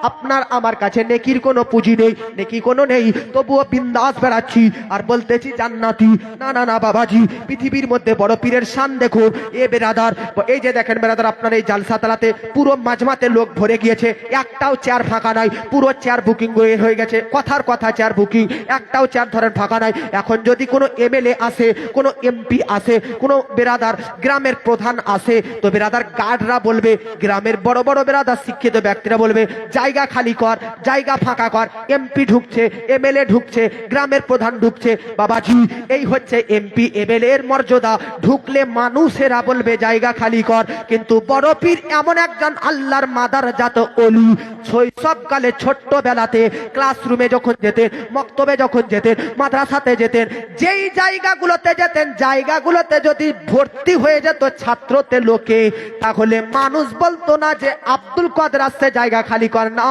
আপনার আমার কাছে নেকির কোনো পুঁজি নেই, নেকি কোনো নেই, তবুও বিন্দাস বেড়াচ্ছি আর বলতেছি জান্নাতি। না না না বাবাজি, পৃথিবীর মধ্যে বড় পীরের শান দেখুন। এ বেরাদার, এই যে দেখেন বেরাদার, আপনার এই জালসা তালাতে পুরো মাঝমাতে লোক ভরে গিয়েছে, একটাও চেয়ার ফাঁকা নাই, পুরো চেয়ার বুকিং হয়ে গেছে, কথার কথা চেয়ার বুকিং, একটাও চেয়ার ধরেন ফাঁকা নাই। এখন যদি কোনো এমএলএ আসে, কোনো এমপি আসে, কোনো বেরাদার গ্রামের প্রধান আসে, তো বেরাদার গার্ডরা বলবে, গ্রামের বড় বড় বেরাদার শিক্ষিত ব্যক্তিরা বলবে জায়গা খালি কর, জায়গা ফাঁকা কর, এমপি ঢুকছে, এমএলএ ঢুকছে, গ্রামের প্রধান ঢুকছে। বাবাজি, এই হচ্ছে এমপি এমএলএ এর মর্যাদা। ঢুকলে মানুষেরা বলবে জায়গা খালি কর। কিন্তু বড় পীর এমন একজন আল্লাহর মাদার জাত ওলি, শৈশবকালে ছোট্টবেলাতে ক্লাসরুমে যখন যেতেন, মক্তবে যখন যেতেন, মাদ্রাসাতে যেতেন, যেই জায়গাগুলোতে যেতেন, জায়গাগুলোতে যদি ভর্তি হয়ে যেত ছাত্রতে লোকে, তাহলে মানুষ বলতো না যে আব্দুল কাদের আসছে জায়গা খালি কর, না,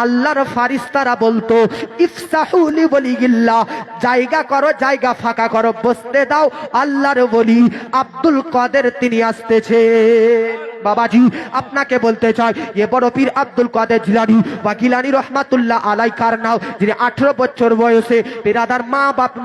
আল্লাহর ফারিস্তারা বলতো ইফসাহুলি ওয়ালিগিল্লাহ, জায়গা করো, জায়গা ফাঁকা করো, বসতে দাও, আল্লাহর ওলি আব্দুল কাদের তিনি আসতেছে। বাবাজি, আপনাকে বলতে চাই, এ বড় পীর আব্দুল কাদের জিলানী বা গিলানী রহমাতুল্লাহ আলাই কার নাও, যিনি 18 বছর বয়সে বেরাদার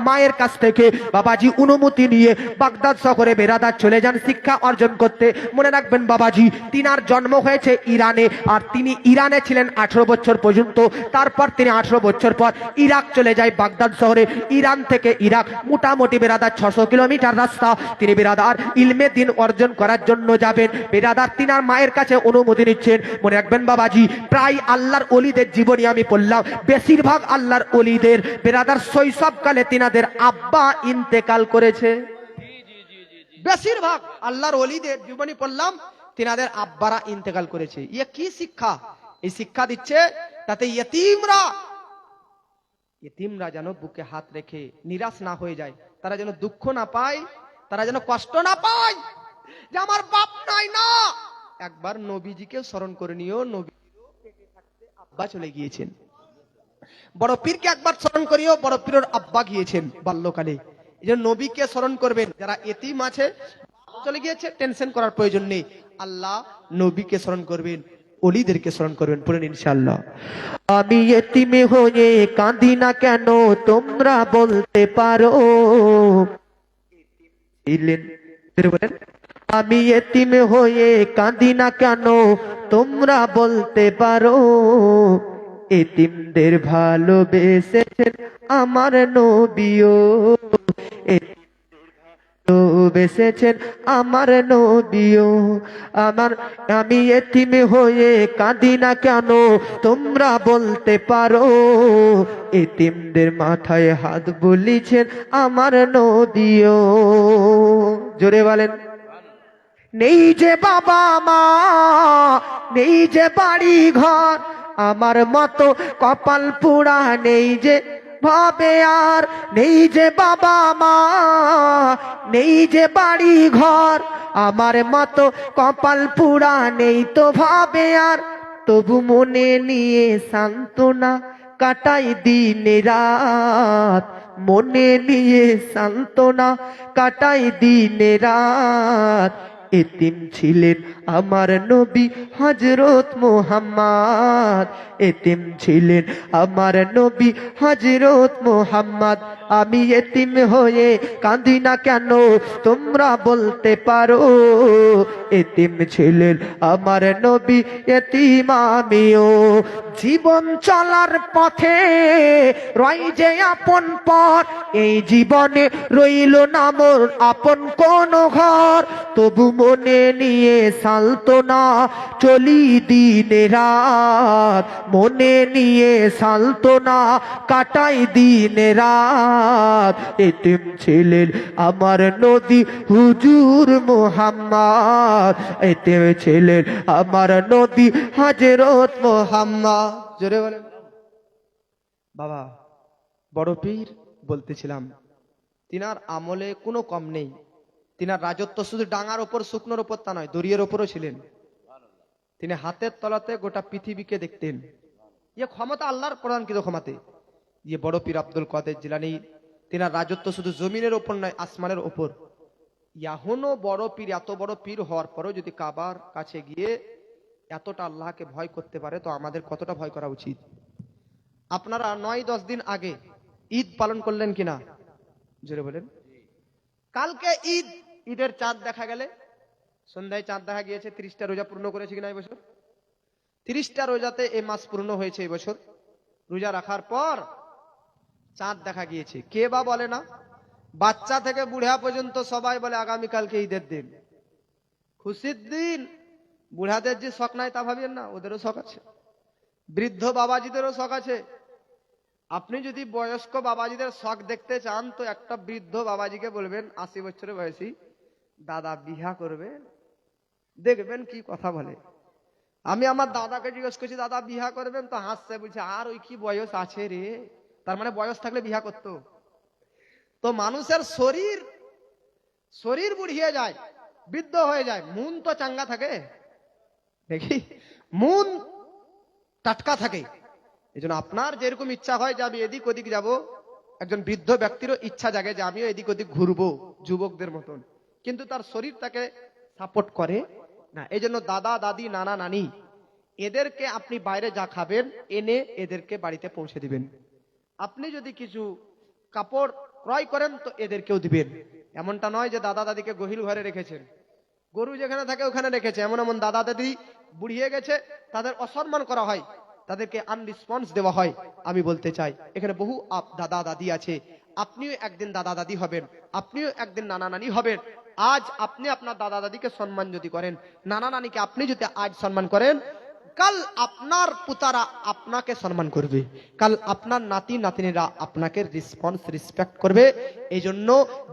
মায়ের কাছ থেকে বাবাজি অনুমতি নিয়ে বাগদাদ শহরে বেরাদার চলে যান শিক্ষা অর্জন করতে। মনে রাখবেন বাবাজি, তিনার জন্ম হয়েছে ইরানে, আর তিনি ইরানে ছিলেন 18 বছর পর্যন্ত। তারপর তিনি 18 বছর পর ইরাক চলে যায় বাগদাদ শহরে। ইরান থেকে ইরাক মোটামুটি বেরাদার 600 কিলোমিটার রাস্তা। তিনি বেরাদার ইলমে দিন অর্জন করার জন্য যাবেন। বেরাদার তিনার মায়ের কাছে অনুমতি নিচ্ছেন। মনে রাখবেন বাবাজি, প্রায় আল্লাহর ওলিদের জীবনী আমি পড়লাম, বেশিরভাগ আল্লাহর ওলিদের বেরাদার শৈশবকালে তিনাদের আব্বা ইন্তেকাল করেছে। বেশিরভাগ আল্লাহর ওলিদের জীবনী পড়লাম, তিনাদের আব্বারা ইন্তেকাল করেছে। ইয়ে কি শিক্ষা! এই শিক্ষা দিচ্ছে তাতে ইতিমরা যেন বুকে হাত রেখে নিরাশ না হয়ে যায়, তারা যেন দুঃখ না পায়, তারা যেন কষ্ট না পায় যে আমার বাপ নাই। না, একবার নবীজিকে স্মরণ করে নিও, নবী আব্বা চলে গিয়েছেন। বড় পীরকে একবার স্মরণ করিও, বড় পীরের আব্বা গিয়েছেন বাল্যকালে। এই জন্য নবীকে স্মরণ করবেন। যারা এতিম আছে, চলে গিয়েছে, টেনশন করার প্রয়োজন নেই। আল্লাহ নবীকে স্মরণ করবেন, ওলিদেরকে স্মরণ করবেন, পড়েন ইনশাআল্লাহ। আমি এতিম হয়ে কাঁদি না কেন, তোমরা বলতে পারো। বলেন, আমি এতিম হয়ে কাঁদি না কেন, তোমরা বলতে পারো। এতিমদের ভালোবেসেছেন আমার নবীও, বেসেছেন আমার নবীও। আমি এতিম হয়ে কাঁদি না কেন, তোমরা বলতে পারো। এতিমদের মাথায় হাত বুলিয়েছেন আমার নবীও। জোরে বলেন, নেই যে বাবা মা, নেই যে বাড়ি ঘর, আমার মতো কপাল পোড়া নেই যে ভাবে আর। নেই যে বাবা মা, নেই যে বাড়ি ঘর, আমার মতো কপাল পোড়া নেই তো ভাবে আর। তবু মনে নিয়ে সান্ত্বনা কাটাই দিন রাত, মনে নিয়ে সান্ত্বনা কাটাই দিন রাত। এতিম ছিলেন আমার নবী হযরত মুহাম্মদ, এতিম ছিলেন আমার নবী হযরত মুহাম্মদ। আমি এতিম হয়ে কাঁদি না কেন, তোমরা বলতে পারো। এতিম ছিলেন আমার নবী, এতিম আমিও। জীবন চলার পথে রই যে আপন পথ, এই জীবনে রইল না মোর আপন কোন ঘর। তবু মনে নিয়ে সান্ত্বনা চলি দিন রাত, মনে নিয়ে সান্ত্বনা কাটাই দিন রাত। এতিম ছিলেন আমার নবী হুজুর মুহাম্মদ, এতিম ছিলেন আমার নবী হযরত মুহাম্মদ। জোরে বলেন। বাবা, বড় পীর বলতেছিলাম, তিনার আমলে কোনো কম নেই। তিনার রাজত্ব শুধু ডাঙার ওপর, শুকনোর ওপর তা নয়, দরিয়ার ওপরও ছিলেন। তিনি হাতের তলাতে গোটা পৃথিবীকে দেখতেন। ইয়ে ক্ষমতা আল্লাহর প্রদানকৃত ক্ষমতা। ইয়ে বড় পীর আব্দুল কাদের জিলানী তিনার রাজত্ব শুধু জমিনের ওপর নয়, আসমানের ওপর। এখনো বড় পীর, এত বড় পীর হওয়ার পরেও যদি কাবার কাছে গিয়ে এতটা আল্লাহকে ভয় করতে পারে, তো আমাদের কতটা ভয় করা উচিত। আপনারা 9-10 দিন আগে ঈদ পালন করলেন কিনা জোরে বলেন। কালকে ঈদ, ঈদের চাঁদ দেখা গেলে, সন্ধ্যায় চাঁদ দেখা গিয়েছে। 30টা রোজা পূর্ণ করেছে কিনা এই বছর? 30টা রোজাতে এই মাস পূর্ণ হয়েছে এই বছর। রোজা রাখার পর চাঁদ দেখা গিয়েছে। কে বা বলে না? বাচ্চা থেকে বুড়া পর্যন্ত সবাই বলে আগামীকালকে ঈদের দিন, খুশির দিন। বুড়াদের যে শখ নাই তা ভাবিয়েন না, ওদেরও শখ আছে। বৃদ্ধ বাবাজিদেরও শখ আছে। আপনি যদি বয়স্ক বাবাজিদের শখ দেখতে চান, তো একটা বৃদ্ধ বাবাজিকে বলবেন 80 বছরের বয়সী, দাদা বিহা করবে, দেখবেন কি কথা বলে। আমি আমার দাদাকে জিজ্ঞেস করছি, দাদা বিহা করবেন? তো হাসছে, বলছে আর ওই কি বয়স আছে রে। তার মানে বয়স থাকলে বিহা করতো। তো মানুষের শরীর বুড়িয়ে যায়, বৃদ্ধ হয়ে যায়, মন তো চাঙ্গা থাকে দেখি, মন টাটকা থাকে। এই জন্য আপনার যেরকম ইচ্ছা হয় যে আমি এদিক ওদিক যাব, একজন বৃদ্ধ ব্যক্তিরও ইচ্ছা জাগে যে আমিও এদিক ওদিক ঘুরবো যুবকদের মতন, কিন্তু তার শরীর তাকে সাপোর্ট করে না। এই জন্য দাদা দাদি নানা নানি এদেরকে আপনি বাইরে যা খাবেন এনে এদেরকে বাড়িতে পৌঁছে দিবেন। আপনি যদি কিছু কাপড় ক্রয় করেন তো এদেরকেও দিবেন। এমনটা নয় যে দাদা দাদিকে গহিল ঘরে রেখেছেন, গরু যেখানে থাকে ওখানে রেখেছে। এমন এমন দাদা দাদি বুড়িয়ে গেছে, তাদের অসম্মান করা হয়, তাদেরকে আনরেসপন্স দেওয়া হয়। আমি বলতে চাই এখানে বহু দাদা দাদি আছে, আপনিও একদিন দাদা দাদি হবেন, আপনিও একদিন নানা নানি হবেন। আজ আপনি আপনার দাদা দাদিকে সম্মান যদি করেন, নানা নানিকে আপনি যদি আজ সম্মান করেন, কাল আপনার পুতারা আপনাকে সম্মান করবে, কাল আপনার নাতি নাতনিরা আপনাকে রেসপেক্ট করবে। এই জন্য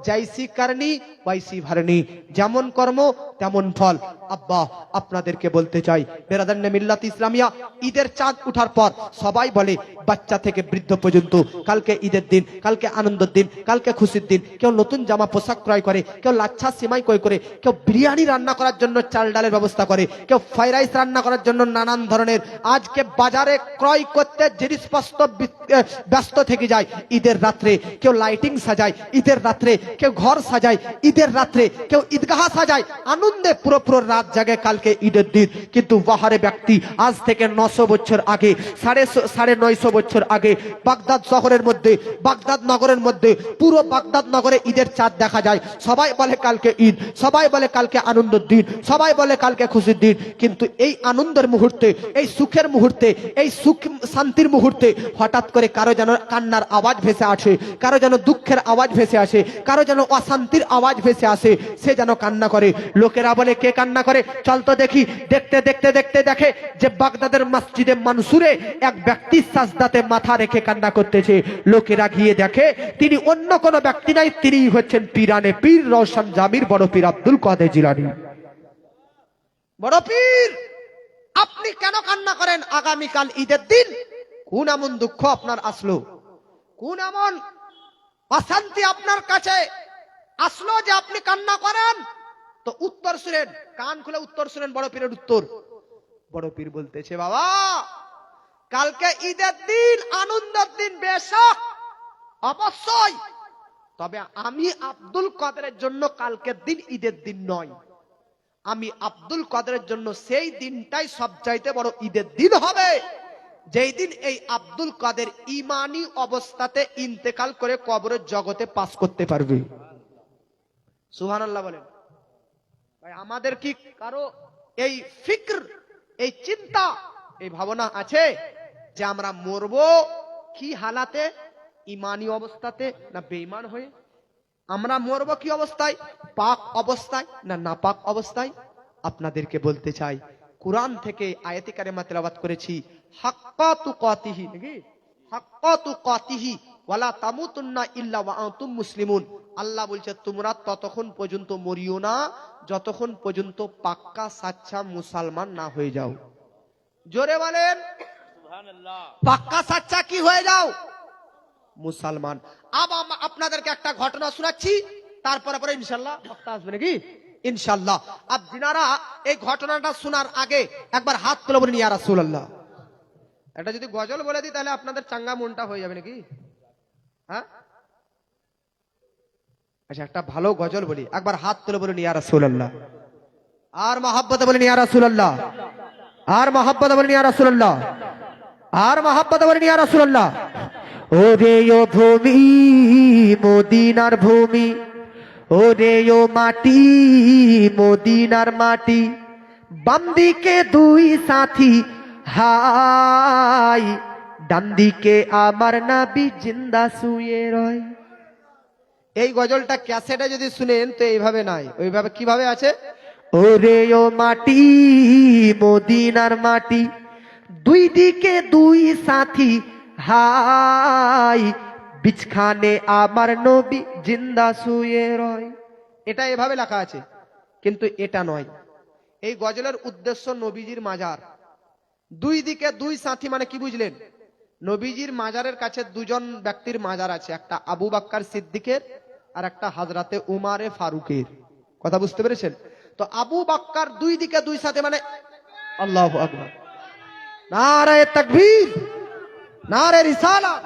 জাইসি কারণী ওয়াইসি ভারণী, যেমন কর্ম তেমন ফল। আব্বা আপনাদেরকে বলতে চাই, বেরাদান মিল্লাত ইসলামিয়া, ঈদের চাঁদ উঠার পর সবাই বলে, বাচ্চা থেকে বৃদ্ধ পর্যন্ত, কালকে ঈদের দিন, কালকে আনন্দের দিন, কালকে খুশির দিন। কেউ নতুন জামা পোশাক ক্রয় করে, কেউ লাচ্ছা সিমাই ক্রয় করে, কেউ বিরিয়ানি রান্না করার জন্য চাল ডালের ব্যবস্থা করে, কেউ ফ্রাইড রাইস রান্না করার জন্য নানান ধরনের আজকে বাজারে ক্রয় করতে জিনিসপত্র ব্যস্ত থেকে যায়। ঈদের রাত্রে কেউ লাইটিং সাজায়, ঈদের রাত্রে কেউ ঘর সাজায়, ঈদের রাত্রে কেউ ঈদগাহ সাজায়, আনন্দে পুরো রাত জাগে কালকে ঈদের দিন। কিন্তু বাহারে ব্যক্তি আজ থেকে 900 বছর আগে, 950 বছর আগে বাগদাদ শহরের মধ্যে, বাগদাদ নগরের মধ্যে, পুরো বাগদাদ নগরে ঈদের চাঁদ দেখা যায়। সবাই বলে কালকে ঈদ, সবাই বলে কালকে আনন্দের দিন, সবাই বলে কালকে খুশির দিন। কিন্তু এই আনন্দের মুহূর্তে, এই সুখের মুহূর্তে, এই সুখ শান্তির মুহূর্তে হঠাৎ করে কারো যেন কান্নার আওয়াজ ভেসে আসে, কারো যেন দুঃখের আওয়াজ ভেসে আসে, কারো যেন অশান্তির আওয়াজ ভেসে আসে, সে যেন কান্না করে। লোকেরা বলে কে কান্না করে? চল তো দেখি। দেখতে দেখতে দেখতে দেখে যে বাগদাদের মসজিদে মনসুরে এক ব্যক্তি সাজদাতে মাথা রেখে কান্না করতেছে। লোকেরা গিয়ে দেখে তিনি অন্য কোনো ব্যক্তি নাই, তিনি হচ্ছেন পীরানে পীর রওশন জামির বড় পীর আব্দুল কাদের জিলানী। বড় পীর, আপনি কেন কান্না করেন আগামীকাল ঈদের দিন? কোন এমন দুঃখ আপনার আসলো, কোন এমন অশান্তি আপনার কাছে আসলো যে আপনি কান্না করেন? তো উত্তর শুনেন, কান খুলে উত্তর শুনেন বড় পীরের উত্তর। বড় পীর বলতেছে, বাবা কালকে ঈদের দিন, আনন্দের দিন, বেশক অবশ্যই, তবে আমি আব্দুল কাদেরের জন্য কালকের দিন ঈদের দিন নয়। আমি আব্দুল কাদেরের জন্য সেই দিনটাই সবচাইতে বড় ঈদের দিন হবে, যেই দিন এই আব্দুল কাদের ইমানি অবস্থাতে ইন্তেকাল করে কবরের জগতে পাস করতে পারবে। সুবহানাল্লাহ বলেন। ভাই আমাদের কি কারো এই ফিক্র, এই চিন্তা, এই ভাবনা আছে যে আমরা মরবো কি হালাতে? ইমানি অবস্থাতে না বেঈমান হয়ে? আমরা মরবো কি অবস্থায়? পাক অবস্থায় না নাপাক অবস্থায়? আপনাদেরকে বলতে চাই, কুরআন থেকে আয়াতে কারিমা তেলাওয়াত করেছি, হাক্কা তুকাতিহি, নাকি হাক্কা তুকাতিহি ওয়ালা তামুতুন্না ইল্লা ওয়া আনতুম মুসলিমুন। আল্লাহ বলছে তোমরা ততক্ষণ পর্যন্ত মরিও না যতক্ষণ পর্যন্ত পাক্কা সাচ্চা মুসলমান না হয়ে যাও। জোরে বলেন সুবহানাল্লাহ। পাক্কা সাচ্চা কি হয়ে যাও? মুসলমান। আপনাদেরকে একটা ঘটনা শোনাচ্ছি, তারপরে পরে ইনশাআল্লাহ বক্তা আসবে, নাকি ইনশাআল্লাহ। আপনারা এই ঘটনাটা শোনার আগে একবার হাত তুলে বলেন ইয়া রাসূলুল্লাহ। এটা যদি গজল বলে দিই তাহলে আপনাদের চাঙ্গা মনটা হয়ে যাবে, নাকি? হ্যাঁ, আচ্ছা একটা ভালো গজল বলি, একবার হাত তুলে বলুন ইয়া রাসূলুল্লাহ। আর মহাব্বতে বলেন ইয়া রাসূলুল্লাহ, আর মহাব্বতে বলেন ইয়া রাসূলুল্লাহ, আর মহাব্বতে বলেন ইয়া রাসূলুল্লাহ। ওরে ও ভূমি মদিনার ভূমি, ওরে ও মাটি মদিনার মাটি, বাম দিকে দুই সাথী হাই, ডান দিকে আমার নবী জিন্দা শুয়ে রয়। এই গজলটা ক্যাসেটে যদি শুনেন তো এইভাবে নাই, ওইভাবে কিভাবে আছে, ওরে ও মাটি মদিনার মাটি, দুই দিকে দুই সাথী হাই, বিছখানে আমার নবী জিন্দা শুয়ে রয়। এটা এভাবে লেখা আছে, কিন্তু এটা নয়। এই গজলের উদ্দেশ্য নবীজির মাজার, দুই দিকে দুই সাথী মানে কি বুঝলেন? নবীজির মাজারের কাছে দুজন ব্যক্তির মাজার আছে, একটা আবু বাক্কার সিদ্দিকের আর একটা হযরতে উমারে ফারুকের। কথা বুঝতে পেরেছেন? তো আবু বাক্কার দুই দিকে দুই সাথে মানে আল্লাহু আকবার, নারায়ে তাকবীর, নারে রিসালাত।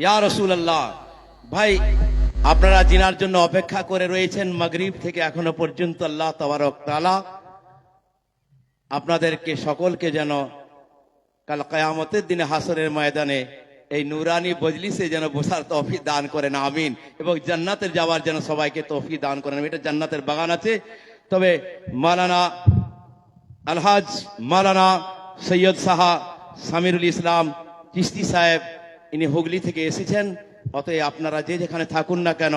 ইয়া রাসূলুল্লাহ। ভাই আপনারা জিনার জন্য অপেক্ষা করে রয়েছেন মাগরিব থেকে এখনো পর্যন্ত। আল্লাহ তাবারক তাআলা আপনাদেরকে সকলকে যেন কাল কিয়ামতের দিনে হাসরের ময়দানে এই নুরানি মজলিসে যেন বসার তৌফিক দান করেন, আমিন। এবং জান্নাতের যাওয়ার যেন সবাইকে তৌফিক দান করেন। এটা জান্নাতের বাগান আছে। তবে মাওলানা আলহাজ মাওলানা সৈয়দ সাহা সামিরুল ইসলাম চিশতি সাহেব ইনি হুগলি থেকে এসেছেন। অতএব আপনারা যে যেখানে থাকুন না কেন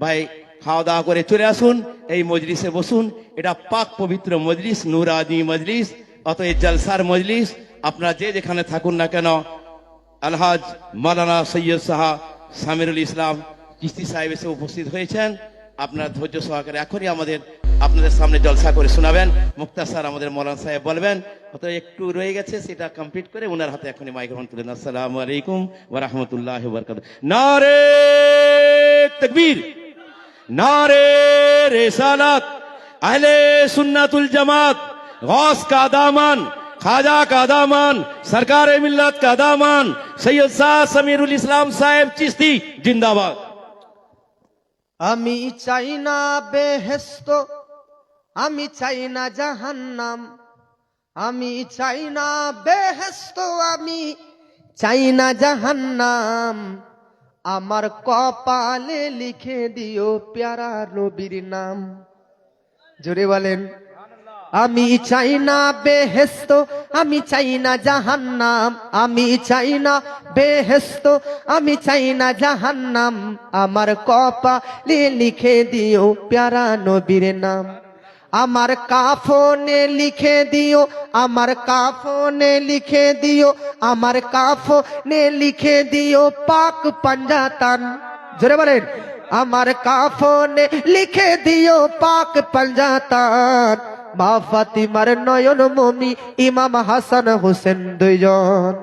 ভাই খাওয়া দাওয়া করে চলে আসুন, এই মজলিসে বসুন। এটা পাক পবিত্র মজলিস, নুরানি মজলিস, অতএব জলসার মজলিস। আপনারা যে যেখানে থাকুন না কেন আলহাজ মাওলানা সৈয়দ সাহা সামিরুল ইসলাম চিশতি সাহেব এসে উপস্থিত হয়েছেন। আপনারা ধৈর্য সহকারে এখনই আপনাদের সামনে জলসা করে শোনাবেন। মুক্তাসার আমাদের মৌলানা সাহেব বলবেন, হয়তো একটু রয়ে গেছে, সেটা কমপ্লিট করে ওনার হাতে এখনই মাইক্রোফোন তুলে দেন। আসসালামু আলাইকুম ওয়া রাহমাতুল্লাহি ওয়া বারাকাতুহু। নারে তাকবীর, নারে রিসালাত, আহলে সুন্নাতুল জামাত, গৌস কা দামান, খাজা কা দামান, সরকারে মিল্লাত কা দামান, সৈয়দ শাহ সামিরুল ইসলাম সাহেব চিশতি জিন্দাবাদ। আমি চাই না বেহেশত, আমি চাই না জাহান্নাম, আমি চাই না বেহেশত, আমি চাই না জাহান্নাম, আমার কপালে লিখে দিও প্যারা নবীর নাম। জোরে বলেন, আমি চাই না বেহেশত, আমি চাই না জাহান্নাম, আমি চাই না বেহেশত, আমি চাই না জাহান্নাম, আমার কপালে লিখে দিও প্যারা নবীর নাম। আমার কাফনে লিখে দিও, আমার কাফনে লিখে দিও, আমার কাফনে লিখে দিও পাক পাঞ্জাতন। জোরে বলেন, আমার কাফনে লিখে দিও পাক পাঞ্জাতন, মা ফাতিমার নয়ন মনি ইমাম হাসান হোসেন দুইজন।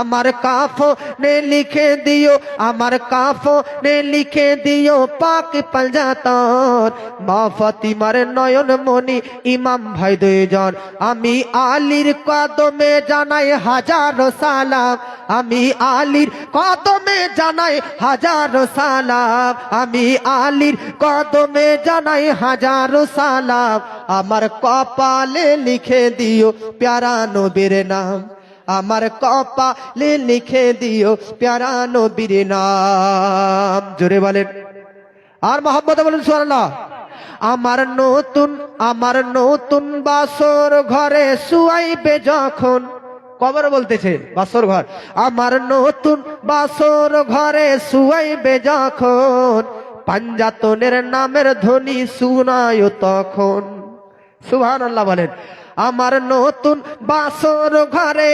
আমার কাফনে লিখে দিও, আমার কাফনে লিখে দিও পাক পাঞ্জাতন, মা ফাতিমার নয়ন মনি ইমাম ভাই দুইজন। আমি আলীর কদমে জানাই হাজারো সালাম, আমি আলীর কদমে জানাই হাজারো সালাম, আমি আলীর কদমে জানাই হাজারো সালাম, আমার কপালে লিখে দিও প্যারা নবীর নাম, আমার কপালে লিখে দিও প্যারা নবীর নাম। জোরে বলেন, আর মহব্বতে বলেন সুবহানাল্লাহ। আমার নতুন বাসর ঘরে শুয়াইবে যখন, কবর বলতেছে বাসর ঘর, আমার নতুন বাসর ঘরে শুয়াইবে যখন, পাঞ্জাতনের নামের ধ্বনি শুনায় তখন। সুবহানাল্লাহ বলেন। আমার নতুন বাসর ঘরে,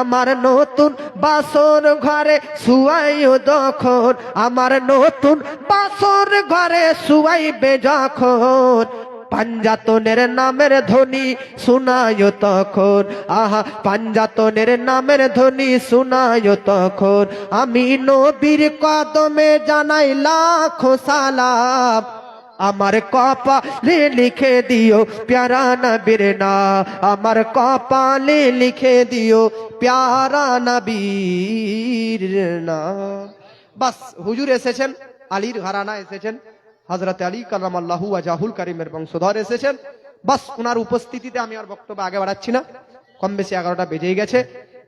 আমার নতুন বাসর ঘরে শুয়াইও যখন, আমার নতুন বাসর ঘরে শুয়াইবে যখন, পাঞ্জাতনের নামের ধ্বনি শুনায় তখন, আহা পাঞ্জাতনের নামের ধ্বনি শুনায় তখন। আমি নবীর কদমে জানাই লাখো সালাম, আমার কপালে লিখে দিও প্যারা নবীর নাম, আমার কপালে লিখে দিও প্যারা নবীর নাম। বাস হুজুর এসেছেন, আলীর ঘরানা এসেছেন, হযরত আলী কারামাল্লাহু ওয়াজহুল কারীমের বংশধর এসেছেন। বাস ওনার উপস্থিতিতে আমি আর বক্তব্য আগে বাড়াচ্ছি না, কম বেশি 11টা বেজেই গেছে।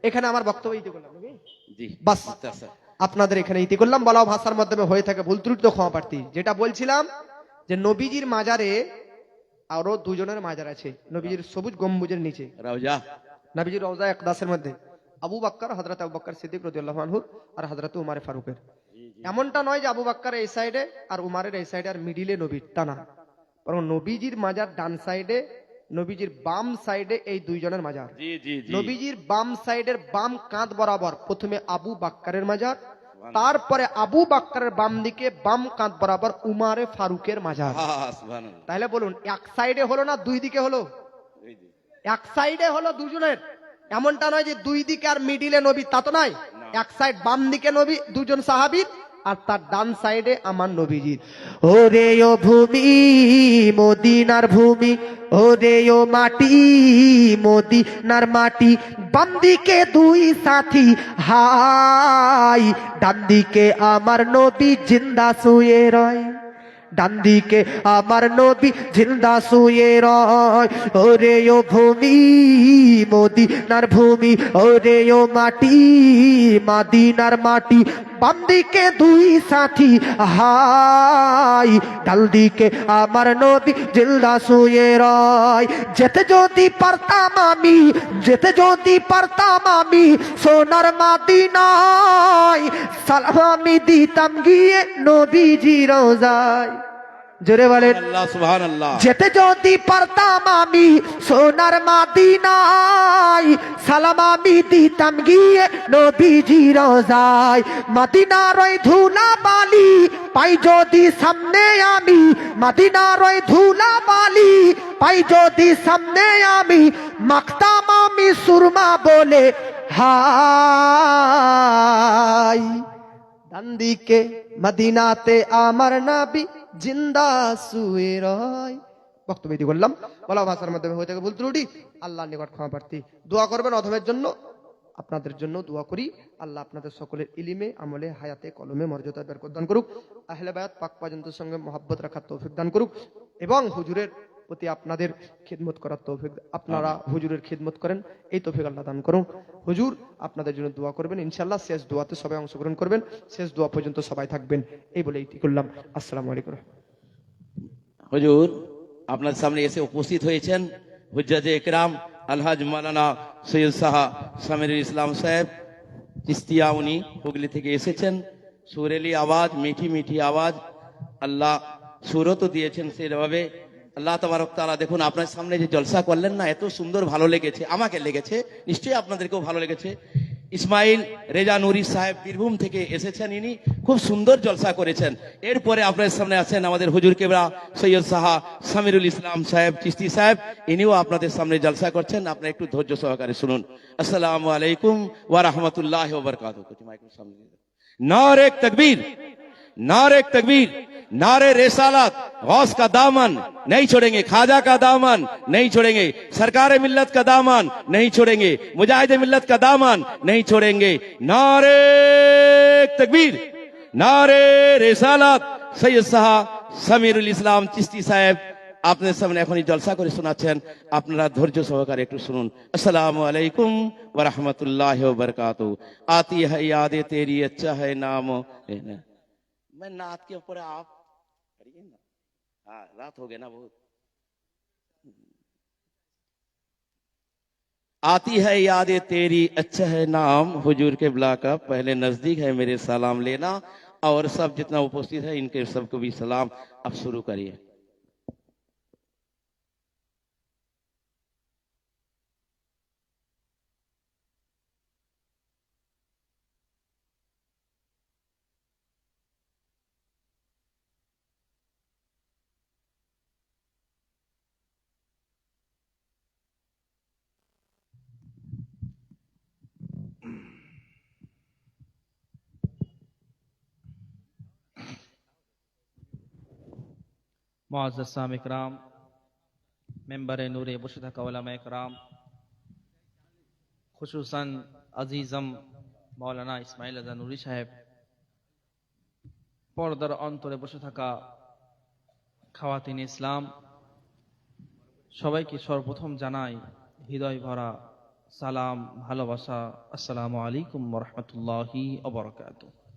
এখানে আমার বক্তব্য ইতি করলাম নাকি? জি বাস মুক্তাসার। আপনাদের এখানে ইতি করলাম। বলা ভাষার মাধ্যমে হয়ে থাকে ভুল ত্রুটি তো ক্ষমা প্রার্থী। যেটা বলছিলাম যে নবীজির মাজারে আরো দুজনের মাজার আছে, নবীজির সবুজ গম্বুজের নিচে, রওজা নবীজির রওজা একদাসের মধ্যে আবু বকর, হযরত আবু বকর সিদ্দিক রাদিয়াল্লাহু আনহু আর হযরত উমর ফারুকের। এমনটা নয় যে আবু বকর এই সাইডে আর উমরের এই সাইডে আর মিডিলে নবীর, তা না, বরং নবীজির মাজার ডান সাইডে, নবীজির বাম সাইডে এই দুইজনের মাজার। জি জি জি। নবীজির বাম সাইডের বাম কাঁধ বরাবর প্রথমে আবু বকরের মাজার, তারপরে আবু বকরের বাম দিকে বাম কাঁধ বরাবর উমরে ফারুকের মাজার। সুবহানাল্লাহ। তাহলে বলুন এক সাইডে হলো না দুই দিকে হলো? এই যে, এক সাইডে হলো দুজনের। এমনটা নয় যে দুই দিকে আর মিডিলে নবী, তা তো নয়। এক সাইড বাম দিকে নবী দুজন সাহাবীর, আর তার ডান সাইডে আমার নবীজির। ওরে ও ভূমি মদিনার ভূমি, ওরে ও মাটি মদিনার মাটি, বাম দিকে দুই সাথী হাই, ডান দিকে আমার নবী জিন্দা শুয়ে রয়, ডান দিকে আমার নবী জিন্দা শুয়ে রয়। ওরে ও ভূমি মদিনার ভূমি, ওরে ও মাটি মদিনার মাটি, বাম দিকে দুই সাথী হাই, ডান দিকে আমার নবী জিন্দা শুয়ে রয়। যেতে যদি পারতাম আমি, যেতে যদি পারতাম আমি সোনার মদিনায়, সালাম আমি দিতাম গিয়ে নবীজি রওজায়। জোরে বলেন আল্লাহ সুবহানাল্লাহ। যেতে যদি পারতাম আমি সোনার মদিনায়, সালাম আমি দিতাম গিয়ে নবীজি রওজায়। মদিনার ওই ধুলা বালি পাই যদি সামনে আমি, মদিনার ওই ধুলা বালি পাই যদি সামনে আমি, মাখতাম আমি সুরমা বলে হাই, ডান দিকে মদিনাতে আমার নবী জিন্দা শুয়ে রয়। বক্তব্য এটি করলাম, বলা ভাষার মাধ্যমে হয়ে থাকে ভুল ত্রুটি, আল্লাহর নিকট ক্ষমা প্রার্থী। দোয়া করবেন অধমের জন্য, আপনাদের জন্য দোয়া করি। আল্লাহ আপনাদের সকলের ইলিমে আমলে হায়াতে কলমে মর্যাদা বরকত দান করুক, আহলে বায়াত পাক পর্যন্তের সঙ্গে মহব্বত রাখার তৌফিক দান করুক, এবং হুজুরের প্রতি আপনাদের খিদমত করার তৌফিক, আপনারা হুজুরের খিদমত করেন এই তৌফিক আল্লাহ দান করুন। হুজুর আপনাদের জন্য দোয়া করবেন ইনশাআল্লাহ, শেষ দোয়াতে সবাই অংশগ্রহণ করবেন, শেষ দোয়া পর্যন্ত সবাই থাকবেন, এই বলে ইতি করলাম। আসসালামু আলাইকুম। হুজুর আপনার সামনে এসে উপস্থিত হয়েছেন হুজ্জাতে ইকরাম আলহাজ মাওলানা সৈয়দ সাহা সামিরুল ইসলাম সাহেব চিস্তিয়া, উনি হুগলি থেকে এসেছেন। সুরেলি আওয়াজ, মিঠি মিঠি আওয়াজ, আল্লাহ সুরতও দিয়েছেন সেভাবে। আল্লাহ তাবারক তাআলা দেখুন আপনার সামনে যে জলসা করলেন না, এত সুন্দর ভালো লেগেছে, আমাকে লেগেছে, নিশ্চয়ই আপনাদেরকেও ভালো লেগেছে। ইসমাইল রেজা নুরি সাহেব বীরভূম থেকে এসেছেন, ইনি খুব সুন্দর জলসা করেছেন। এরপরে আপনার সামনে আছেন আমাদের হুজুর কেবরা সৈয়দ সাহা সামিরুল ইসলাম সাহেব চিস্তি সাহেব, ইনিও আপনাদের সামনে জলসা করছেন, আপনারা একটু ধৈর্য সহকারে শুনুন। আসসালামু আলাইকুম ওয়া রাহমাতুল্লাহি ওয়া বারাকাতুহু। नारे तकबीर, नारे तकबीर, नारे रिसालत, गौस का दामन नहीं छोड़ेंगे, खाजा का दामन नहीं छोड़ेंगे, सरकार मिल्लत का दामन नहीं छोड़ेंगे, मुजाहिद मिल्लत का दामन नहीं छोड़ेंगे। नारे तकबीर, नारे रिसालत। सैयद साहा সামিরুল ইসলাম চিস্তি সাহেব আপনাদের সামনে এখনই জলসা করে শোনাচ্ছেন, আপনারা ধৈর্য সহকারে একটু শুনুন। আসসালামু আলাইকুম ওয়া রাহমাতুল্লাহি ওয়া বারাকাতুহু। आती है यादें तेरी अच्छा है नाम, मैं नात के ऊपर आप पढ़िए ना। हाँ रात हो गया ना बहुत। आती है यादें तेरी अच्छा है नाम, हुजूर के बिला का पहले नजदीक है मेरे सलाम लेना, और सब जितना उपस्थित है इनके सबको भी सलाम। अब शुरू करिए। মুআজ্জাজ সামিক রাম, মেম্বারে নূরে বসে থাকা ওলামায়ে কেরাম, খুসুসান আজিজম মাওলানা ইসমাইল আযা নুরি সাহেব, পর্দার অন্তরে বসে থাকা খাওয়াতিন ইসলাম, সবাইকে সর্বপ্রথম জানাই হৃদয় ভরা সালাম, ভালোবাসা। আসসালামু আলাইকুম ওয়া রাহমাতুল্লাহি ওয়া বারাকাতুহু।